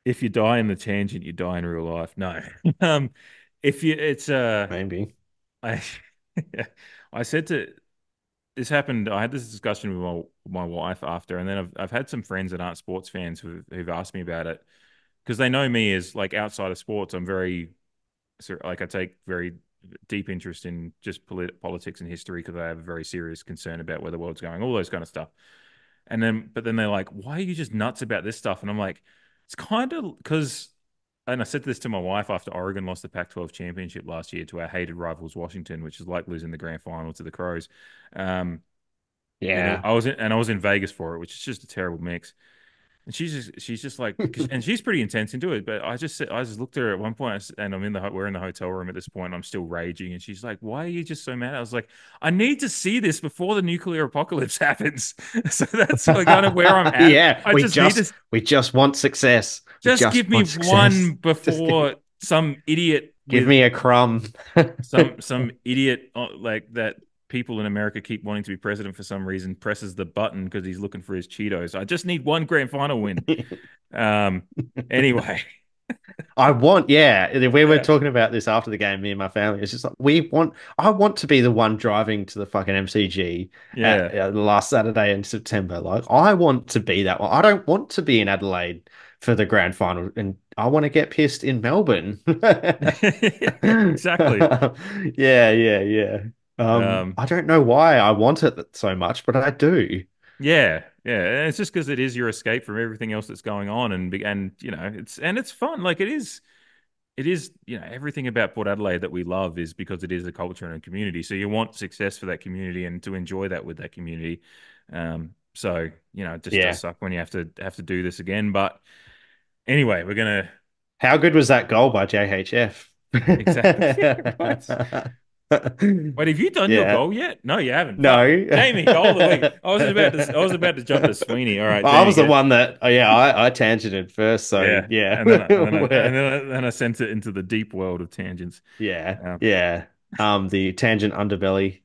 if you die in the tangent, you die in real life. No. Um, if you it's Maybe. I I said to this happened. I had this discussion with my wife after, and then I've had some friends that aren't sports fans who've asked me about it because they know me as like outside of sports. I'm very like I take very deep interest in just politics and history because I have a very serious concern about where the world's going, all those kind of stuff. But then they're like, "Why are you just nuts about this stuff?" And I'm like, "It's kind of because." And I said this to my wife after Oregon lost the Pac-12 championship last year to our hated rivals Washington, which is like losing the grand final to the Crows. Um, Yeah. I was in Vegas for it, which is just a terrible mix. And she's just like, and she's pretty intense into it. But I just looked at her at one point, and we're in the hotel room at this point. And I'm still raging, and she's like, "Why are you just so mad?" I was like, "I need to see this before the nuclear apocalypse happens." So that's like kind of where I'm at. Yeah, I just need to we just want success. We just just give me want success. one Just before some idiot give with me a crumb. some idiot like that people in America keep wanting to be president for some reason presses the button because he's looking for his Cheetos. I just need one grand final win. Um, anyway, Yeah, we were yeah, talking about this after the game, me and my family. It's just like I want to be the one driving to the fucking MCG at yeah, the last Saturday in September. Like, I want to be that one. I don't want to be in Adelaide for the grand final, and I want to get pissed in Melbourne. exactly. Yeah, yeah, yeah. Um, I don't know why I want it so much, but I do. yeah, yeah. And it's just because it is your escape from everything else that's going on, and it's fun. Like it is, everything about Port Adelaide that we love is because it is a culture and a community. So you want success for that community and to enjoy that with that community. So it just does Yeah. suck when you have to do this again. But anyway, we're gonna How good was that goal by JHF? exactly right. Wait, have you done your Yeah. goal yet? No, you haven't. Fuck. No. Jamie, goal of the week. I was about to jump to Sweeney. All right, Well, I Jamie, was the get one that, oh, yeah, I tangented first. So, yeah. yeah. And then I sent it into the deep world of tangents. Yeah. Um, Yeah. The tangent underbelly.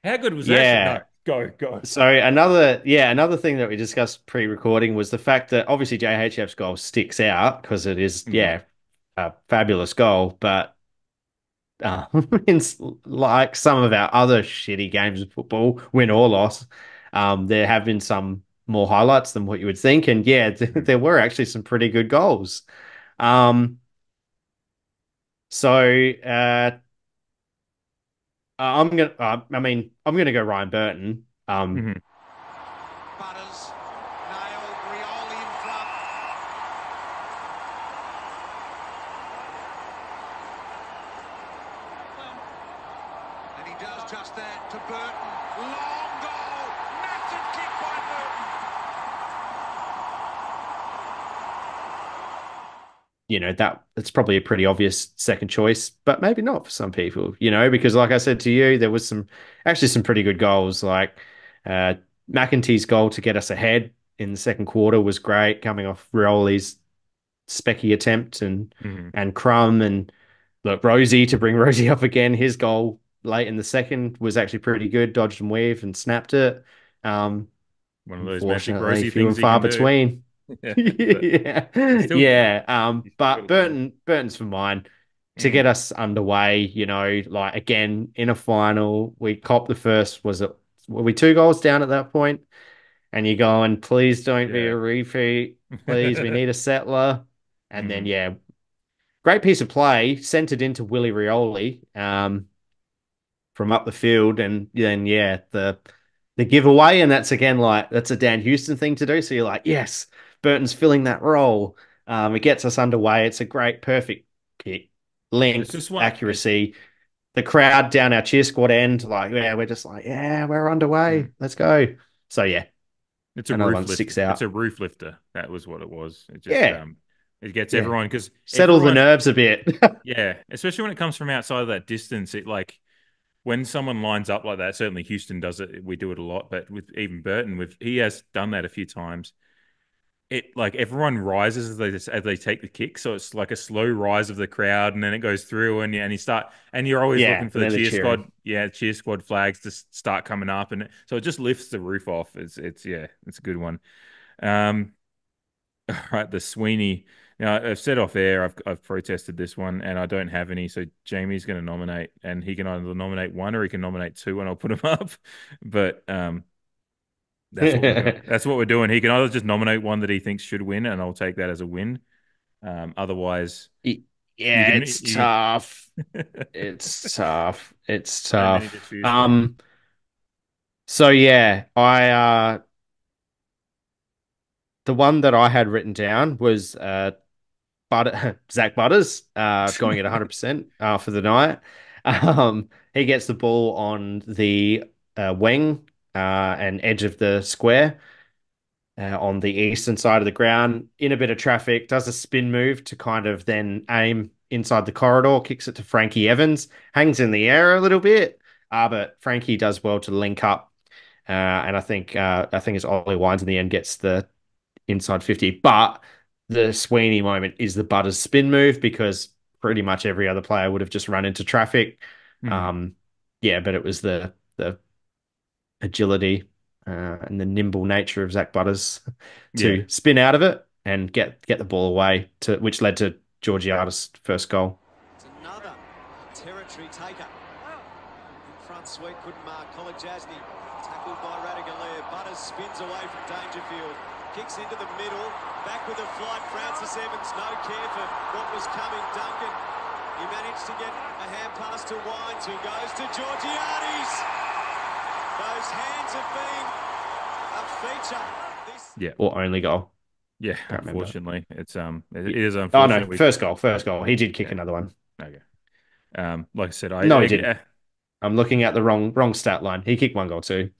how good was that shit? No, Yeah. go. So another thing that we discussed pre-recording was the fact that obviously JHF's goal sticks out because it is, Mm, yeah, a fabulous goal, but it's like some of our other shitty games of football, win or loss. There have been some more highlights than what you would think, and yeah, mm, there were actually some pretty good goals. Um, so I'm gonna go Ryan Burton. mhm. Butters, nailed, Rioli in front. And he does just that to Burton. Long goal, massive kick by Burton. That's probably a pretty obvious second choice, but maybe not for some people, because like I said to you, there was some pretty good goals. Like uh, McEntee's goal to get us ahead in the second quarter was great, coming off Rioli's specky attempt Mhm. and Crumb and look Rozee to bring Rozee up again. His goal late in the second was actually pretty good, dodged and weaved and snapped it. Um, One of those magic Unfortunately, rosy few and things he far can do. between. Yeah, but Yeah, he's still yeah. he's still got But it there. Burton's for mine to Mm, get us underway. Like again in a final, we copped the first. Were we 2 goals down at that point? And you're going, please don't be yeah. a repeat. Please, we need a settler. And then Mhm. yeah, great piece of play, centered into Willie Rioli from up the field, and then the giveaway, and that's again like that's a Dan Houston thing to do. So you're like, yes, Burton's filling that role. It gets us underway. It's a great, perfect kick, It's length, just one. accuracy. The crowd down our cheer squad end, like, yeah, we're just like, yeah, we're underway. Let's go. So yeah, It's a another roof one lifter. sticks It's out. a roof lifter. That was what it was. It just Yeah, it gets yeah. everyone because Settle the everyone, nerves a bit. yeah, especially when it comes from outside of that distance. It like when someone lines up like that. Certainly Houston does it. We do it a lot, but with even Burton, with he has done that a few times. It like everyone rises as they take the kick, so it's like a slow rise of the crowd, and then it goes through, and you're always Yeah, looking for and the then the cheer cheering. squad, cheer squad flags to start coming up, and so it just lifts the roof off. It's it's a good one. Um, all right, the Sweeney. Now I've said off air, I've protested this one, and I don't have any, so Jamie's going to nominate, and he can either nominate one or he can nominate two, and I'll put him up. But that's what we're doing. That's what we're doing. He can either just nominate one that he thinks should win, and I'll take that as a win. Otherwise, you Yeah, can. it's tough. It's tough. It's So many to tough. choose from. So yeah, I the one that I had written down was Zach Butters going at 100% for the night. He gets the ball on the wing and edge of the square on the eastern side of the ground in a bit of traffic, does a spin move to kind of then aim inside the corridor, kicks it to Frankie Evans, hangs in the air a little bit, but Frankie does well to link up. And I think it's Ollie Wines in the end gets the inside 50. But the Sweeney moment is the Butters spin move because pretty much every other player would have just run into traffic. Hmm. Um, yeah, but it was the agility and the nimble nature of Zach Butters Yeah, to spin out of it and get the ball away, to which led to Georgiada's first goal. It's another territory taker. In front sweep couldn't mark. Colin Jasny tackled by Radagalair. Butters spins away from Dangerfield. Kicks into the middle. Back with a flight. Francis Evans, no care for what was coming. Duncan, he managed to get a hand pass to Wines, who goes to Georgiades. Those hands have been a feature. yeah, Or only goal. yeah. Can't remember. Unfortunately, it is Oh no, unfortunate. first goal. He did kick Yeah, another one. okay. Like I said, No, he didn't. I'm looking at the wrong stat line. He kicked one goal too.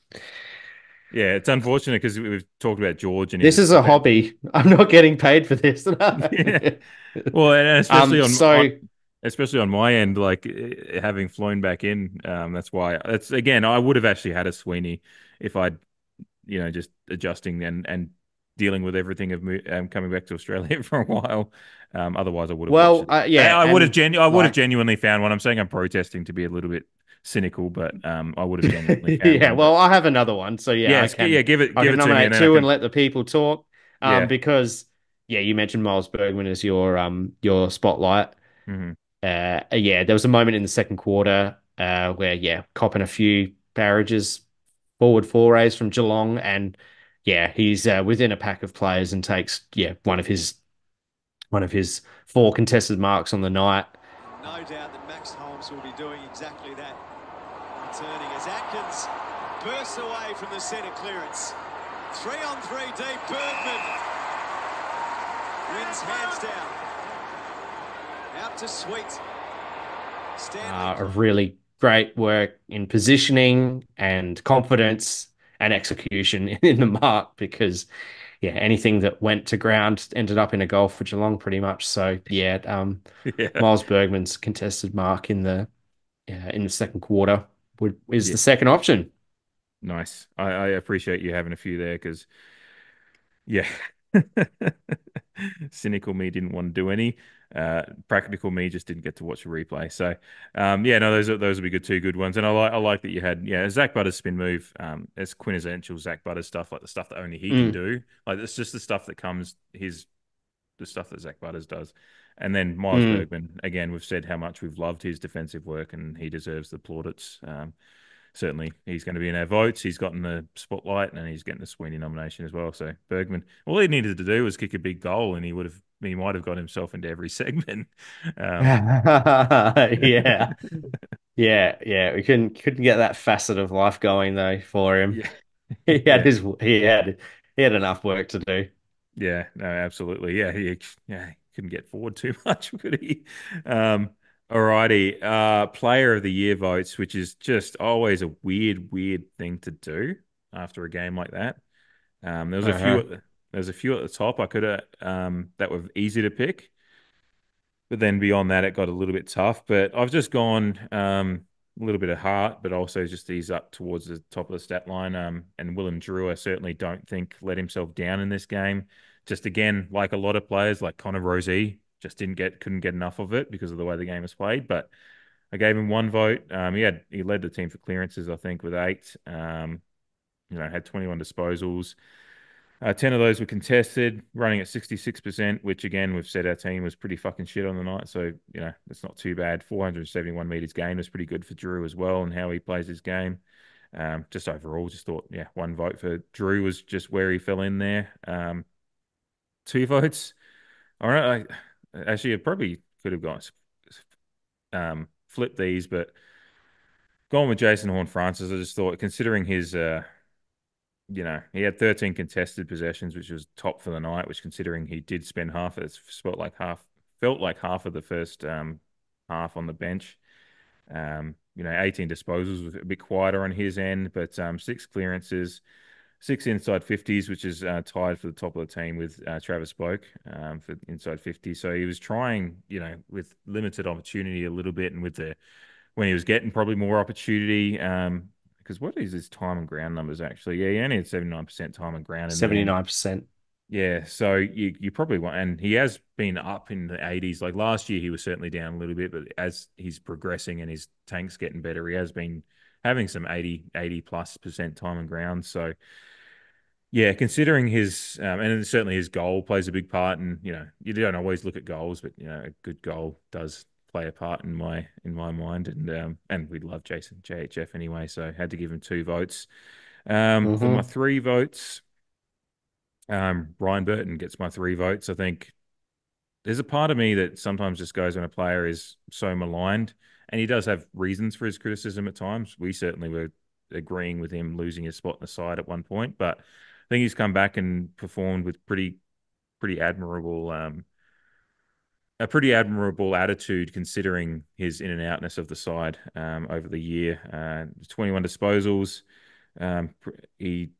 yeah, it's unfortunate because we've talked about George and This is a hobby. I'm not getting paid for this. yeah. Well, and especially So especially on my end, like having flown back in, that's why. That's again, I would have actually had a Sweeney if I'd, just adjusting and dealing with everything of coming back to Australia for a while. Otherwise, I would have watched it. yeah, I would have I would have like, genuinely found one. I'm saying I'm protesting to be a little bit cynical, but I would have genuinely found yeah. one. Well, I have another one, so yeah, I can. Give it I give can it to me, nominate and then two and let the people talk. yeah. Because yeah, you mentioned Miles Bergman as your spotlight. Hmm. Yeah, there was a moment in the second quarter where copping a few barrages, forward forays from Geelong, and yeah, he's within a pack of players and takes one of his four contested marks on the night. No doubt that Max Holmes will be doing exactly that. Returning as Atkins bursts away from the centre clearance. 3-on-3 deep, Bergman wins hands down. Out to Sweet. Stanley. Really great work in positioning and confidence and execution in the mark, because anything that went to ground ended up in a goal for Geelong pretty much. So Yeah. Miles Bergman's contested mark in the second quarter is Yeah. the second option. Nice. I appreciate you having a few there because, yeah, cynical me didn't want to do any. Practical me just didn't get to watch a replay. So, yeah, no, those would be two good ones. And I like that you had Zach Butters spin move. It's quintessential Zach Butters stuff, like the stuff that only he can do. Like it's just the stuff that comes the stuff that Zach Butters does. And then Miles Bergman, again, we've said how much we've loved his defensive work, and he deserves the plaudits. Certainly, he's going to be in our votes. He's gotten the spotlight, and he's getting the Sweeney nomination as well. So Bergman, all he needed to do was kick a big goal, and he would have he might have got himself into every segment. Yeah. Yeah. We couldn't get that facet of life going though for him. Yeah. He had Yeah. he had enough work to do. Yeah, no, absolutely. He couldn't get forward too much, could he? Um, Alrighty. Player of the year votes, which is just always a weird thing to do after a game like that. There was a few Uh-huh. there's a few at the top I could have that were easy to pick. But then beyond that, it got a little bit tough. But I've just gone a little bit of heart, but also just ease up towards the top of the stat line. And Willem Drew, I certainly don't think let himself down in this game. Just again, like a lot of players, like Connor Rozee, just couldn't get enough of it because of the way the game is played. But I gave him one vote. He led the team for clearances, I think, with 8. Had 21 disposals. 10 of those were contested, running at 66%, which again, we've said our team was pretty fucking shit on the night. So, it's not too bad. 471 meters gained was pretty good for Drew as well and how he plays his game. Just overall, just thought, one vote for Drew was just where he fell in there. 2 votes. All right. Actually, I probably could have gone flip these, but going with Jason Horne-Francis, I just thought, considering his he had 13 contested possessions, which was top for the night, which considering he did spend felt like half of the first half on the bench. 18 disposals was a bit quieter on his end, but 6 clearances, 6 inside 50s, which is tied for the top of the team with Travis Boak for inside 50. So he was trying, with limited opportunity a little bit, and when he was getting probably more opportunity, because what is his time and ground numbers actually? Yeah, he only had 79% time and ground in the end. 79%. Yeah, so you probably want, and he has been up in the 80s. Like last year, he was certainly down a little bit, but as he's progressing and his tank's getting better, he has been having some 80+% time and ground. So yeah, considering his and certainly his goal plays a big part, and you don't always look at goals, but a good goal does play a part in my mind, and we love Jason JHF anyway, so had to give him 2 votes. For my 3 votes, Ryan Burton gets my 3 votes. I think there's a part of me that sometimes just goes when a player is so maligned, and he does have reasons for his criticism at times. We certainly were agreeing with him losing his spot in the side at one point, but I think he's come back and performed with pretty admirable a pretty admirable attitude considering his in and outness of the side over the year. 21 disposals. He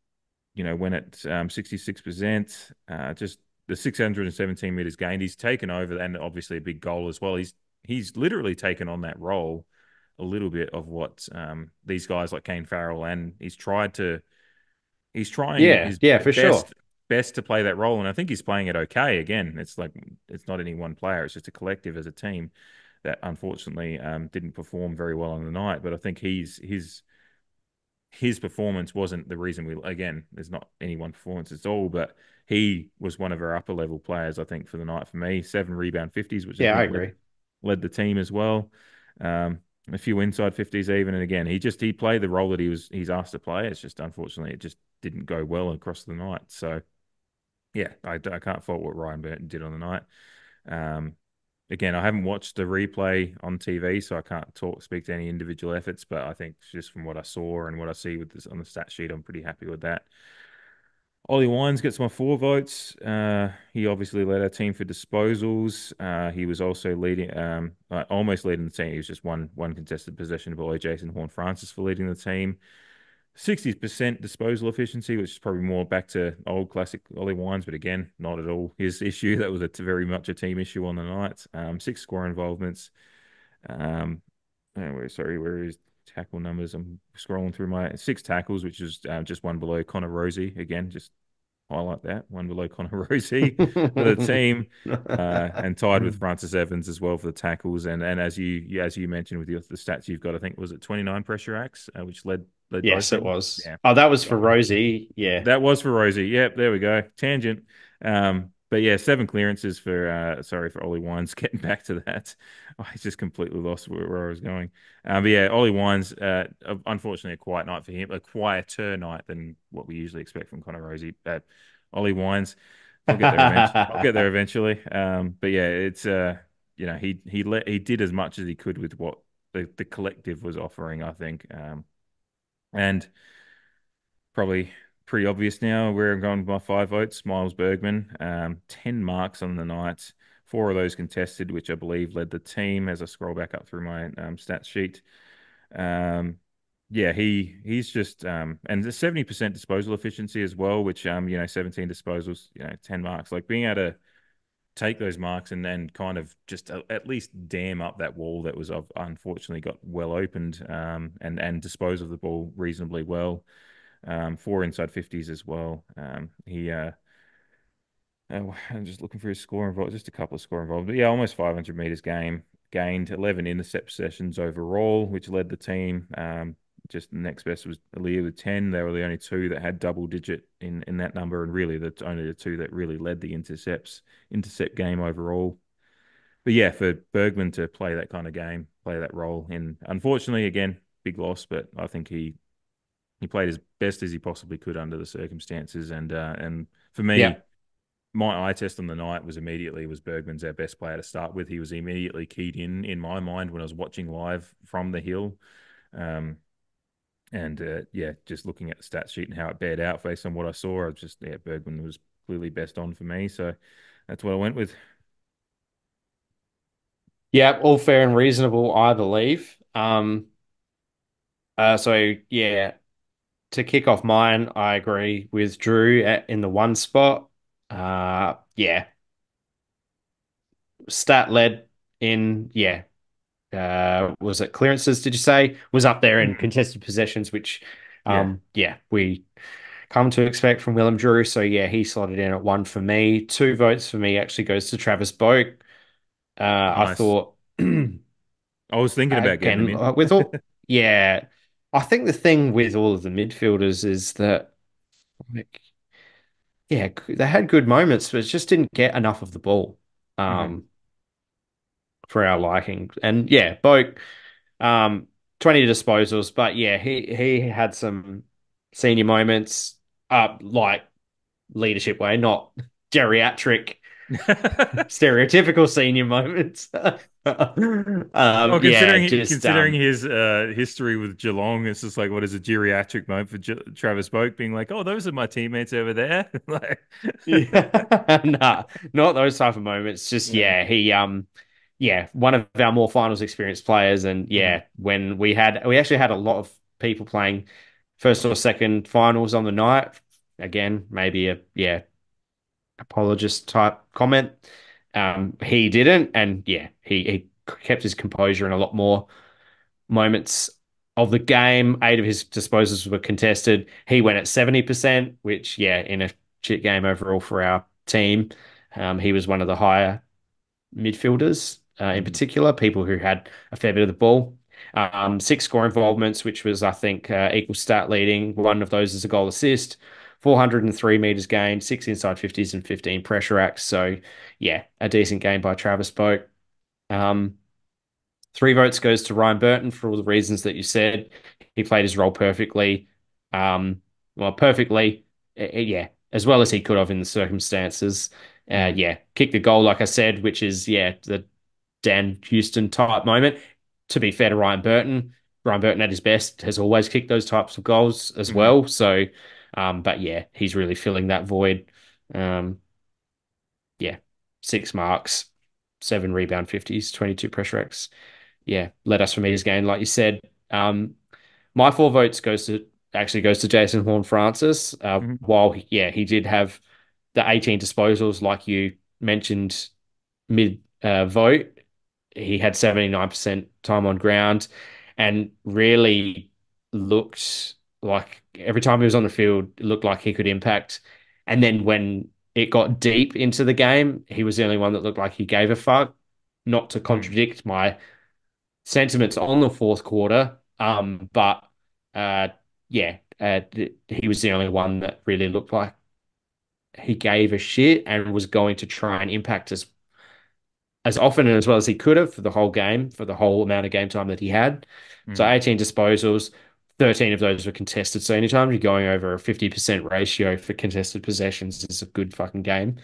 went at 66%. Just the 617 meters gained. He's taken over, and obviously a big goal as well. He's literally taken on that role a little bit of what these guys like Kane Farrell, and he's trying his Yeah, for sure. best to play that role, and I think he's playing it okay. Again, it's like it's not any one player; it's just a collective as a team that unfortunately didn't perform very well on the night. But I think his performance wasn't the reason there's not any one performance at all, but he was one of our upper level players, I think, for the night for me. 7 rebound 50s, which I Yeah, I think agree. led the team as well. A few inside 50s even, and again, he played the role that he's asked to play. It's just unfortunately it just didn't go well across the night. So yeah, I can't fault what Ryan Burton did on the night. Again, I haven't watched the replay on TV, so I can't speak to any individual efforts. But I think just from what I saw and what I see with this on the stat sheet, I'm pretty happy with that. Ollie Wines gets my 4 votes. He obviously led our team for disposals. He was also almost leading the team. He was just one contested possession below Jason Horne-Francis for leading the team. 60% disposal efficiency, which is probably more back to old classic Ollie Wines, but again, not at all his issue. That was very much a team issue on the night. 6 score involvements. Where are his tackle numbers? I'm scrolling through my 6 tackles, which is just one below Connor Rozee. Again, just highlight that one below Connor Rozee for the team, and tied with Francis Evans as well for the tackles. And as you mentioned with the stats you've got, I think was it 29 pressure acts, which led Yes, both it was. Yeah. Oh, that was for Rozee. Yeah. That was for Rozee. Yep, there we go. Tangent. But yeah, 7 clearances for Ollie Wines. Getting back to that, I just completely lost where I was going. But yeah, Ollie Wines, unfortunately, a quiet night for him, a quieter night than what we usually expect from Connor Rozee. Ollie Wines, I'll get there eventually. I'll get there eventually. But yeah, it's he did as much as he could with what the collective was offering, I think. And probably pretty obvious now where I'm going with my 5 votes. Miles Bergman, 10 marks on the night, 4 of those contested, which I believe led the team as I scroll back up through my stats sheet. Yeah, he's just and the 70% disposal efficiency as well, which 17 disposals, 10 marks. Like being able to take those marks and then kind of just at least dam up that wall that was unfortunately got well opened, and dispose of the ball reasonably well. 4 inside 50s as well. I'm just looking for his score involved, just a couple of score involved. But yeah, almost 500 meters gained, 11 intercept sessions overall, which led the team. Just the next best was Aaliyah with 10. They were the only 2 that had double digit in that number, and really only the 2 that really led the intercept game overall. But yeah, for Bergman to play that kind of game, play that role, and unfortunately, again, big loss, but I think he played as best as he possibly could under the circumstances. And for me, Yeah. my eye test on the night was Bergman's our best player to start with. He was immediately keyed in my mind when I was watching live from the hill. Just looking at the stat sheet and how it bared out based on what I saw, Bergman was clearly best on for me. So that's what I went with. Yeah, all fair and reasonable, I believe. So yeah, to kick off mine, I agree with Drew in the 1 spot. Yeah, stat led in, yeah. Was it clearances, did you say? Was up there in contested possessions, which we come to expect from Willem Drew. So yeah, he slotted in at 1 for me. 2 votes for me actually goes to Travis Boak. I Nice. thought I was thinking about getting him in. with all, yeah, I think the thing with all of the midfielders is that, like, yeah, they had good moments, but just didn't get enough of the ball, Mhm. for our liking. And yeah, Boak, 20 disposals, but yeah, he had some senior moments, like leadership way, not geriatric, stereotypical senior moments. Well, Yeah, considering just considering his history with Geelong, it's just like, what is a geriatric moment for Travis Boak being like, oh, those are my teammates over there. Like, yeah, nah, not those type of moments. Just yeah. yeah, one of our more finals experienced players, and Mhm. yeah, when we actually had a lot of people playing first or second finals on the night. Again, maybe a apologist type comment. He didn't, and yeah, he kept his composure in a lot more moments of the game. 8 of his disposals were contested. He went at 70%, which yeah, in a shit game overall for our team, he was one of the higher midfielders, in Mhm. particular, people who had a fair bit of the ball. 6 score involvements, which was, I think, equal stat leading. One of those is a goal assist, 403 meters gained, 6 inside 50s, and 15 pressure acts. So, yeah, a decent game by Travis Boak. Um, 3 votes goes to Ryan Burton for all the reasons that you said. He played his role perfectly. Perfectly, yeah, as well as he could have in the circumstances. Mhm. Kicked the goal, like I said, which is, yeah, the Dan Houston type moment. To be fair to Ryan Burton at his best has always kicked those types of goals as Mhm. well. So, but yeah, he's really filling that void. Um, yeah, 6 marks, 7 rebound 50s, 22 pressure X. Yeah, led us from his game, like you said. My 4 votes goes to Jason Horne-Francis. Mhm. He did have the 18 disposals, like you mentioned mid vote. He had 79% time on ground and really looked like every time he was on the field, it looked like he could impact. And then when it got deep into the game, he was the only one that looked like he gave a fuck. Not to Mhm. contradict my sentiments on the fourth quarter, but uh, he was the only one that really looked like he gave a shit and was going to try and impact us as often and as well as he could have for the whole game, for the whole amount of game time that he had. So Mhm. 18 disposals, 13 of those were contested. So anytime you're going over a 50% ratio for contested possessions is a good fucking game.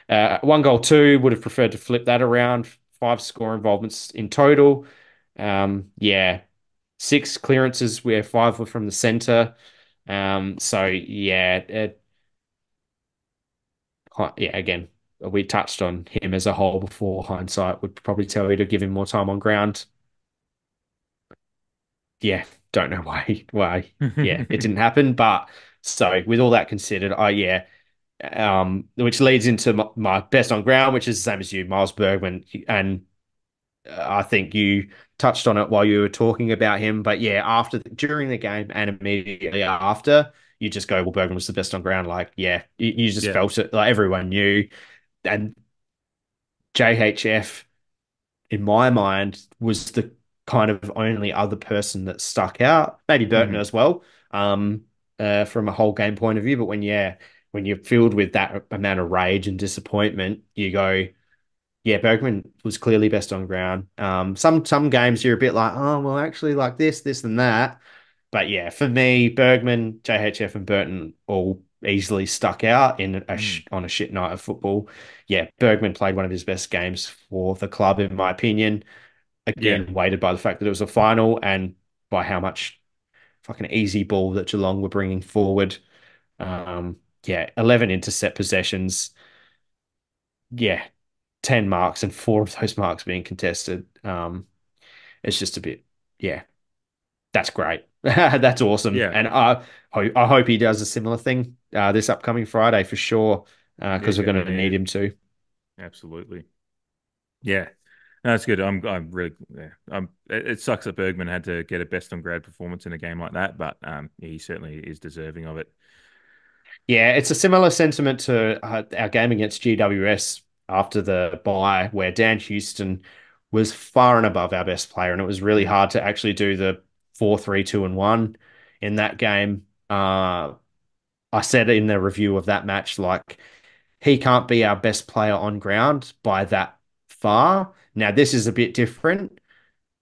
1 goal, 2, would have preferred to flip that around. 5 score involvements in total. Yeah, 6 clearances where 5 were from the centre. So yeah, yeah, again, we touched on him as a whole before. Hindsight would probably tell you to give him more time on ground. Yeah, don't know why. Yeah, it didn't happen. But so with all that considered, yeah, which leads into my best on ground, which is the same as you, Miles Bergman, and I think you touched on it while you were talking about him. But yeah, during the game and immediately after, you just go, well, Bergman was the best on ground. Like, yeah, you just felt it. Like everyone knew, and JHF, in my mind, was the kind of only other person that stuck out. Maybe Burton as well, from a whole game point of view. But when you're filled with that amount of rage and disappointment, you go, yeah, Bergman was clearly best on ground. Some games you're a bit like, oh well, actually like this, and that. But yeah, for me, Bergman, JHF, and Burton all easily stuck out on a shit night of football. Yeah, Bergman played one of his best games for the club, in my opinion. Again, weighted by the fact that it was a final and by how much fucking easy ball that Geelong were bringing forward. Yeah, 11 intercept possessions. Yeah, 10 marks and 4 of those marks being contested. It's just a bit, yeah, that's great. That's awesome. Yeah. And I hope he does a similar thing this upcoming Friday for sure, because we're going to need him to. Absolutely. Yeah. No, that's good. I'm really, it sucks that Bergman had to get a best on grade performance in a game like that, but he certainly is deserving of it. Yeah, it's a similar sentiment to our game against GWS after the bye, where Dan Houston was far and above our best player, and it was really hard to actually do the 4-3-2-1 in that game. I said in the review of that match, like, he can't be our best player on ground by that far. Now, this is a bit different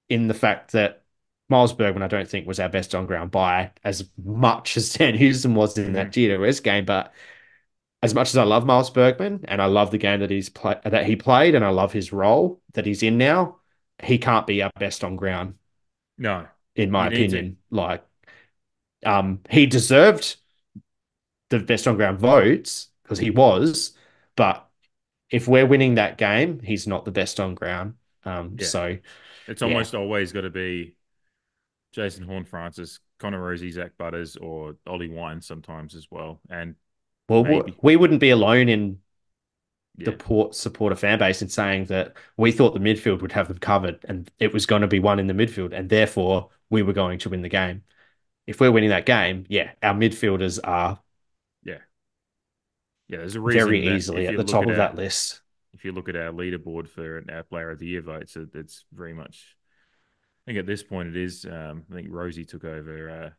in the fact that Miles Bergman, I don't think, was our best on ground by as much as Dan Houston was in that GWS game. But as much as I love Miles Bergman and I love the game that he played, and I love his role that he's in now, he can't be our best on ground. No, in my opinion. Like, he deserved the best on ground votes because he was, but if we're winning that game, he's not the best on ground. So it's almost always got to be Jason Horne-Francis, Connor Rozee, Zach Butters, or Ollie Wines sometimes as well. And we wouldn't be alone in the Port supporter fan base in saying that we thought the midfield would have them covered and it was going to be one in the midfield, and therefore we were going to win the game. If we're winning that game, our midfielders are there's a reason very easily at the top of that list. If you look at our leaderboard for our Player of the Year votes, it's very much, I think at this point it is, I think Rozee took over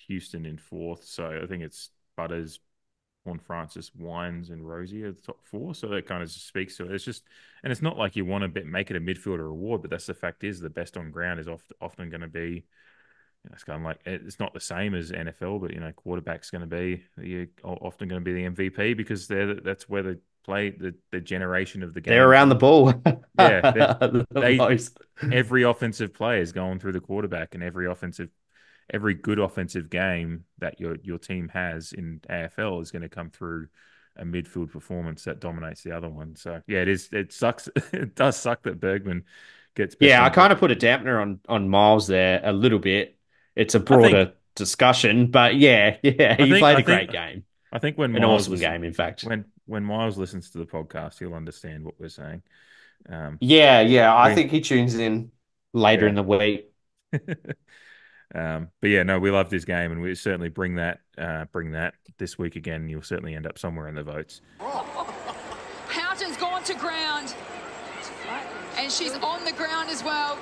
Houston in 4th, so I think it's Butters, Horne-Francis, Wines, and Rozee are the top 4. So that kind of just speaks to it. It's just, and it's not like you want to make it a midfielder award, but that's the fact is the best on ground is often going to be, it's kind of like, it's not the same as NFL, but quarterback's going to be, you're often going to be the MVP because that's where they play the generation of the game. They're around the ball. Every offensive play is going through the quarterback, and every good offensive game that your team has in AFL is going to come through a midfield performance that dominates the other one. So yeah, it sucks. It does suck that Bergman gets. I kind of put a dampener on Miles there a little bit. It's a broader discussion, but he played a great game. I think when an awesome game, in fact. When Miles listens to the podcast, he'll understand what we're saying. I think he tunes in later in the week. But yeah, no, we loved his game, and we certainly bring that this week again. You'll certainly end up somewhere in the votes. Houghton's gone to ground, and she's on the ground as well.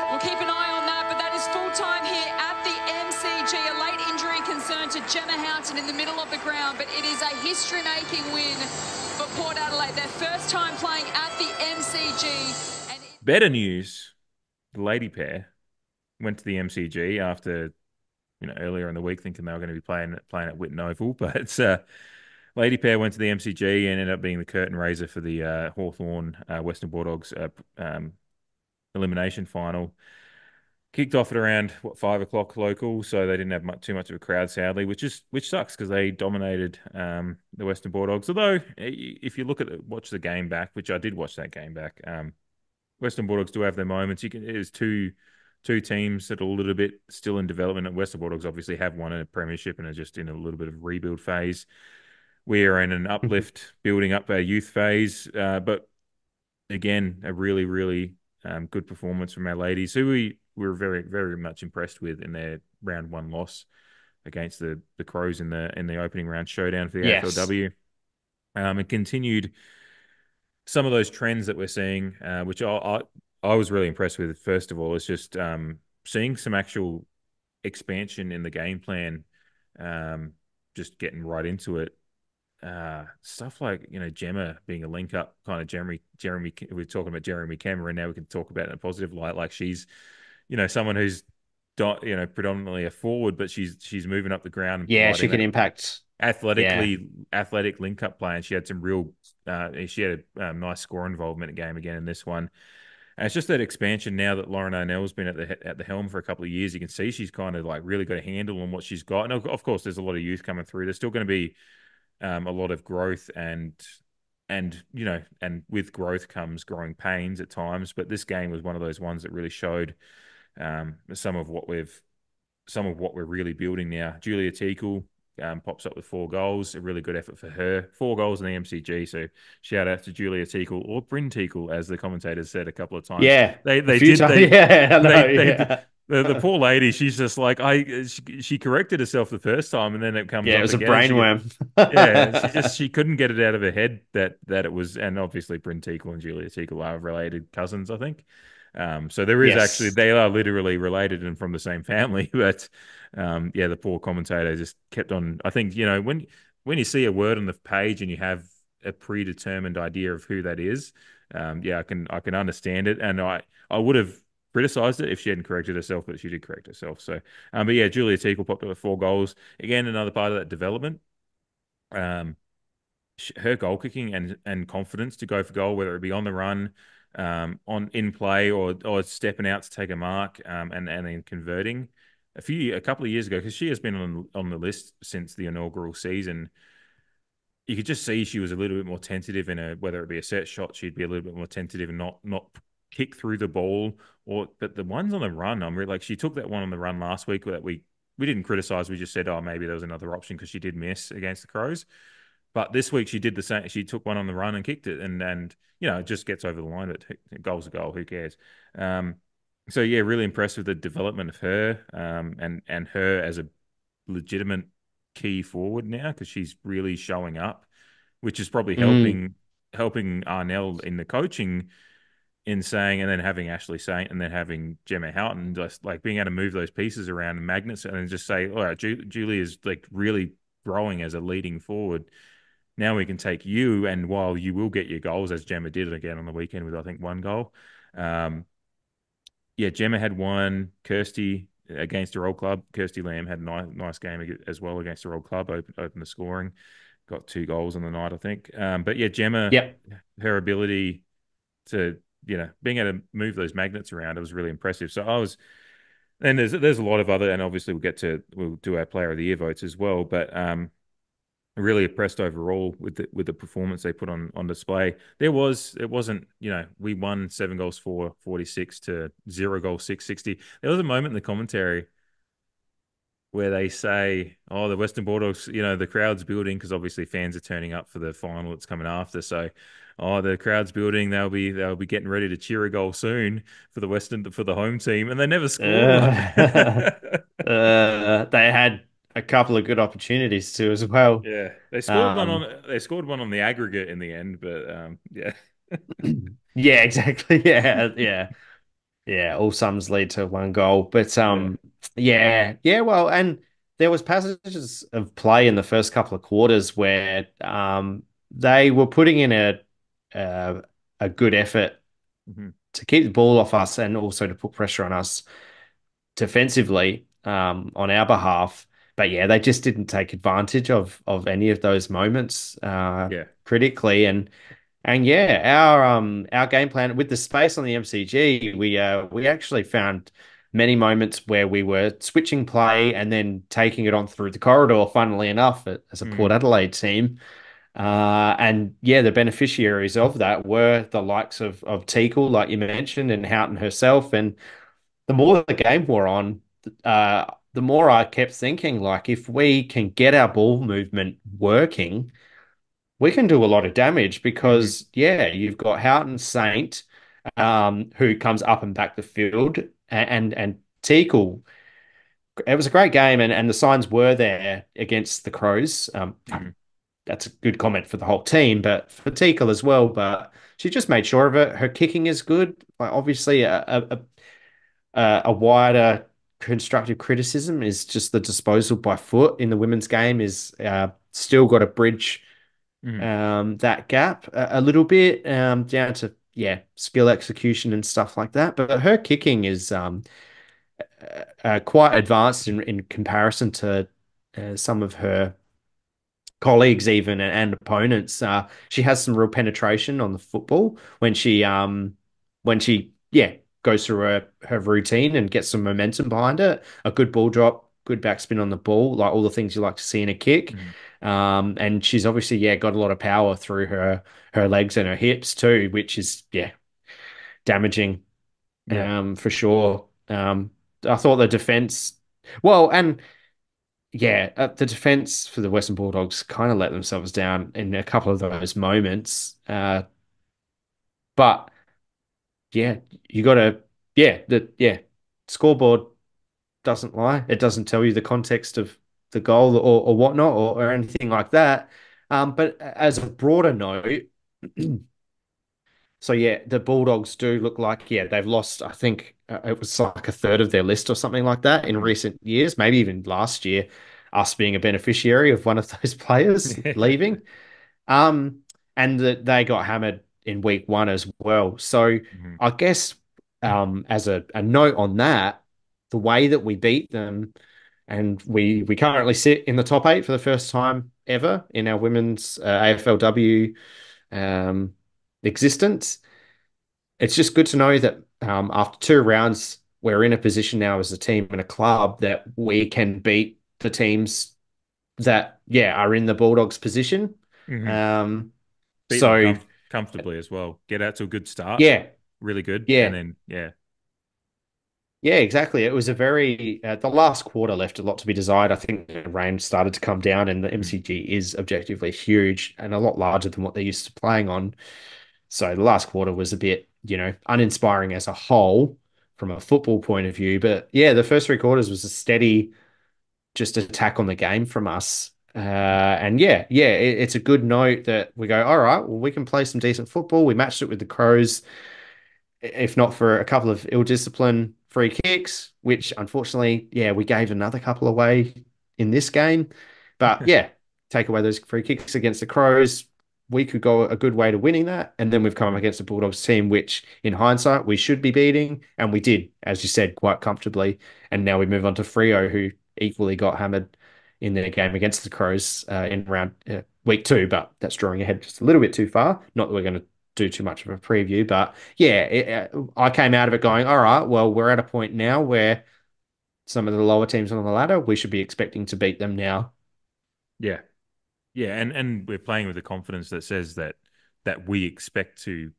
We'll keep an eye on that, but that is full time here at the MCG. A late injury concern to Gemma Houghton in the middle of the ground, but it is a history-making win for Port Adelaide. Their first time playing at the MCG. Better news, the Lady Pear went to the MCG after earlier in the week, thinking they were going to be playing at Whitten Oval, but Lady Pear went to the MCG and ended up being the curtain raiser for the Hawthorn Western Bulldogs elimination final. Kicked off at around 5 o'clock local, so they didn't have too much of a crowd, sadly, which sucks because they dominated the Western Bulldogs. Although, if you watch the game back, which I did watch that game back, Western Bulldogs do have their moments. There's two teams that are a little bit still in development. And Western Bulldogs obviously have won a premiership and are just in a little bit of rebuild phase. We are in an uplift, building up our youth phase, but again, a really, really good performance from our ladies, who we were very, very much impressed with in their round 1 loss against the Crows in the opening round showdown for the AFLW. And continued some of those trends that we're seeing, which I was really impressed with. First of all, is just seeing some actual expansion in the game plan, just getting right into it. Stuff like Gemma being a link up kind of Jeremy. We're talking about Jeremy Cameron, now we can talk about it in a positive light. Like she's someone who's predominantly a forward, but she's moving up the ground. And she can impact athletic link up play, and she had some real she had a nice score involvement in game again in this one. And it's just that expansion now that Lauren O'Neill's been at the helm for a couple of years. You can see she's kind of like really got a handle on what she's got. And of course, there's a lot of youth coming through. There's still going to be a lot of growth, and with growth comes growing pains at times. But this game was one of those ones that really showed some of what we're really building now. Julia Teakle pops up with 4 goals, a really good effort for her. 4 goals in the MCG, so shout out to Julia Teakle, or Bryn Teakle, as the commentators said a couple of times. Yeah, the poor lady, she's just like she corrected herself the first time, and then it comes. Yeah, it was a brainworm. She couldn't get it out of her head that it was, and obviously Bryn Teakle and Julia Teakle are related cousins, I think. So there is actually, they are literally related and from the same family, but the poor commentator just kept on. I think when you see a word on the page and you have a predetermined idea of who that is, I can understand it, and I would have criticized it if she hadn't corrected herself, but she did correct herself. So, Julia Teakle popped up with 4 goals. Again, another part of that development. Her goal kicking and confidence to go for goal, whether it be on the run, in play, or stepping out to take a mark, and then converting. A couple of years ago, because she has been on the list since the inaugural season, you could just see she was a little bit more tentative in whether it be a set shot, she'd be a little bit more tentative and not kick through the ball. But the ones on the run, I'm really like, she took that one on the run last week that we didn't criticize. We just said, oh, maybe there was another option because she did miss against the Crows. But this week she did the same. She took one on the run and kicked it, and it just gets over the line. But goal's a goal. Who cares? So really impressed with the development of her, and her as a legitimate key forward now, because she's really showing up, which is probably helping Arnell in the coaching, in saying, and then having Ashley Saint, and then having Gemma Houghton, just like being able to move those pieces around and magnets, and then just say, all right, Julie is like really growing as a leading forward. Now we can take you, and while you will get your goals, as Gemma did again on the weekend with, I think, 1 goal. Gemma had 1. Kirsty against her old club. Kirsty Lamb had a nice game as well against her old club, opened the scoring. Got 2 goals on the night, I think. Gemma, her ability to, being able to move those magnets around, it was really impressive. So and there's a lot of other, and obviously we'll do our player of the year votes as well, but really impressed overall with the performance they put on display. It wasn't, we won 7 goals 46 to 0 goals 660. There was a moment in the commentary where they say, oh, the Western Bulldogs, the crowd's building, because obviously fans are turning up for the final that's coming after. So, the crowd's building, they'll be getting ready to cheer a goal soon for the home team, and they never scored. They had a couple of good opportunities too as well. Yeah, they scored one on the aggregate in the end, but yeah, exactly. Yeah. All sums lead to 1 goal, but well, and there was passages of play in the first couple of quarters where they were putting in a good effort to keep the ball off us, and also to put pressure on us defensively. on our behalf. But yeah, they just didn't take advantage of any of those moments Yeah. critically. And yeah, our game plan with the space on the MCG, we actually found many moments where we were switching play and then taking it on through the corridor, funnily enough, as a Port Adelaide team. And yeah, the beneficiaries of that were the likes of Teakle, like you mentioned, and Houghton herself. And the more the game wore on, the more I kept thinking, like, if we can get our ball movement working, we can do a lot of damage because, yeah, you've got Houghton Saint, who comes up and back the field, and Teakle. It was a great game, and the signs were there against the Crows. That's a good comment for the whole team, but for Teakle as well. But she just made sure of it. Her kicking is good. Like, obviously, a wider constructive criticism is just the disposal by foot in the women's game is still got to bridge that gap a little bit down to skill execution and stuff like that. But her kicking is quite advanced in comparison to some of her colleagues even and opponents. She has some real penetration on the football when she goes through her routine and gets some momentum behind it. A good ball drop, good backspin on the ball, like all the things you like to see in a kick. And she's obviously got a lot of power through her legs and her hips too, which is damaging for sure. I thought the defense, well, and the defense for the Western Bulldogs kind of let themselves down in a couple of those moments. But yeah, you got to, scoreboard doesn't lie. It doesn't tell you the context of the goal or whatnot or anything like that. But as a broader note, so yeah, the Bulldogs do look like, they've lost, I think it was like a third of their list or something like that in recent years, maybe even last year, us being a beneficiary of one of those players leaving. And that they got hammered in week one as well. So I guess as a note on that, the way that we beat them, and we currently sit in the top 8 for the first time ever in our women's AFLW existence. It's just good to know that after 2 rounds, we're in a position now as a team and a club that we can beat the teams that are in the Bulldogs position. Beat So them comfortably as well. Get out to a good start. yeah, Really good. yeah, And then yeah, exactly. It was a very the last quarter left a lot to be desired. I think the rain started to come down, and the MCG is objectively huge and a lot larger than what they're used to playing on. So the last quarter was a bit, uninspiring as a whole from a football point of view. But yeah, the first 3 quarters was a steady just attack on the game from us. And it's a good note that we go, all right, well, we can play some decent football. We matched it with the Crows, if not for a couple of ill-disciplined free kicks, which unfortunately, we gave another couple away in this game. But take away those free kicks against the Crows, we could go a good way to winning that. And then we've come up against a Bulldogs team, which in hindsight, we should be beating. And we did, as you said, quite comfortably. And now we move on to Freo, who equally got hammered in their game against the Crows in round week 2. But that's drawing ahead just a little bit too far. Not that we're going to do too much of a preview, but I came out of it going, all right, well, we're at a point now where some of the lower teams on the ladder, we should be expecting to beat them now. Yeah. Yeah, and we're playing with the confidence that says that we expect to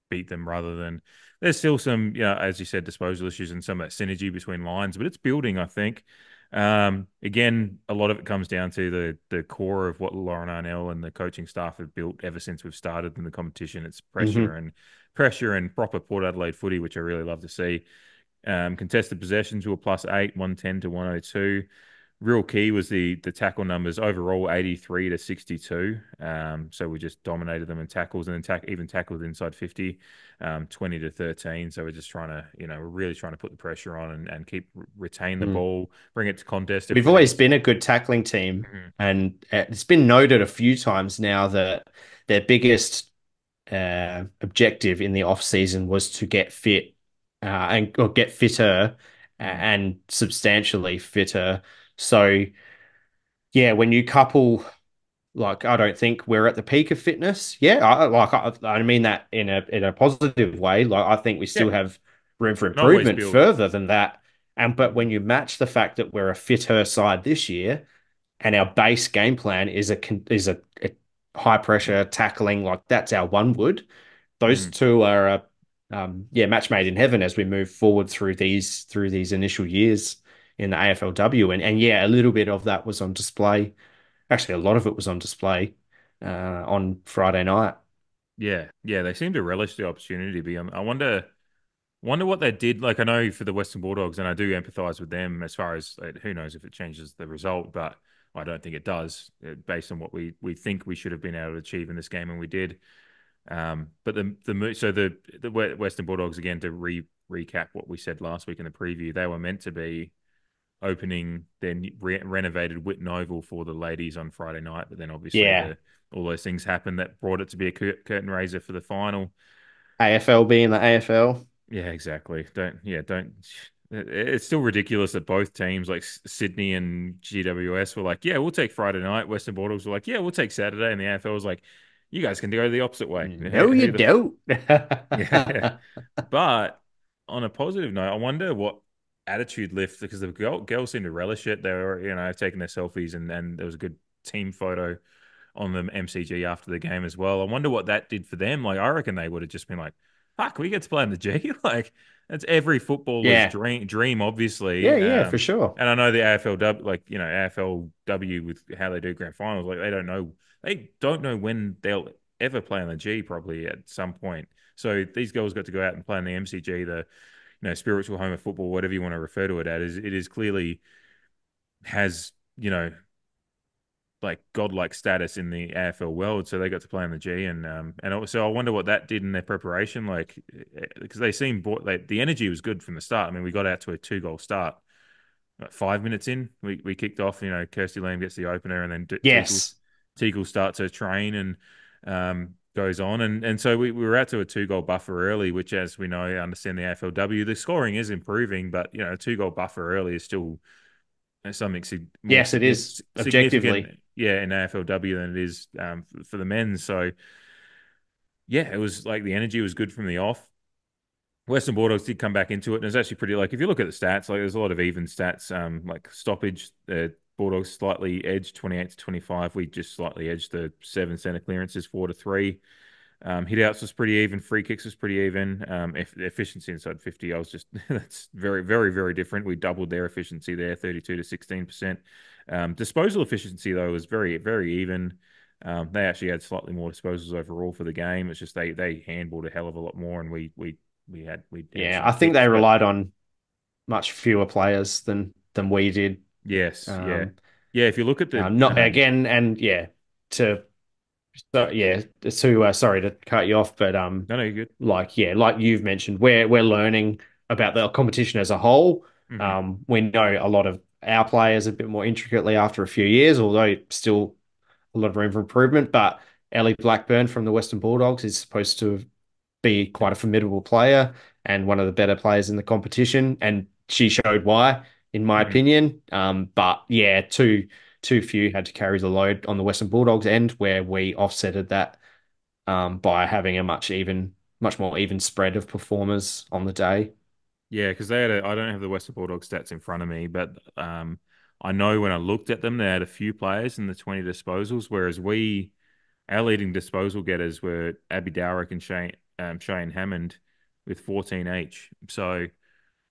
beat them rather than there's still some, as you said, disposal issues and some of that synergy between lines, but it's building, I think. Again, a lot of it comes down to the core of what Lauren Arnell and the coaching staff have built ever since we've started in the competition. It's pressure and proper Port Adelaide footy, which I really love to see. Contested possessions were +8, 110 to 102. Real key was the tackle numbers overall 83 to 62. So we just dominated them in tackles and then even tackled inside 50, 20 to 13. So we're just trying to, we're really trying to put the pressure on and keep retain the ball, bring it to contest. We've always been a good tackling team, and it's been noted a few times now that their biggest objective in the off season was to get fit or get fitter and substantially fitter. So yeah, when you couple, like, I don't think we're at the peak of fitness. Yeah, I mean that in a positive way. Like, I think we still Yeah, have room for can always improvement build. further than that. And but when you match the fact that we're a fitter side this year, and our base game plan is a high pressure tackling, like that's our one wood. Those Mhm. two are yeah, match made in heaven as we move forward through these initial years in the AFLW. And yeah, a little bit of that was on display. Actually, a lot of it was on display on Friday night. Yeah, yeah, they seem to relish the opportunity to be on. I wonder what they did. Like, I know for the Western Bulldogs, and I do empathise with them as far as who knows if it changes the result, but I don't think it does, based on what we think we should have been able to achieve in this game, and we did. But the Western Bulldogs, again, to recap what we said last week in the preview, they were meant to be opening their renovated Whitten Oval for the ladies on Friday night, but then obviously Yeah, the all those things happened that brought it to be a curtain raiser for the final. AFL being the AFL. Yeah, exactly. Don't. It's still ridiculous that both teams, like Sydney and GWS, were like, "Yeah, we'll take Friday night." Western Bulldogs were like, "Yeah, we'll take Saturday," and the AFL was like, "You guys can go the opposite way." No, you don't. Yeah. But on a positive note, I wonder what attitude lift, because the girls seem to relish it. They were, taking their selfies, and there was a good team photo on the MCG after the game as well. I wonder what that did for them. Like, I reckon they would have just been like, "Fuck, we get to play in the G." Like, that's every footballer's Yeah, dream, yeah, obviously. yeah, for sure. And I know the AFLW, like, AFLW with how they do grand finals, like they don't know when they'll ever play on the G, probably at some point. So these girls got to go out and play in the MCG, the spiritual home of football, whatever you want to refer to it as. It is clearly has like godlike status in the AFL world, so they got to play in the G, and also I wonder what that did in their preparation, like, because they seemed like the energy was good from the start. I mean, we got out to a 2-goal start. Like 5 minutes in, we kicked off. Kirsty Lamb gets the opener, and then Yes. Teagle starts her train and goes on, and so we were out to a 2-goal buffer early, which, as we know, understand the AFLW, the scoring is improving, but a 2-goal buffer early is still something more Yes, it is significant, objectively. yeah, in AFLW than it is for the men. So yeah, it was like the energy was good from the off. Western Bulldogs did come back into it, and it's actually pretty, like, if you look at the stats, like, there's a lot of even stats. Like stoppage, Bulldogs slightly edged 28-25. We just slightly edged the 7 center clearances 4-3. Hit outs was pretty even. Free kicks was pretty even. Efficiency inside 50, I was just that's very, very, very different. We doubled their efficiency there, 32 to 16%. Disposal efficiency, though, was very, very even. They actually had slightly more disposals overall for the game. It's just they handballed a hell of a lot more, and we had Yeah, some I think kicks, they but relied on much fewer players than we did. yes, yeah, Um, yeah. If you look at the Not again, and yeah, to so yeah, to sorry to cut you off, but no, you're good. like yeah, like you've mentioned, we're learning about the competition as a whole. Hmm. We know a lot of our players a bit more intricately after a few years, although still a lot of room for improvement. But Ellie Blackburn from the Western Bulldogs is supposed to be quite a formidable player and one of the better players in the competition, and she showed why, in my Hmm. opinion. But yeah, too few had to carry the load on the Western Bulldogs end, where we offsetted that by having a much more even spread of performers on the day. Yeah, because they had I don't have the Western Bulldogs stats in front of me, but I know when I looked at them, they had a few players in the 20 disposals, whereas our leading disposal getters were Abby Dowrick and Shane Hammond with 14 each. So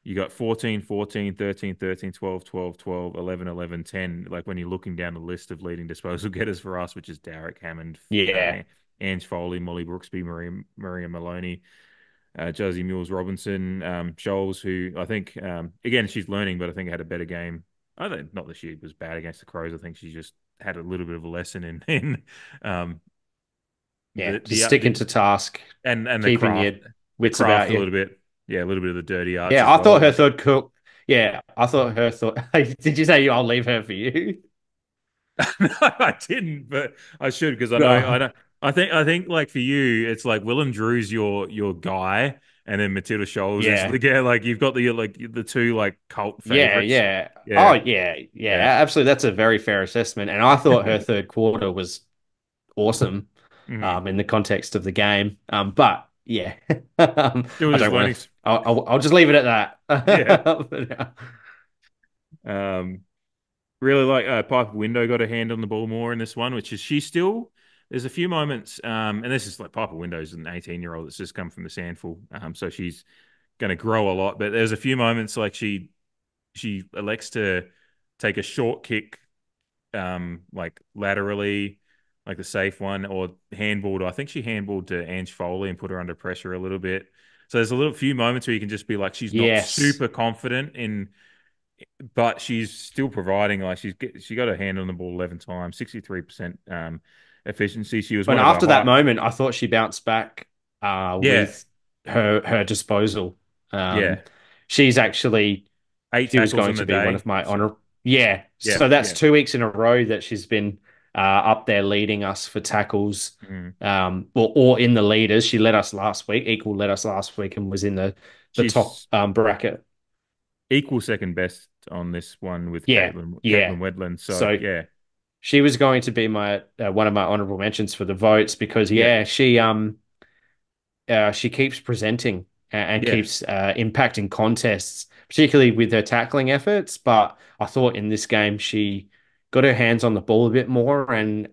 you got 14, 14, 13, 13, 12, 12, 12, 11, 11, 10. Like, when you're looking down the list of leading disposal getters for us, which is Dowrick, Hammond, Yeah, Ange Foley, Molly Brooksby, Maria Maloney, Josie Mules Robinson, Scholes, who I think, again, she's learning, but I think had a better game. I think not that she was bad against the Crows. I think she just had a little bit of a lesson in um, yeah, just sticking the to task, and keeping your the wits craft about a you. little bit. Yeah, a little bit of the dirty arts Yeah, as I thought well. her third cook. Yeah, I thought her thought. Did you say I'll leave her for you? No, I didn't, but I should, because I know I No. don't. I think like for you, it's like Willem Drew's your guy, and then Matilda Scholes is Yeah. like you've got the two like cult Yeah, favorites. yeah. Oh, Yeah, yeah, yeah. absolutely. That's a very fair assessment. And I thought her third quarter was awesome, Mhm. in the context of the game. But yeah, It I was just don't want learning. to. I'll just leave it at Yeah. that. Um, really like Piper Window got a hand on the ball more in this one, which is she still. There's a few moments, and this is like Piper Window's an 18-year-old that's just come from the sandful, so she's going to grow a lot. But there's a few moments like she elects to take a short kick, like laterally, like the safe one, or handballed. I think she handballed to Ange Foley and put her under pressure a little bit. So there's a little few moments where you can just be like, she's not Yes. super confident in, but she's still providing. Like she got her hand on the ball 11 times, 63% efficiency. She was But one of our after that high. moment, I thought she bounced back Yeah, with her disposal. yeah. She's actually Eight she was tackles going on to the be one day. of my honor. Yeah, Yeah, so that's yeah. 2 weeks in a row that she's been up there leading us for tackles. Mhm. Or in the leaders. She led us last week. Equal led us last week and was in the top She's bracket. equal second best on this one with Yeah, Caitlin yeah. Wedland. So So yeah, she was going to be my one of my honorable mentions for the votes because yeah, she keeps presenting and yeah. keeps impacting contests, particularly with her tackling efforts. But I thought in this game she got her hands on the ball a bit more, and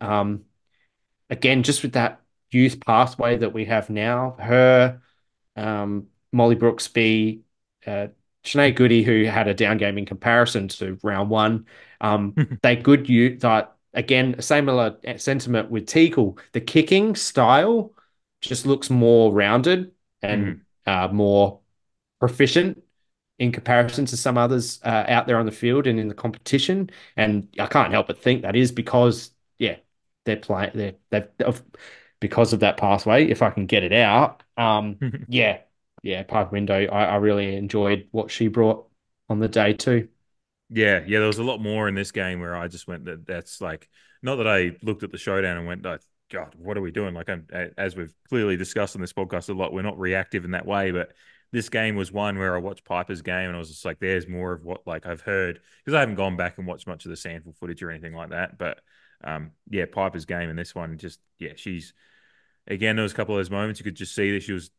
again, just with that youth pathway that we have now, her, Molly Brooksby, uh, Sinead Goody, who had a down game in comparison to round one. They good youth that again, a similar sentiment with Teakle. The kicking style just looks more rounded and Mhm. more proficient in comparison to some others out there on the field and in the competition. And I can't help but think that is because, yeah, they're playing, they've because of that pathway. If I can get it out, yeah, yeah, Park Window. I really enjoyed what she brought on the day too. Yeah, yeah. There was a lot more in this game where I just went that's like not that I looked at the showdown and went, oh, God, what are we doing? Like as we've clearly discussed on this podcast a lot, we're not reactive in that way. But this game was one where I watched Piper's game and I was just like, there's more of what like I've heard because I haven't gone back and watched much of the sample footage or anything like that. But yeah, Piper's game in this one just she's again there was a couple of those moments you could just see that she was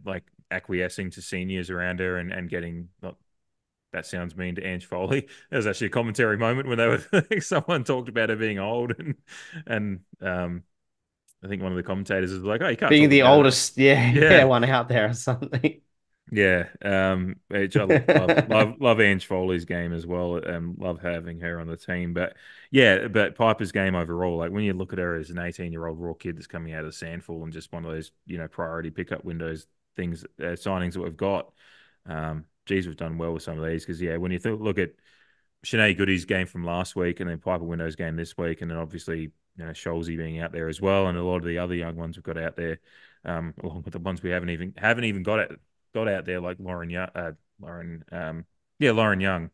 like acquiescing to seniors around her and getting not that sounds mean to Ange Foley. There was actually a commentary moment when they were someone talked about her being old, and I think one of the commentators was like, "Oh, you can't Being talk the about it." oldest, yeah, Yeah, one out there or something. yeah. Which I love Ange Foley's game as well. Love having her on the team. But yeah, but Piper's game overall, like when you look at her as an 18-year-old raw kid that's coming out of the sandful and just one of those priority pickup windows things signings that we've got. Geez, we've done well with some of these because when you look at Sinead Goody's game from last week and then Piper Window's game this week, and then obviously Scholesy being out there as well, and a lot of the other young ones we've got out there, along with the ones we haven't even got out there like Lauren Young, Lauren Young,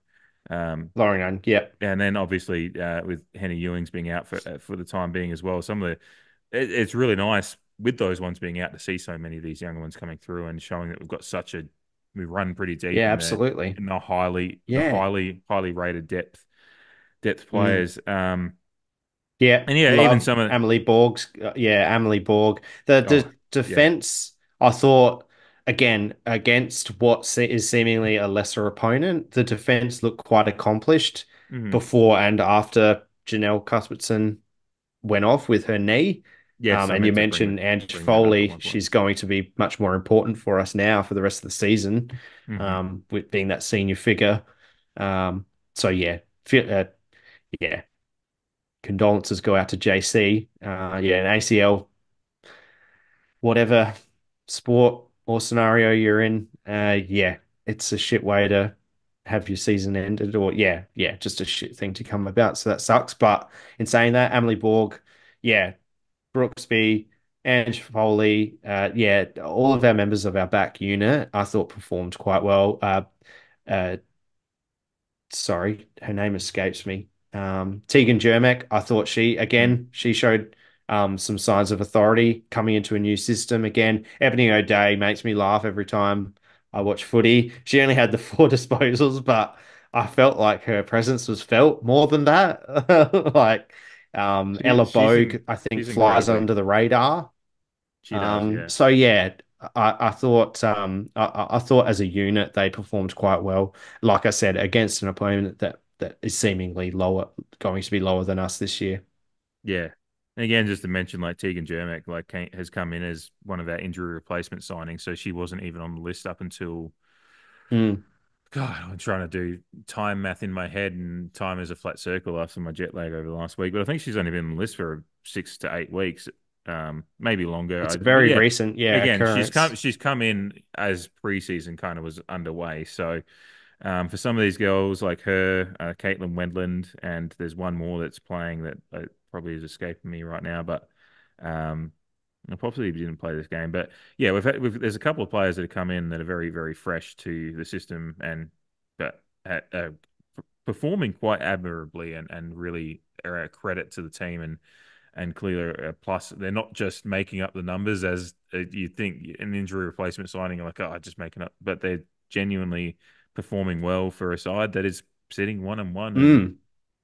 Lauren Young, yeah. and then obviously with Henny Ewings being out for the time being as well. Some of it's really nice with those ones being out to see so many of these younger ones coming through and showing that we've got we run pretty deep Yeah, in absolutely. the highly Yeah. highly rated depth Mm. players. Yeah, And yeah, even love some of Emily Borg's. Yeah, Emily Borg. oh The yeah, defense, I thought, again, against what is seemingly a lesser opponent, the defense looked quite accomplished mm-hmm. before and after Janelle Cuthbertson went off with her knee. Yes, I And you meant to mentioned Ange bring that up at Foley. one point. She's going to be much more important for us now for the rest of the season, Mm-hmm. with being that senior figure. So yeah, yeah, condolences go out to JC. Yeah, an ACL, whatever sport or scenario you're in. Yeah, it's a shit way to have your season ended, or yeah, just a shit thing to come about. So that sucks. But in saying that, Emily Borg, yeah, Brooksby, Ange Foley, yeah, all of our members of our back unit, I thought performed quite well. Uh, sorry, her name escapes me. Tegan Jermek, I thought she Mm. again she showed some signs of authority coming into a new system. Again, Ebony O'Day makes me laugh every time I watch footy. She only had the 4 disposals, but I felt like her presence was felt more than that. Like Ella Bogue, I think, she's flies incredibly. under the radar. She does, yeah. So yeah, I thought I thought as a unit they performed quite well. Like I said, against an opponent that is seemingly lower, going to be lower than us this year. Yeah. And again, just to mention, like Tegan Jermack, has come in as one of our injury replacement signings, so she wasn't even on the list up until Mm. God. I'm trying to do time math in my head, and time is a flat circle after my jet lag over the last week. But I think she's only been on the list for 6 to 8 weeks, maybe longer. It's a But very yeah, recent, again, occurrence. she's come in as preseason kind of was underway, so. For some of these girls, like her, Caitlin Wendland, and there's one more that's playing that probably is escaping me right now, but um, I probably didn't play this game. But yeah, there's a couple of players that have come in that are very, very fresh to the system and but performing quite admirably and really are a credit to the team and clearly plus they're not just making up the numbers as you think an injury replacement signing like oh just making up, but they're genuinely performing well for a side that is sitting 1-1 Mm.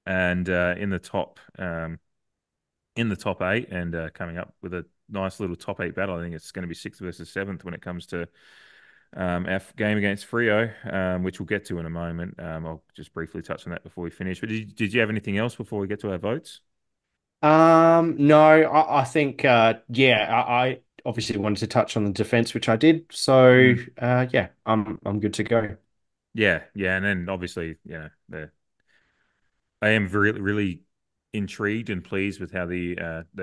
and in the top eight and coming up with a nice little top eight battle. I think it's going to be sixth versus seventh when it comes to our game against Frio, which we'll get to in a moment. I'll just briefly touch on that before we finish. But did you have anything else before we get to our votes? No, I think yeah, I obviously wanted to touch on the defense, which I did. So Mm. yeah, I'm good to go. Yeah, yeah, and then obviously, I am really, really intrigued and pleased with how the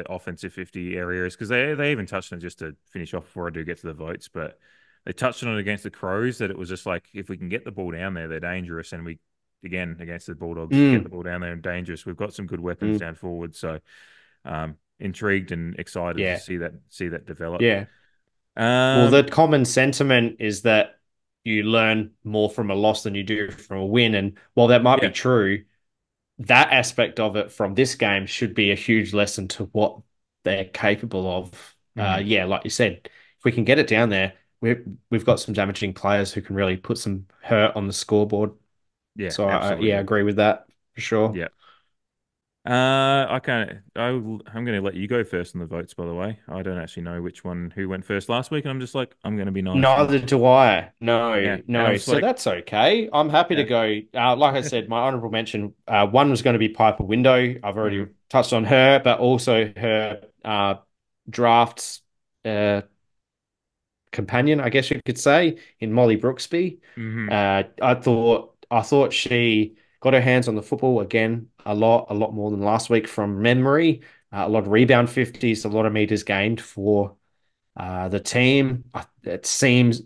offensive 50 area is because they even touched on it just to finish off before I do get to the votes, but they touched on it against the Crows that it was just like if we can get the ball down there, they're dangerous, and we again against the Bulldogs get the Mm, ball down there and dangerous. We've got some good weapons mm, down forward, so intrigued and excited to yeah, see that develop. yeah. Well, the Um, common sentiment is that you learn more from a loss than you do from a win, and while that might be yeah, true, that aspect of it from this game should be a huge lesson to what they're capable of. mhm, Yeah, like you said, if we can get it down there, we've got some damaging players who can really put some hurt on the scoreboard. yeah, So I absolutely, agree with that for sure. yeah. I can't. I'm going to let you go first on the votes. By the way, I don't actually know who went first last week, and I'm just like, I'm going to be nice, and Neither do I. yeah, No, and I'm no. just So like, that's okay. I'm happy to yeah, go. Like I said, my honorable mention, one was going to be Piper Window. I've already mm, touched on her, but also her drafts companion, I guess you could say, in Molly Brooksby. hmm I thought she got her hands on the football again a lot more than last week from memory. A lot of rebound 50s, a lot of meters gained for the team.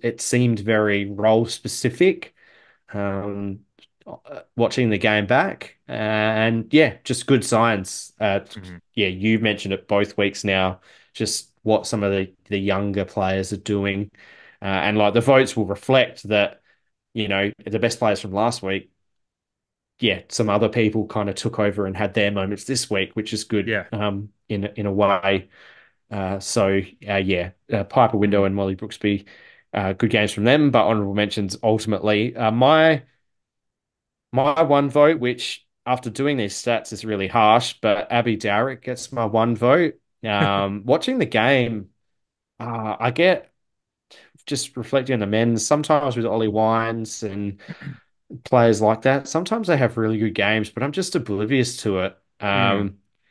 It seemed very role specific. Um, Watching the game back, and yeah, just good signs. hmm Yeah, you mentioned it both weeks now. Just what some of the younger players are doing, and like the votes will reflect that. The best players from last week. Yeah, some other people kind of took over and had their moments this week, which is good. yeah, In a way. Yeah, Piper Window mm, and Molly Brooksby, good games from them. But honorable mentions ultimately. My one vote, which after doing these stats is really harsh, but Abby Darrick gets my one vote. Watching the game, I get just reflecting on the men's. Sometimes with Ollie Wines and players like that, sometimes they have really good games, but I'm just oblivious to it. mm,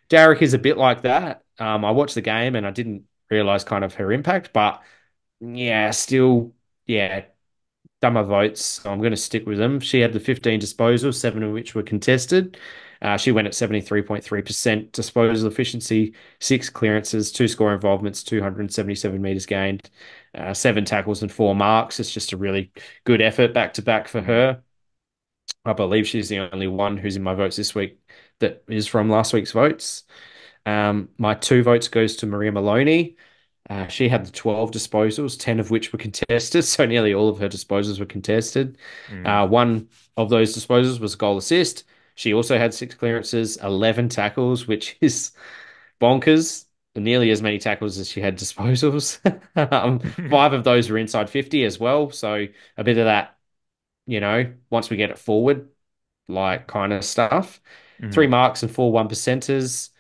Darrick is a bit like that. I watched the game and I didn't realize kind of her impact, but yeah, still, yeah, done my votes. So I'm going to stick with them. She had the 15 disposals, seven of which were contested. She went at 73.3% disposal efficiency, six clearances, two score involvements, 277 meters gained, seven tackles and four marks. It's just a really good effort back to back for mm, her. I believe she's the only one who's in my votes this week that is from last week's votes. My two votes goes to Maria Maloney. She had the 12 disposals, 10 of which were contested, so nearly all of her disposals were contested. mm, One of those disposals was a goal assist. She also had six clearances, 11 tackles, which is bonkers. nearly as many tackles as she had disposals. 5 of those were inside 50 as well. So a bit of that, once we get it forward, like kind of stuff. 3 marks and 4 1%ers.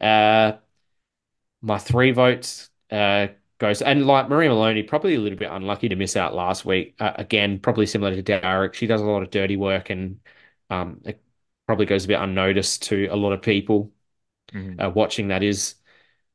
My 3 votes goes, and like Maria Maloney, probably a little bit unlucky to miss out last week. Again, probably similar to Derek. She does a lot of dirty work, and it probably goes a bit unnoticed to a lot of people watching, that is.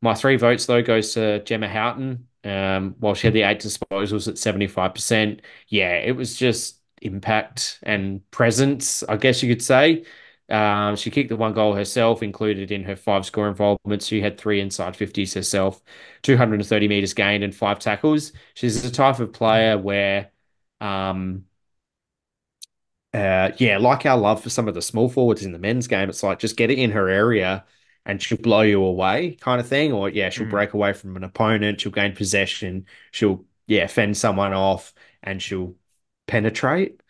My 3 votes, though, goes to Gemma Houghton. While she had the 8 disposals at 75%. Yeah, it was just impact and presence, I guess you could say. She kicked the 1 goal herself, included in her 5 score involvements. She had 3 inside 50s herself, 230 meters gained, and 5 tackles. She's the type of player where, um, yeah, like our love for some of the small forwards in the men's game, it's like just get it in her area and she'll blow you away, kind of thing. Or yeah, she'll break away from an opponent, she'll gain possession, she'll fend someone off, and she'll penetrate.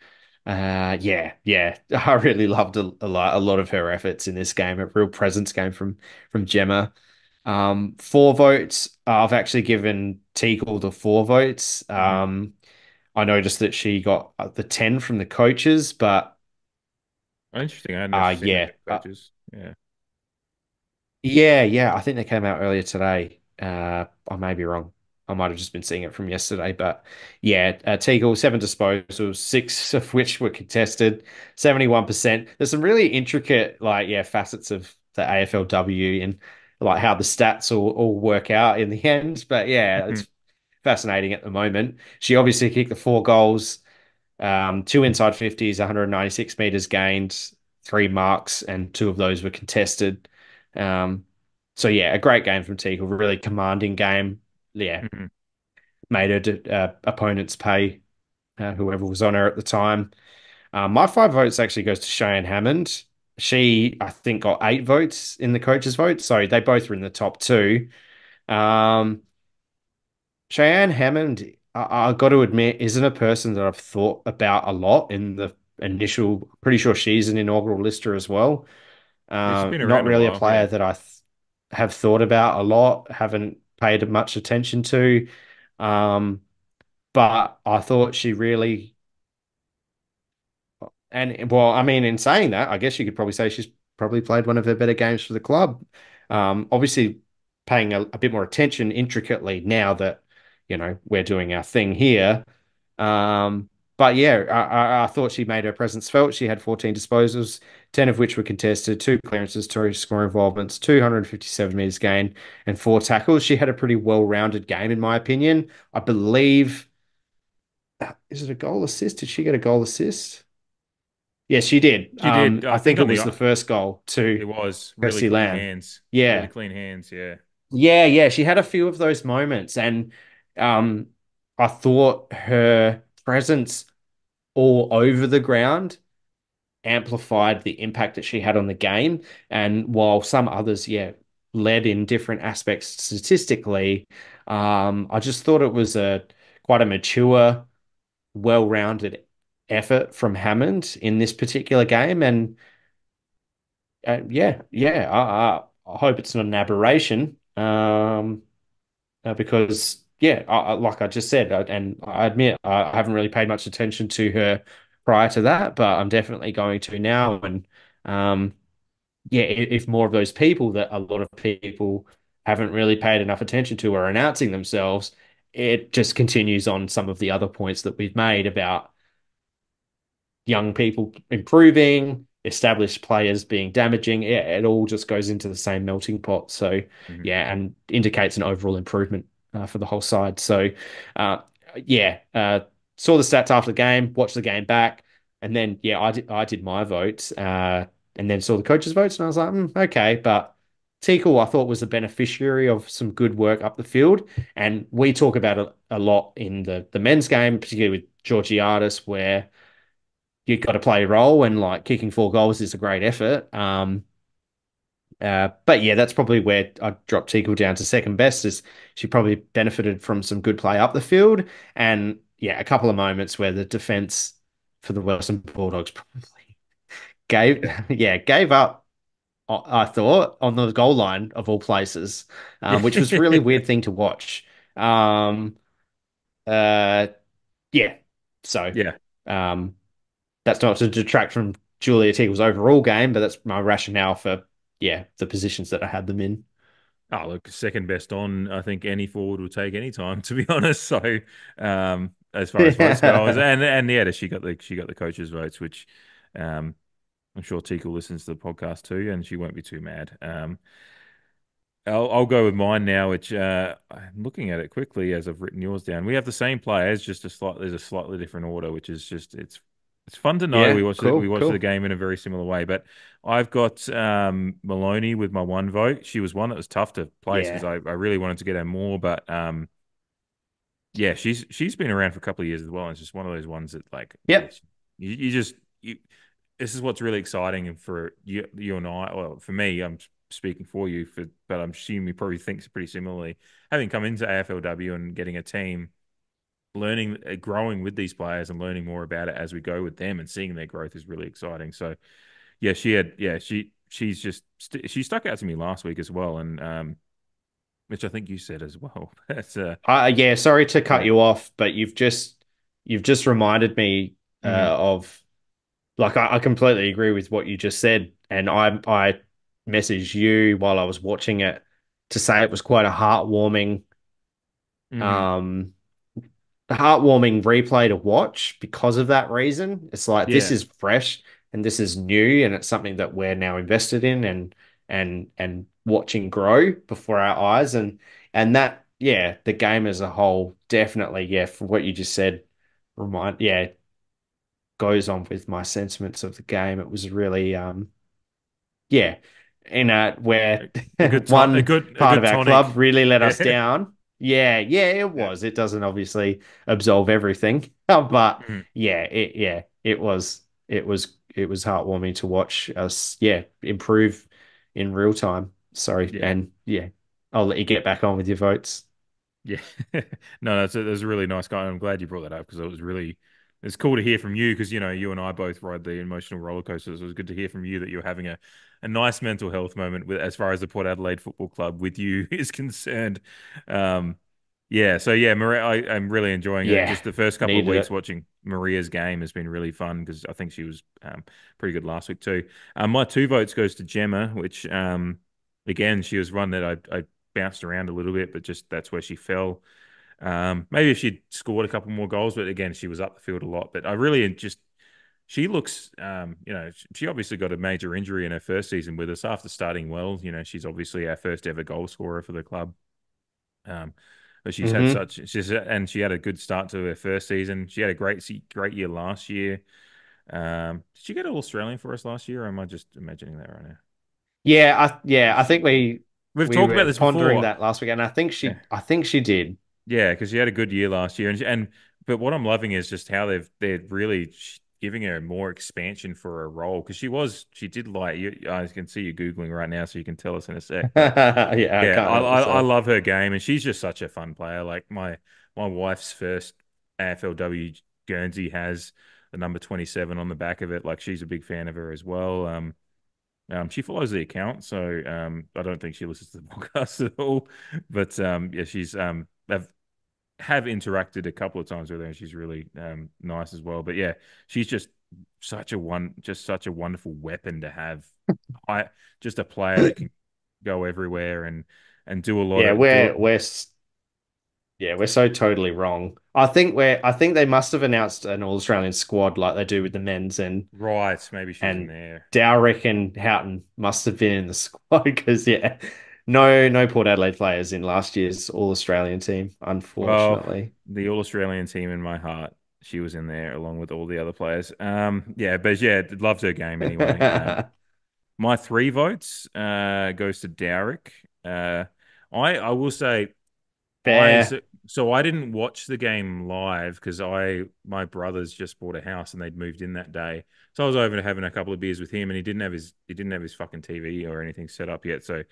Yeah, I really loved a lot of her efforts in this game. A real presence game from Gemma. 4 votes. I've actually given Teagle the 4 votes. I noticed that she got the 10 from the coaches, but Interesting. I hadn't actually seen yeah, the coaches. Yeah. yeah. I think they came out earlier today. I may be wrong. I might have just been seeing it from yesterday, but yeah, Teagle, 7 disposals, 6 of which were contested, 71%. There's some really intricate, like, facets of the AFLW and like how the stats all work out in the end. But yeah, it's fascinating at the moment. She obviously kicked the 4 goals. 2 inside 50s, 196 meters gained, 3 marks, and 2 of those were contested. So yeah, a great game from Teagle, really commanding game. Yeah, made her opponents pay, whoever was on her at the time. My 5 votes actually goes to Cheyenne Hammond. She, I think, got 8 votes in the coaches' vote, so they both were in the top 2. Um, Cheyenne Hammond, I got to admit, isn't a person that I've thought about a lot in the initial. Pretty sure she's an inaugural lister as well. Yeah, she's been Not around a really a while. player Yeah. that I have thought about a lot, haven't paid much attention to. Um, but I thought she really, and well, I mean, in saying that, I guess you could probably say she's probably played one of her better games for the club. Obviously, paying a bit more attention intricately now that we're doing our thing here. But yeah, I thought she made her presence felt. She had 14 disposals, 10 of which were contested, 2 clearances, 2 score involvements, 257 meters gained, and 4 tackles. She had a pretty well-rounded game, in my opinion. I believe, is it a goal assist? Did she get a goal assist? Yes, she did. She did. I I think think on it the was the first goal it to was really Kirsty clean Lamb. hands. Really Yeah. clean hands. Yeah. Yeah. She had a few of those moments, and um, I thought her presence all over the ground amplified the impact that she had on the game. And while some others, led in different aspects statistically, I just thought it was a quite a mature, well-rounded effort from Hammond in this particular game. And I hope it's not an aberration. Because like I just said, and I admit I haven't really paid much attention to her prior to that, but I'm definitely going to now. And if more of those people that a lot of people haven't really paid enough attention to are announcing themselves, it just continues on some of the other points that we've made about young people improving, established players being damaging. It all just goes into the same melting pot. So, and indicates an overall improvement for the whole side. So, uh, saw the stats after the game, watched the game back, and then I did my votes, and then saw the coaches' votes, and I was like, okay, but. Teagle, I thought, was the beneficiary of some good work up the field. And we talk about it a lot in the men's game, particularly with Georgiadis, where you've got to play a role, and like kicking 4 goals is a great effort. But yeah, that's probably where I dropped Teagle down to second best, is she probably benefited from some good play up the field. And a couple of moments where the defense for the Western Bulldogs probably gave up I thought, on the goal line of all places, which was a really weird thing to watch. Um, uh, yeah. So, Yeah. um, that's not to detract from Julia Teagle's overall game, but that's my rationale for, yeah, the positions that I had them in. Oh, look, second best on, I think any forward will take any time, to be honest. So, as far as votes go, and yeah, she got the coaches' votes, which I'm sure Tika listens to the podcast too, and she won't be too mad. I'll go with mine now, which I'm looking at it quickly as I've written yours down. We have the same players, just there's a slightly different order, which is just it's fun to know Yeah, we watched cool, we watched the cool. game in a very similar way. But I've got Maloney with my one vote. She was one that was tough to place because Yeah. I really wanted to get her more, but yeah, she's been around for a couple of years as well. And it's just one of those ones that like Yep. you just this is what's really exciting and for you and I. Well, for me, I'm speaking for you, but I'm assuming you probably thinks pretty similarly. Having come into AFLW and getting a team, learning, growing with these players and learning more about it as we go with them and seeing their growth is really exciting. So yeah, she stuck out to me last week as well, and which I think you said as well. That's Yeah, sorry to cut yeah. you off, but you've just reminded me Mhm. of, like, I completely agree with what you just said, and I messaged you while I was watching it to say it was quite a Mhm. um heartwarming replay to watch because of that reason. It's like this Yeah, is fresh and this is new and it's something that we're now invested in and watching grow before our eyes, and that, yeah, the game as a whole definitely, yeah, from what you just said, yeah, goes on with my sentiments of the game. It was really yeah, in where a good ton, one a part of good our club tonic. really let us Yeah. down. Yeah, yeah, it Yeah. was. It doesn't obviously absolve everything, but Mhm. yeah, it was heartwarming to watch us, yeah, improve in real time. Sorry, Yeah. and yeah, I'll let you get back on with your votes. Yeah. No, that's a really nice guy. I'm glad you brought that up because it's cool to hear from you because you and I both ride the emotional roller coasters. It was good to hear from you that you're having a nice mental health moment with as far as the Port Adelaide Football Club with you is concerned. Um, yeah, so yeah, Maria, I'm really enjoying it. Yeah, Just the first couple of needed weeks it. watching Maria's game has been really fun because I think she was pretty good last week too. My two votes goes to Gemma, which again she was one that I bounced around a little bit, but just that's where she fell. Maybe if she'd scored a couple more goals, but again, she was up the field a lot. But I really just she looks, she obviously got a major injury in her first season with us after starting well. She's obviously our first ever goal scorer for the club. Um, but Hmm. and she had a good start to her first season. She had a great year last year. Did she get All Australian for us last year? Or am I just imagining that right now? Yeah, I think We've we talked about were this pondering before. that last week, and Yeah. I think she did. Yeah, because she had a good year last year, and but what I'm loving is just how they're really giving her more expansion for her role because she did like you. I can see you googling right now, so you can tell us in a sec. But Yeah, I yeah, can't help I myself. love her game, and she's just such a fun player. Like my wife's first AFLW Guernsey has the number 27 on the back of it. Like she's a big fan of her as well. She follows the account, so I don't think she listens to the podcast at all. But yeah, she's have interacted a couple of times with her, and she's really nice as well. But yeah, she's just such a wonderful weapon to have. I just a player that can go everywhere and do a lot Yeah, of do it yeah, we're so totally wrong. I think they must have announced an All Australian squad like they do with the men's, right. Maybe she's in and there. Dowrick and Houghton must have been in the squad because, yeah, no Port Adelaide players in last year's All Australian team, Well, unfortunately. the All Australian team in my heart, she was in there along with all the other players. Yeah, but yeah, loved her game anyway. My three votes goes to Dowrick. I will say. I Fair. so, so I didn't watch the game live because my brothers just bought a house and they'd moved in that day. So I was over having a couple of beers with him and he didn't have his fucking TV or anything set up yet, so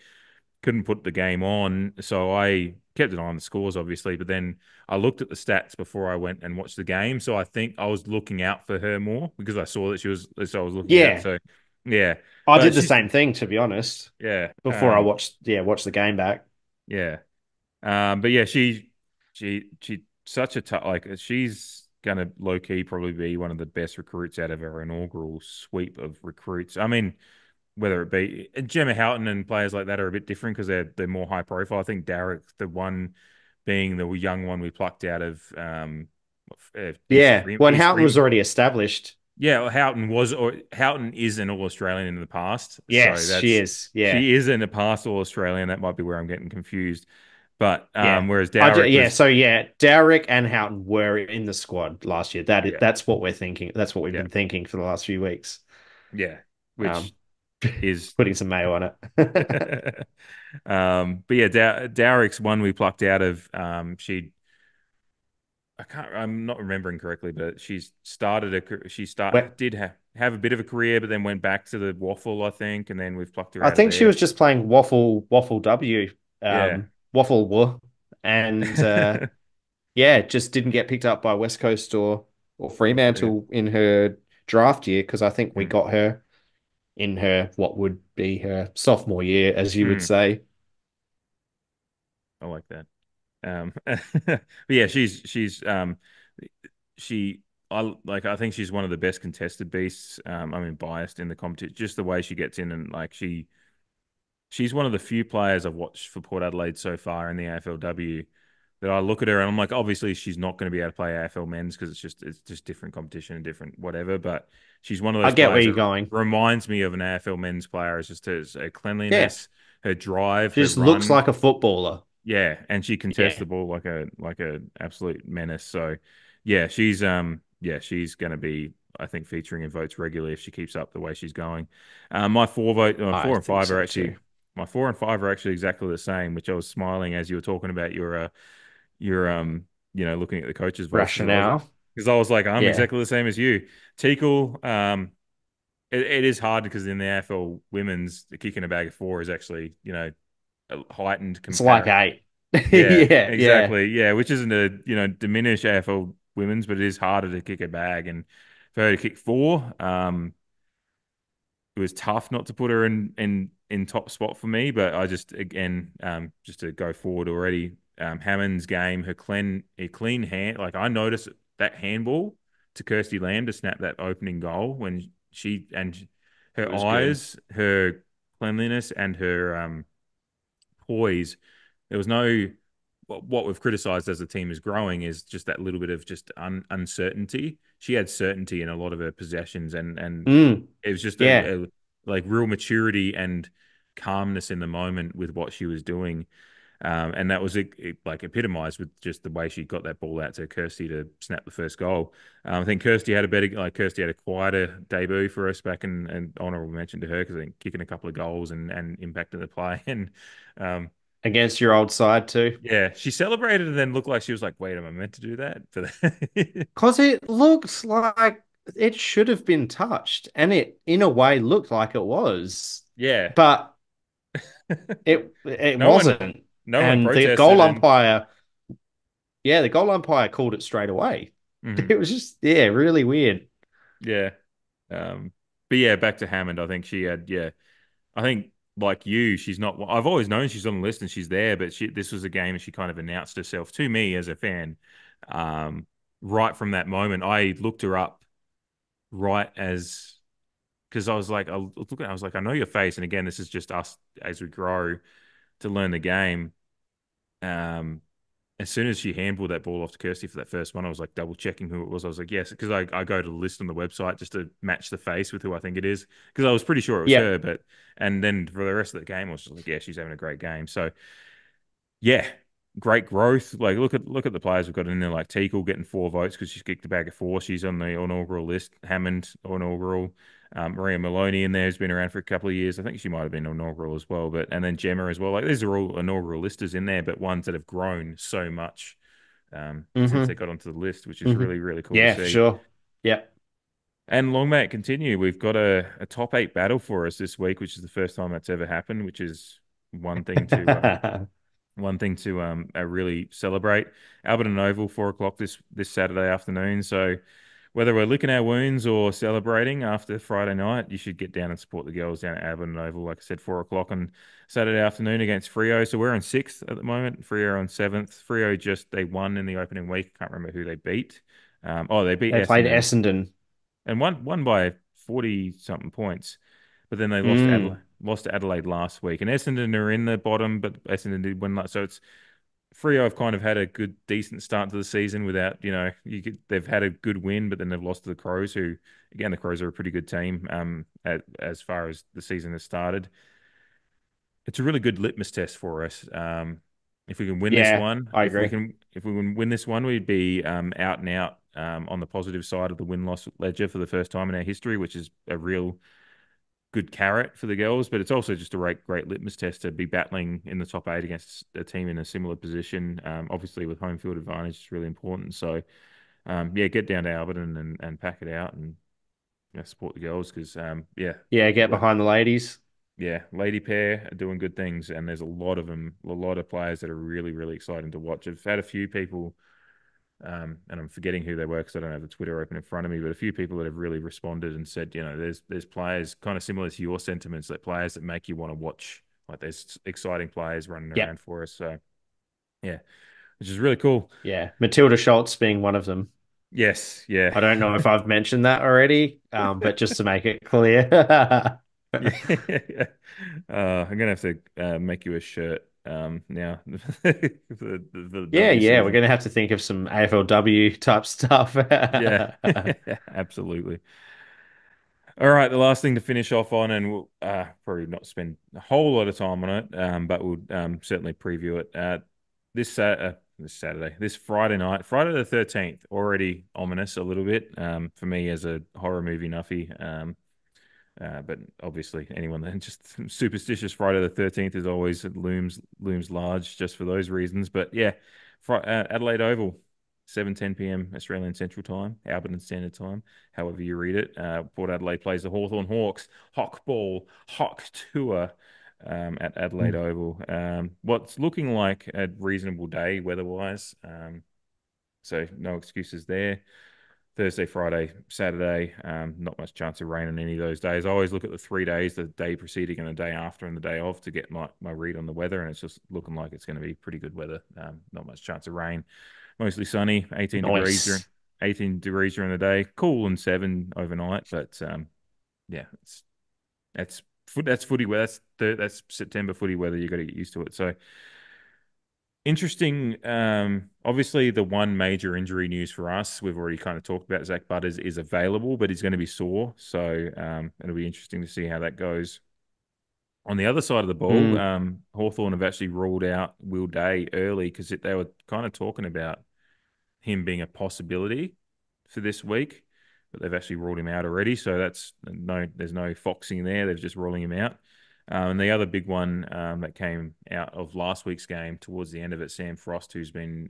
couldn't put the game on. So I kept an eye on the scores, obviously, but then I looked at the stats before I went and watched the game. So I think I was looking out for her more because I saw that she was so I was looking out. Yeah. So Yeah, I but did the she's same thing, to be honest, yeah, before I watched the game back. yeah. But yeah, she such a tough like she's gonna low key probably be one of the best recruits out of our inaugural sweep of recruits. I mean, whether it be Gemma Houghton and players like that are a bit different because they're more high profile. I think Derek, the one being the young one we plucked out of East Yeah, when East Houghton was Fremantle. already established. Yeah, well, Houghton is an All Australian in the past, so Yes, she that's is. Yeah, she is in the past All Australian. That might be where I'm getting confused. But yeah. whereas Dowrick Yeah, was so yeah, Dowrick and Houghton were in the squad last year. yeah That's what we're thinking. That's what we've yeah been thinking for the last few weeks. yeah, Um, which is putting some mayo on it. but yeah, Dowrick's one we plucked out of I'm not remembering correctly, but Where- did have a bit of a career, but then went back to the waffle, I think, and then we've plucked her I out of think she there. was just playing Waffle W, Yeah. Waffle W, and yeah, just didn't get picked up by West Coast or Australia. Fremantle in her draft year because I think we Mm. got her in her what would be her sophomore year, as you would Mm. say. I like that. But yeah, she I think she's one of the best contested beasts. I mean, biased in the competition, just the way she gets in and like she's one of the few players I've watched for Port Adelaide so far in the AFLW that I look at her and I'm like, obviously she's not going to be able to play AFL men's because it's just different competition and different whatever. But she's one of I those get where players you're that going. reminds me of an AFL men's player. It's just her Yeah, cleanliness, her drive, she her just looks run. like a footballer. Yeah, and she contests Yeah, the ball like a absolute menace. So yeah, she's going to be I think featuring in votes regularly if she keeps up the way she's going. My I four and think five are so actually too. my 4 and 5 are actually exactly the same. Which I was smiling as you were talking about your looking at the coaches' votes Rationale. because I was like I'm Yeah, exactly the same as you. Teakle, it is hard because in the AFL women's the kick in a bag of four is actually a heightened it's like compare. eight. Yeah, Yeah, yeah. exactly. Yeah, which isn't a diminish AFL women's, but it is harder to kick a bag. And for her to kick four, it was tough not to put her in top spot for me. But I just again, just to go forward already, Hammond's game, her clean hand. Like I noticed that handball to Kirsty Lamb to snap that opening goal when It her was good. eyes, her cleanliness, and her poise. There was no what we've criticized as the team is growing is just that little bit of just uncertainty. She had certainty in a lot of her possessions, and Mm, it was just yeah. like real maturity and calmness in the moment with what she was doing. And that was like epitomized with just the way she got that ball out to Kirsty to snap the first goal. I think Kirsty had a quieter debut for us back and honorable mention to her because I think kicking a couple of goals and impacting the play and um, Against your old side too. yeah, she celebrated and then looked like she was like, "Wait, am I meant to do that?" Because it looks like it should have been touched, and it in a way looked like it was, Yeah, but it no one, wasn't. no one And the protested, goal and umpire, yeah, the goal umpire called it straight away. mhm, It was just, yeah, really weird. yeah, um, but yeah, back to Hammond. I think she had, yeah, I think like you, she's not. I've always known she's on the list and she's there, but this was a game she kind of announced herself to me as a fan. Um, right from that moment, I looked her up right as because I was looking, I was like, I know your face, and again, this is just us as we grow to learn the game. Um, as soon as she handballed that ball off to Kirsty for that first one, I was like double checking who it was. I was like, yes, because I go to the list on the website just to match the face with who I think it is because I was pretty sure it was Yeah. her. But and then for the rest of the game, I was just like, yeah, she's having a great game. So yeah, great growth. Like look at the players we've got in there, like Teakle getting 4 votes because she's kicked a bag of four. She's on the inaugural list. Hammond inaugural. Maria Maloney in there has been around for a couple of years. I think she might have been inaugural as well. But and then Gemma as well. Like these are all inaugural listers in there, but ones that have grown so much since they Mm-hmm. got onto the list, which is Mm-hmm. really really cool to Yeah, for see. sure. Yeah. And long may it continue. We've got a top 8 battle for us this week, which is the first time that's ever happened, which is one thing to really celebrate. Adelaide Oval, 4 o'clock this Saturday afternoon. So whether we're licking our wounds or celebrating after Friday night, you should get down and support the girls down at Adelaide Oval. Like I said, 4 o'clock on Saturday afternoon against Freo. So we're on 6th at the moment. Freo on 7th. Freo they won in the opening week. Can't remember who they beat. They beat They played Essendon Essendon. and won by 40 something points. But then they lost to Adelaide last week. And Essendon are in the bottom, but Essendon did win. So it's Freo have kind of had a decent start to the season without, they've had a good win, but then they've lost to the Crows, who, again, the Crows are a pretty good team as far as the season has started. It's a really good litmus test for us. If we can win this one, I agree. if we can win this one, we'd be out and out on the positive side of the win-loss ledger for the first time in our history, which is a real good carrot for the girls, but it's also just a great litmus test to be battling in the top 8 against a team in a similar position. Obviously, with home field advantage, it's really important. So, get down to Alberton and pack it out and support the girls because, get behind the ladies. Yeah, Lady Pear are doing good things, and there's a lot of them, a lot of players that are really, really exciting to watch. I've had a few people. And I'm forgetting who they were because I don't have the Twitter open in front of me, but a few people that have really responded and said, there's players kind of similar to your sentiments, that players that make you want to watch. Like there's exciting players running around for us. So, yeah, which is really cool. Yeah, Matilda Schultz being one of them. Yes, yeah. I don't know if I've mentioned that already, but just to make it clear. Yeah. I'm gonna have to make you a shirt now. Yeah, we're gonna have to think of some AFLW type stuff. Yeah, absolutely. All right, the last thing to finish off on, and we'll probably not spend a whole lot of time on it, but we'll certainly preview it. This Saturday, this Friday night, Friday the 13th, already ominous a little bit for me as a horror movie nuffy. But obviously, anyone that just superstitious, Friday the 13th is always looms large just for those reasons. But yeah, Adelaide Oval, 7:10 p.m. Australian Central Time, Alberton Standard Time, however you read it. Port Adelaide plays the Hawthorn Hawks, Hawk Tour at Adelaide Oval. What's looking like a reasonable day weather-wise. So no excuses there. Thursday, Friday, Saturday, not much chance of rain on any of those days. I always look at the 3 days, the day preceding and the day after and the day of, to get my read on the weather, and it's just looking like it's going to be pretty good weather. Not much chance of rain. Mostly sunny, 18 degrees during the day, cool and 7 overnight. But that's footy weather. That's September footy weather. You got to get used to it. So interesting. Obviously, the one major injury news for us, we've already kind of talked about. Zach Butters is available, but he's going to be sore. So it'll be interesting to see how that goes. On the other side of the ball, Hawthorn have actually ruled out Will Day early because they were kind of talking about him being a possibility for this week, but they've actually ruled him out already. So there's no foxing there. They're just ruling him out. And the other big one that came out of last week's game towards the end of it, Sam Frost, who's been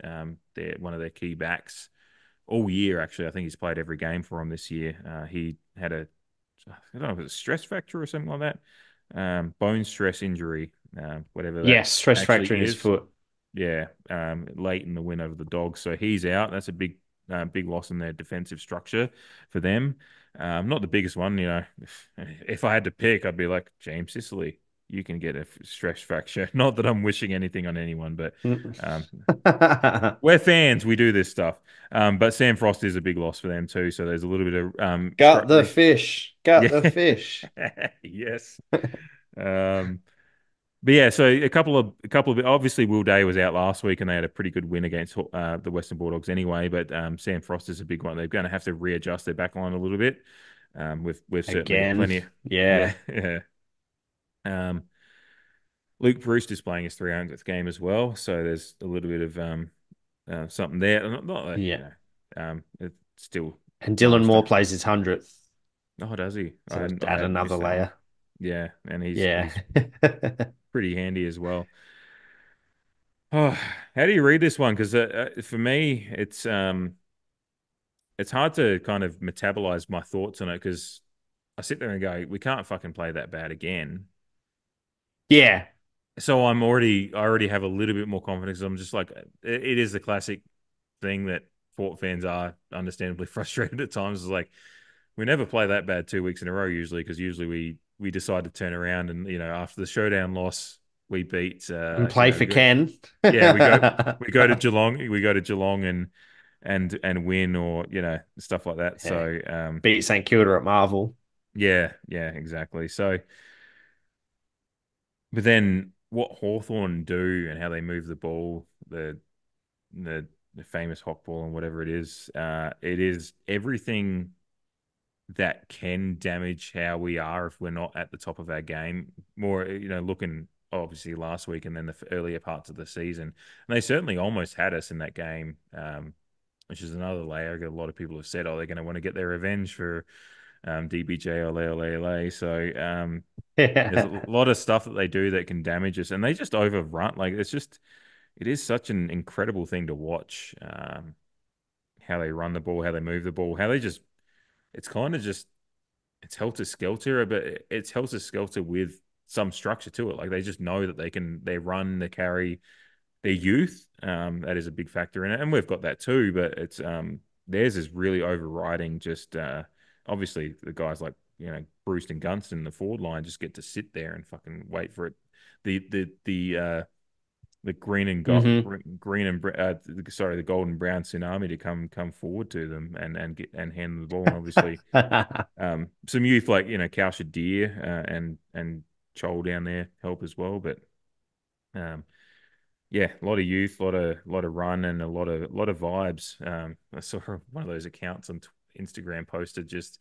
one of their key backs all year, actually. I think he's played every game for them this year. He had I don't know if it was a stress fracture or something like that. Bone stress injury, whatever that stress fracture in his foot. Yeah, late in the win over the Dogs. So he's out. That's a big loss in their defensive structure for them. Not the biggest one, If I had to pick, I'd be like, James Sicily, you can get a stress fracture. Not that I'm wishing anything on anyone, but we're fans. We do this stuff. But Sam Frost is a big loss for them too. So there's a little bit of Gut the fish. The fish. Yes. But yeah, so a couple of obviously Will Day was out last week and they had a pretty good win against the Western Bulldogs anyway. But Sam Frost is a big one. They're going to have to readjust their backline a little bit. We've certainly got plenty. Yeah. Luke Breust is playing his 300th game as well, so there's a little bit of something there. It's still. And Dylan Moore plays his 100th. Oh, does he? So add another layer. Yeah, and he's pretty handy as well. Oh, how do you read this one? Because for me, it's hard to kind of metabolize my thoughts on it because I sit there and go, we can't fucking play that bad again. Yeah. So I already have a little bit more confidence. I'm just like, it is the classic thing that Fort fans are understandably frustrated at times. It's like we never play that bad 2 weeks in a row usually, because usually we decide to turn around and after the showdown loss we beat And play for Ken. yeah, we go to Geelong, and win, or stuff like that. So beat St Kilda at Marvel. yeah, exactly. So, but then what Hawthorn do and how they move the ball, the famous hawk ball and whatever it is everything that can damage how we are if we're not at the top of our game. More, looking obviously last week and then the earlier parts of the season, and they certainly almost had us in that game, which is another layer. A lot of people have said, oh, they're going to want to get their revenge for DBJ or Lele. So there's a lot of stuff that they do that can damage us, and they just overrun. Like it is such an incredible thing to watch. How they run the ball, how they move the ball, how they just. It's kind of just it's helter skelter, but it's helter skelter with some structure to it. Like they just know that they run, they carry their youth. That is a big factor in it, and we've got that too. But it's theirs is really overriding. Just obviously the guys like Bruce and Gunston, the forward line, just get to sit there and fucking wait for it. The green and gold, the golden brown tsunami to come forward to them and hand them the ball. And obviously, some youth like Kausha Deer and Chol down there help as well. But yeah, a lot of youth, a lot of run, and a lot of vibes. I saw one of those accounts on Instagram posted just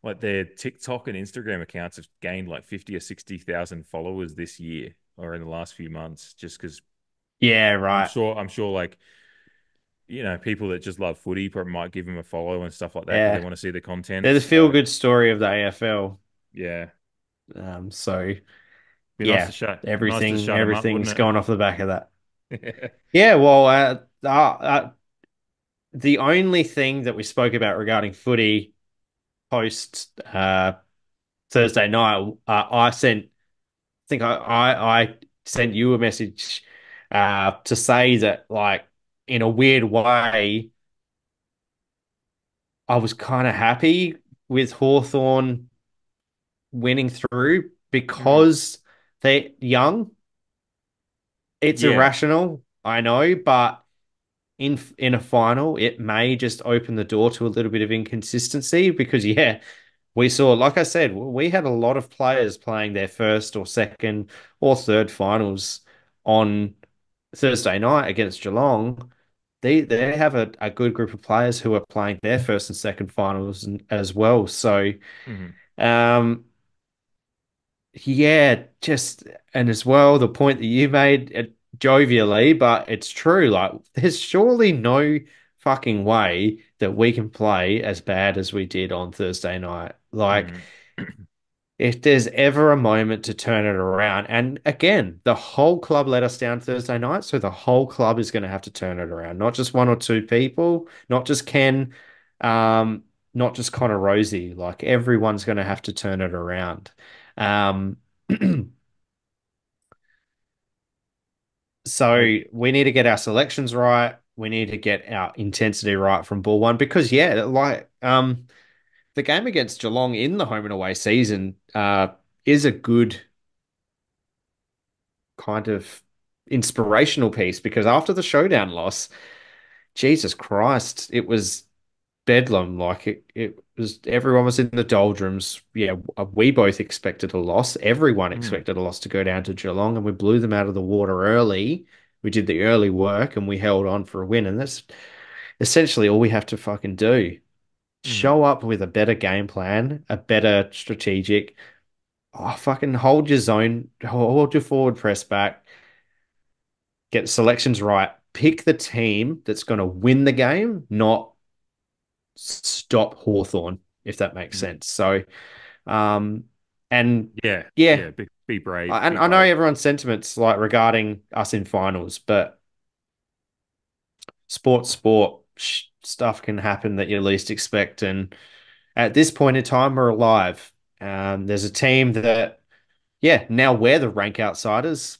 like their TikTok and Instagram accounts have gained like 50 or 60,000 followers this year or in the last few months, just because. Yeah, right. I'm sure, like people that just love footy probably might give him a follow and stuff like that because Yeah. they want to see the content. They're the feel-good story of the AFL. Yeah. So Be yeah, nice to shut everything's him up, wouldn't it? going off the back of that. Yeah, well, the only thing that we spoke about regarding footy post Thursday night, I think I sent you a message to say that, like, in a weird way, I was kind of happy with Hawthorn winning through because they're young. It's Yeah. irrational, I know, but in a final, it may just open the door to a little bit of inconsistency because, yeah, we saw, like I said, we had a lot of players playing their first or second or third finals on Thursday night against Geelong. They have a good group of players who are playing their first and second finals as well. So, um, yeah, just and as well the point that you made jovially, but it's true. Like, there's surely no fucking way that we can play as bad as we did on Thursday night. Like, if there's ever a moment to turn it around, and again, the whole club let us down Thursday night, so the whole club is going to have to turn it around, not just one or two people, not just Ken, not just Connor Rozee. Like, everyone's going to have to turn it around. Um, so we need to get our selections right. We need to get our intensity right from ball one because, yeah, like the game against Geelong in the home and away season is a good kind of inspirational piece because after the showdown loss, Jesus Christ, it was bedlam. Like, it was, everyone was in the doldrums. Yeah, we both expected a loss. Everyone expected a loss to go down to Geelong, and we blew them out of the water early. We did the early work and we held on for a win, and that's essentially all we have to fucking do. Show up with a better game plan, a better strategic. Oh, fucking hold your zone, hold your forward press back, get the selections right, pick the team that's going to win the game, not stop Hawthorn, if that makes sense. So, and yeah, yeah, be brave. and Be I know brave. everyone's sentiments like regarding us in finals, but sport stuff can happen that you least expect. And at this point in time, we're alive. There's a team that, yeah, now we're the rank outsiders.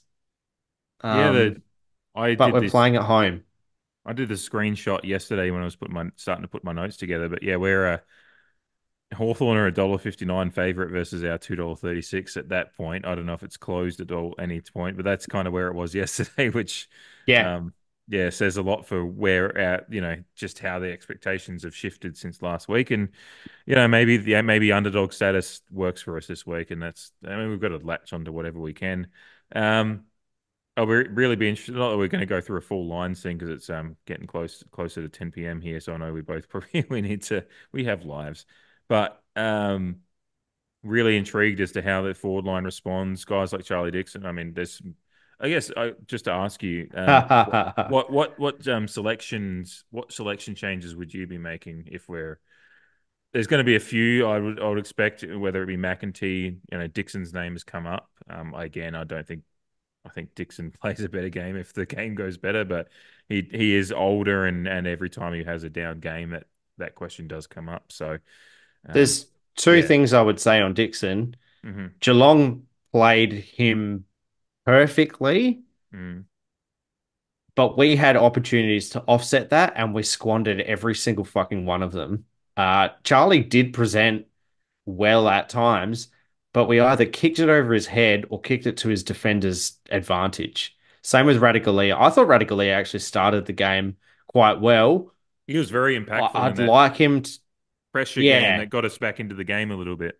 Yeah, I But did we're this. playing at home. I did the screenshot yesterday when I was starting to put my notes together. But yeah, we're Hawthorn are $1.59 favourite versus our $2.36 at that point. I don't know if it's closed at all any point, but that's kind of where it was yesterday, which Yeah. yeah, says a lot for where our, just how the expectations have shifted since last week. And, maybe underdog status works for us this week. And we've got to latch onto whatever we can. I'll really be interested. Not that we're going to go through a full line thing because it's getting closer to 10 p.m. here. So I know we both probably we have lives. But really intrigued as to how the forward line responds. Guys like Charlie Dixon. I mean, just to ask you, what selection changes would you be making if there's going to be a few I would expect, whether it be McEntee, Dixon's name has come up. Again, I think Dixon plays a better game if the game goes better, but he is older and every time he has a down game that question does come up. So There's two yeah. things I would say on Dixon. Mm-hmm. Geelong played him perfectly, but we had opportunities to offset that and we squandered every single fucking one of them. Charlie did present well at times, but we either kicked it over his head or kicked it to his defender's advantage. Same with Radicalia. I thought Radicalia actually started the game quite well. He was very impactful I'd in that like him to, pressure game that got us back into the game a little bit.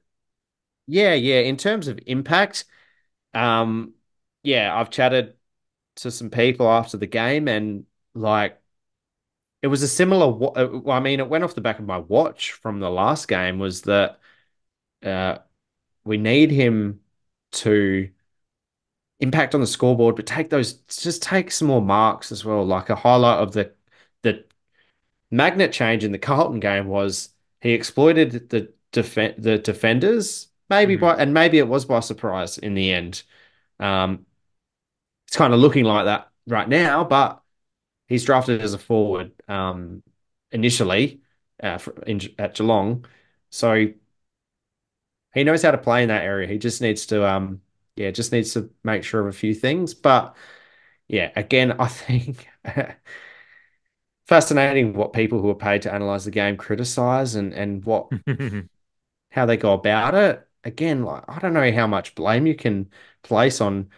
Yeah. In terms of impact, I've chatted to some people after the game and like it was a similar. I mean, it went off the back of my watch from the last game was that we need him to impact on the scoreboard, but take some more marks as well. Like a highlight of the magnet change in the Carlton game was he exploited the defenders, maybe it was by surprise in the end. It's kind of looking like that right now, but he's drafted as a forward initially at Geelong, so he knows how to play in that area. He just needs to make sure of a few things. But yeah, again, I think fascinating what people who are paid to analyze the game criticize and how they go about it. Again, like I don't know how much blame you can place on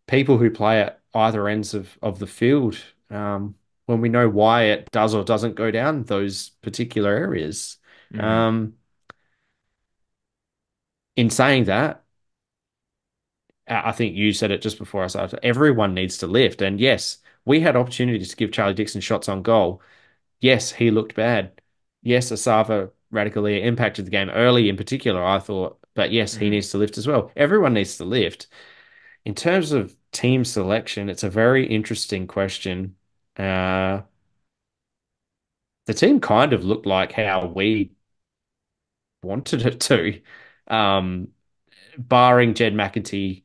people who play at either ends of the field when we know why it does or doesn't go down those particular areas. In saying that, I think you said it just before I started. Everyone needs to lift. And yes, we had opportunities to give Charlie Dixon shots on goal. Yes, he looked bad. Yes, Asava radically impacted the game early in particular, I thought. But yes, he needs to lift as well. Everyone needs to lift. In terms of team selection, it's a very interesting question. The team kind of looked like how we wanted it to, barring Jed McEntee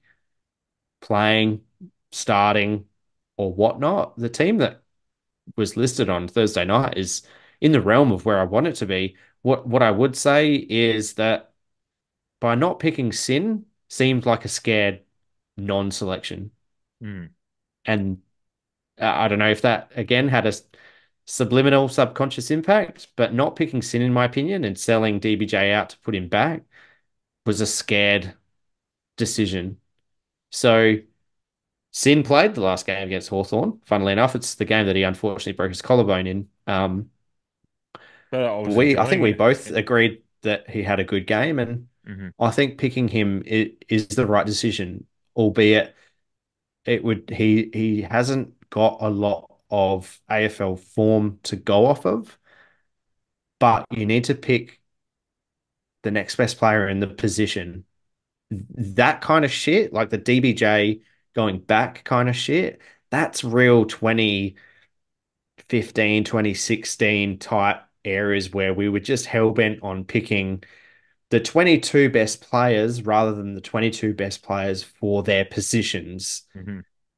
playing, starting, or whatnot. The team that was listed on Thursday night is in the realm of where I want it to be. What I would say is that by not picking Sin seemed like a scared non-selection. And I don't know if that again had a subliminal subconscious impact, but not picking Sin, in my opinion, and selling DBJ out to put him back was a scared decision. So Sin played the last game against Hawthorn. Funnily enough, it's the game that he unfortunately broke his collarbone in. I think we both agreed that he had a good game, and I think picking him is the right decision, albeit he hasn't got a lot of AFL form to go off of, but you need to pick the next best player in the position. That kind of shit, like the DBJ going back kind of shit, that's real 2015, 2016 type areas where we were just hell-bent on picking the 22 best players rather than the 22 best players for their positions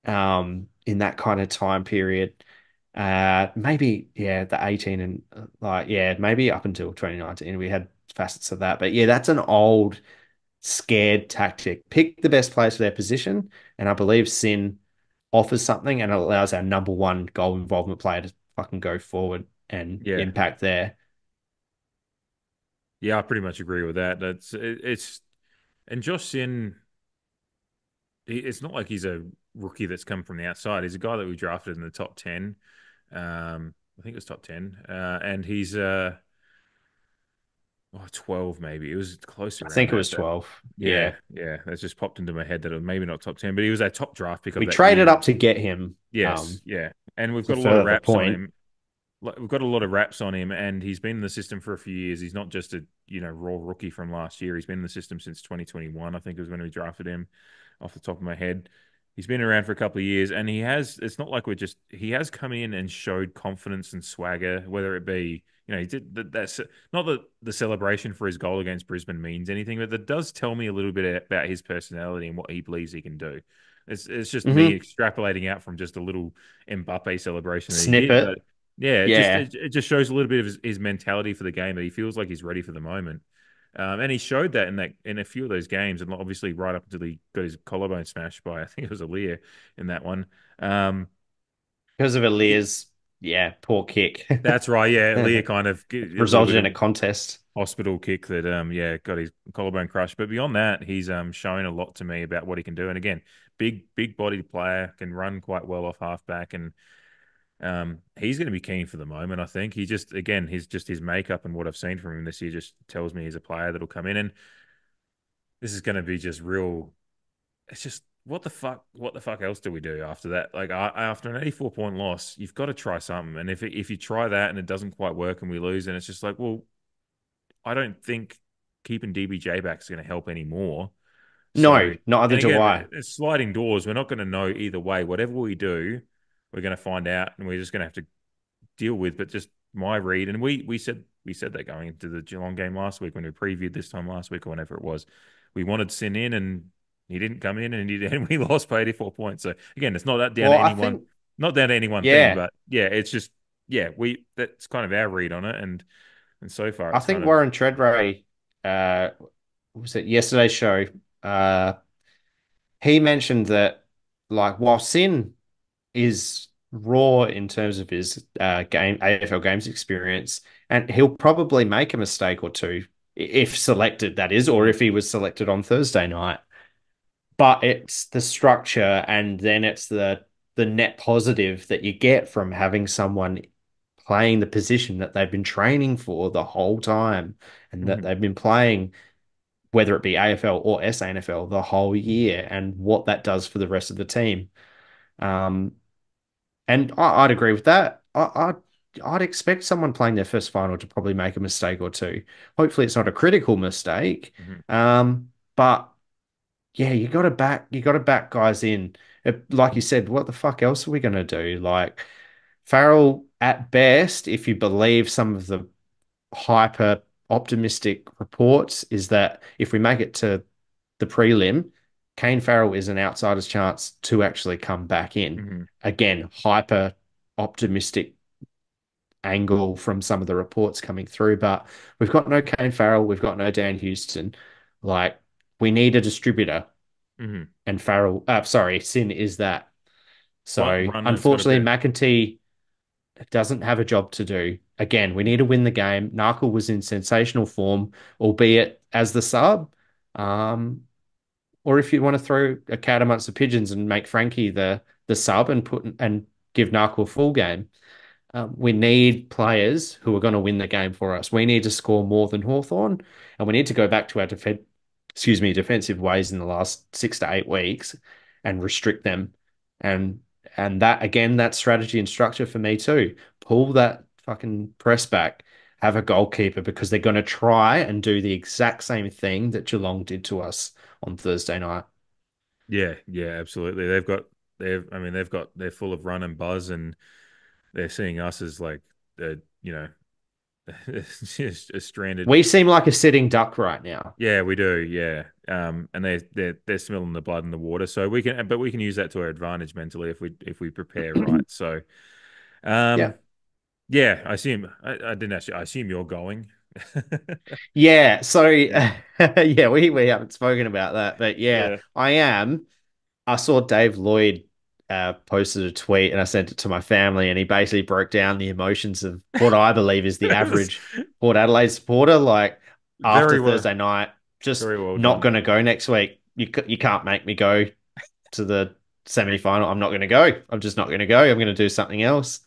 in that kind of time period. Maybe, the 18 and maybe up until 2019, we had facets of that. But yeah, that's an old scared tactic. Pick the best players for their position. And I believe Sin offers something and it allows our number one goal involvement player to fucking go forward and Yeah. impact there. Yeah, I pretty much agree with that. It's and Josh Sin, it's not like he's a rookie that's come from the outside. He's a guy that we drafted in the top 10. I think it was top 10. And he's 12 maybe. It was close I around think it that. was 12. Yeah, Yeah. yeah. That's just popped into my head that it was maybe not top 10, but he was a top draft pick of We that traded year. up to get him. Yes, yeah. And we've To got a lot of further the raps on point. him. We've got a lot of raps on him, and he's been in the system for a few years. He's not just a raw rookie from last year. He's been in the system since 2021. I think it was when we drafted him, off the top of my head. He's been around for a couple of years, and he has. It's not like he has come in and showed confidence and swagger. Whether it be he did that's not that the celebration for his goal against Brisbane means anything, but that does tell me a little bit about his personality and what he believes he can do. It's just me Mm-hmm. extrapolating out from just a little Mbappe celebration that he did, Snippet. but. Yeah, Yeah. it just shows a little bit of his mentality for the game that he feels like he's ready for the moment, and he showed that in a few of those games, and obviously right up until he got his collarbone smashed by I think it was Aaliyah in that one. Because of Alir's, poor kick. That's right, yeah, Aaliyah kind of a little Resulted bit in of a contest. hospital kick that got his collarbone crushed, but beyond that, he's shown a lot to me about what he can do, and again, big bodied player, can run quite well off halfback and. He's going to be keen for the moment. I think he just again his makeup and what I've seen from him this year just tells me he's a player that'll come in, and this is going to be just real. It's just what the fuck else do we do after that? Like after an 84-point loss, you've got to try something, and if you try that and it doesn't quite work and we lose, then it's just like, well, I don't think keeping DBJ back is going to help anymore. So, No, neither and do again, I. it's sliding doors. We're not going to know either way. Whatever we do, we're going to find out, and we're just going to have to deal with. But just my read, and we said that going into the Geelong game last week when we previewed this time last week or whenever it was, we wanted Sin in, and he didn't come in, and we lost by 84 points. So again, it's not that down Well, to I anyone, think, not down to any one thing, yeah, but yeah, it's just that's kind of our read on it, and so far I it's think kind of Warren Treadray, uh, what was it yesterday's show? Uh, he mentioned that, like, while Sin is raw in terms of his game AFL games experience, and he'll probably make a mistake or two if selected, that is, or if he was selected on Thursday night. But it's the structure, and then it's the net positive that you get from having someone playing the position that they've been training for the whole time, and that Mhm, they've been playing, whether it be AFL or SANFL, the whole year, and what that does for the rest of the team. Um, and I'd agree with that. I'd expect someone playing their first final to probably make a mistake or two. Hopefully, it's not a critical mistake. mhm, But yeah, you got to back guys in. Like you said, what the fuck else are we gonna do? Like Farrell, at best, if you believe some of the hyper optimistic reports, is that if we make it to the prelim, Kane Farrell is an outsider's chance to actually come back in. mhm. Again, hyper optimistic angle from some of the reports coming through, but we've got no Kane Farrell, we've got no Dan Houston. Like, we need a distributor, Mhm. and Sin is that. Front So runner's got a unfortunately, bit. McEntee doesn't have a job to do. Again, we need to win the game. Narkle was in sensational form, albeit as the sub. Um, or if you want to throw a cat amongst the pigeons and make Frankie the sub and give Narkle a full game. We need players who are going to win the game for us. We need to score more than Hawthorn, and we need to go back to our defensive ways in the last 6 to 8 weeks and restrict them. And that again, that strategy and structure for me too. Pull that fucking press back. Have a goalkeeper, because they're going to try and do the exact same thing that Geelong did to us on Thursday night. Yeah, yeah, absolutely. They're full of run and buzz, and they're seeing us as like you know just a stranded. We seem like a sitting duck right now. Yeah, we do. Yeah, and they're smelling the blood in the water, so we can use that to our advantage mentally if we prepare right. So, Yeah. um, yeah, I didn't actually. I assume you're going. Yeah. So, Yeah, yeah, we haven't spoken about that, but yeah, yeah. I am. I saw Dave Lloyd posted a tweet and I sent it to my family, and he basically broke down the emotions of what I believe is the average Port Adelaide supporter. Like after Very well, Thursday night, just very well not done. going to go next week. You can't make me go to the semi-final. I'm not going to go. I'm just not going to go. I'm going to do something else.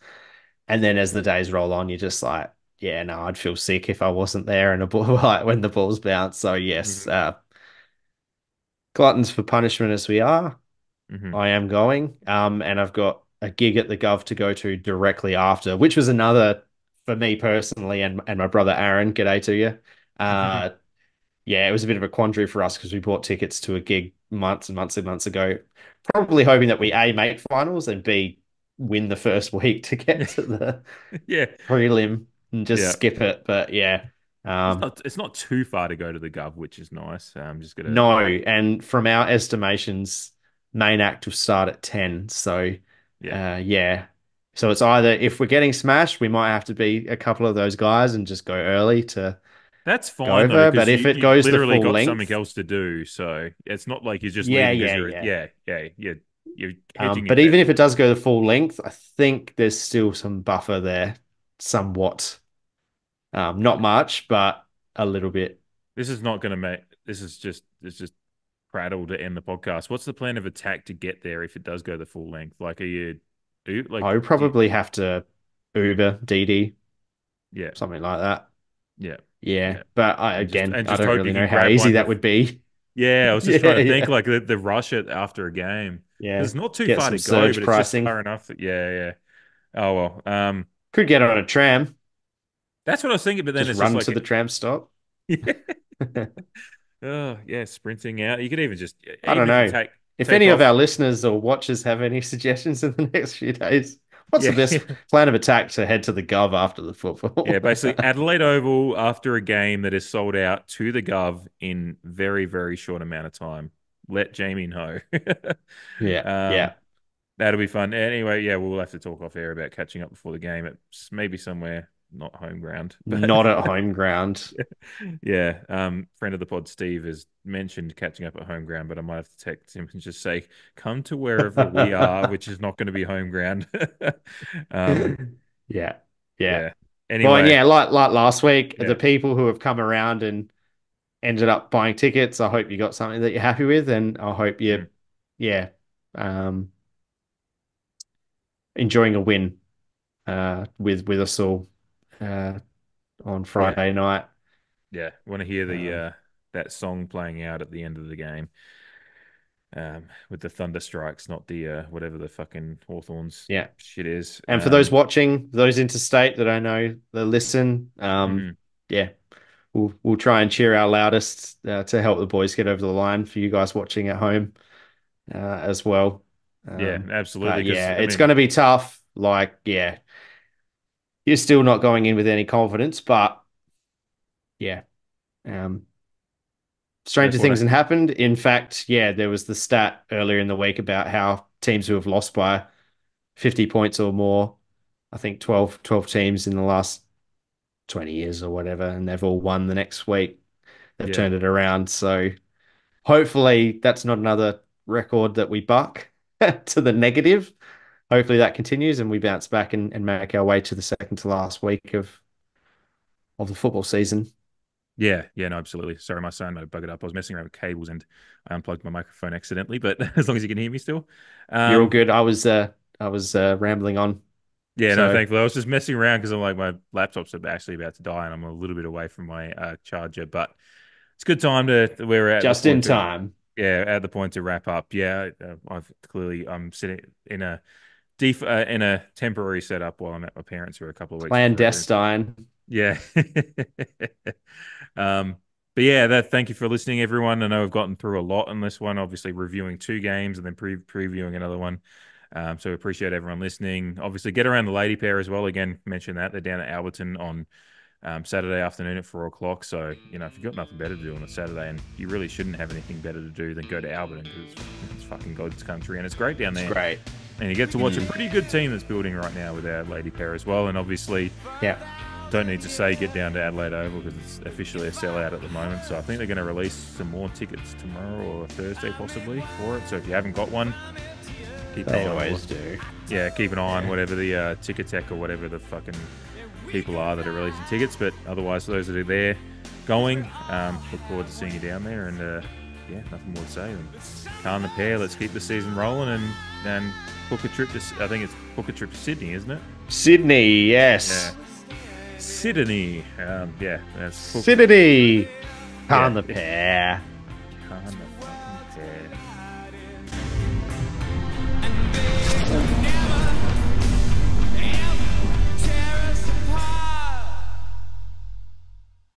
And then as the days roll on, you're just like, yeah, no, I'd feel sick if I wasn't there and a ball like when the balls bounce. So yes, gluttons for punishment as we are. I am going. And I've got a gig at the Gov to go to directly after, which was another for me personally and my brother Aaron. G'day to you. Yeah, it was a bit of a quandary for us because we bought tickets to a gig months and months and months ago, probably hoping that we A, make finals, and B, win the first week to get to the Yeah. prelim and just Yeah. skip it. But yeah, It's not too far to go to the Gov, which is nice. Just gonna no. And from our estimations, main act will start at 10. So yeah. So it's either if we're getting smashed, we might have to be a couple of those guys and just go early to That's go fine though, over. because But if it you goes the literally full got length, something else to do. So it's not like you're just Yeah, leaving because yeah. you're hedging your But even bets. if it does go the full length, I think there's still some buffer there, somewhat. Not much, but a little bit. This is not going to make. It's just prattle to end the podcast. What's the plan of attack to get there if it does go the full length? Like, are you like? I would probably have to Uber, DD, Yeah, something like that. yeah, Yeah, yeah. but And I just don't hope really you know can how grab easy one. that would be. Yeah, I was just trying to think Yeah. like the rush it after a game. Yeah. It's not too Get far some to go, surge but it's just pricing. far enough. Yeah. Oh well. Could get on a tram, That's what I was thinking, but then just it's just run like, to the tram stop. oh yeah, sprinting out. You could even just I don't even if you know. If take any of off. our listeners or watchers have any suggestions in the next few days, what's the Yeah, best plan of attack to head to the Gov after the football? yeah. Basically, Adelaide Oval after a game that is sold out to the Gov in very very short amount of time. Let Jamie know. Yeah, um, yeah. that'll be fun. Anyway, yeah, we'll have to talk off air about catching up before the game. It's maybe somewhere not home ground, but Not at home ground. yeah. Friend of the pod, Steve, has mentioned catching up at home ground, but I might have to text him and just say, come to wherever we are, which is not going to be home ground. Yeah, yeah. Yeah. Well, and Anyway, yeah, like last week, yeah. the people who have come around and ended up buying tickets, I hope you got something that you're happy with, and I hope you, yeah, um, enjoying a win with us all on Friday night. Yeah. Want to hear the that song playing out at the end of the game. With the thunder strikes, not the whatever the fucking Hawthorn's Yeah. shit is. And for those watching, those interstate that I know that listen, yeah, we'll try and cheer our loudest to help the boys get over the line for you guys watching at home as well. Yeah, absolutely. Yeah, it's going to be tough. Like, yeah, you're still not going in with any confidence, but yeah, stranger things have happened. In fact, yeah, there was the stat earlier in the week about how teams who have lost by 50 points or more, I think 12 teams in the last 20 years or whatever, and they've all won the next week. They've turned it around. So hopefully that's not another record that we buck to the negative. Hopefully that continues and we bounce back and make our way to the second to last week of the football season. Yeah, no, absolutely. Sorry, my sound might have buggered up. I was messing around with cables and I unplugged my microphone accidentally, but as long as you can hear me still. You're all good. I was rambling on. Yeah, no, thankfully. I was just messing around because I'm like, my laptop's actually about to die and I'm a little bit away from my charger, but it's a good time we're at just in time. At the point to wrap up. Yeah, I'm sitting in a temporary setup while I'm at my parents for a couple of weeks. Clandestine. Yeah. But yeah, thank you for listening, everyone. I know we've gotten through a lot in this one, obviously reviewing 2 games and then previewing another one. So we appreciate everyone listening. Obviously, get around the Lady Pear as well. Again, mention that. They're down at Alberton on Saturday afternoon at 4 o'clock. So, if you've got nothing better to do on a Saturday, and you really shouldn't have anything better to do than go to Alberton because it's fucking God's country and it's great down there. It's great. And you get to watch a pretty good team that's building right now with our Lady Pear as well. And obviously, don't need to say get down to Adelaide Oval because it's officially a sellout at the moment. So I think they're going to release some more tickets tomorrow or Thursday possibly for it. So if you haven't got one, keep an They eye on always do. Yeah, keep an eye on whatever the Ticket Tech or whatever the fucking people are that are releasing tickets. But otherwise, those that are there going, look forward to seeing you down there. And yeah, nothing more to say. And Carn the Pair, let's keep the season rolling and book a trip to, I think it's book a trip to Sydney, isn't it? Sydney, yes. Yeah. Sydney. Yeah, that's Sydney. Carn Yeah. the Pair. Carn the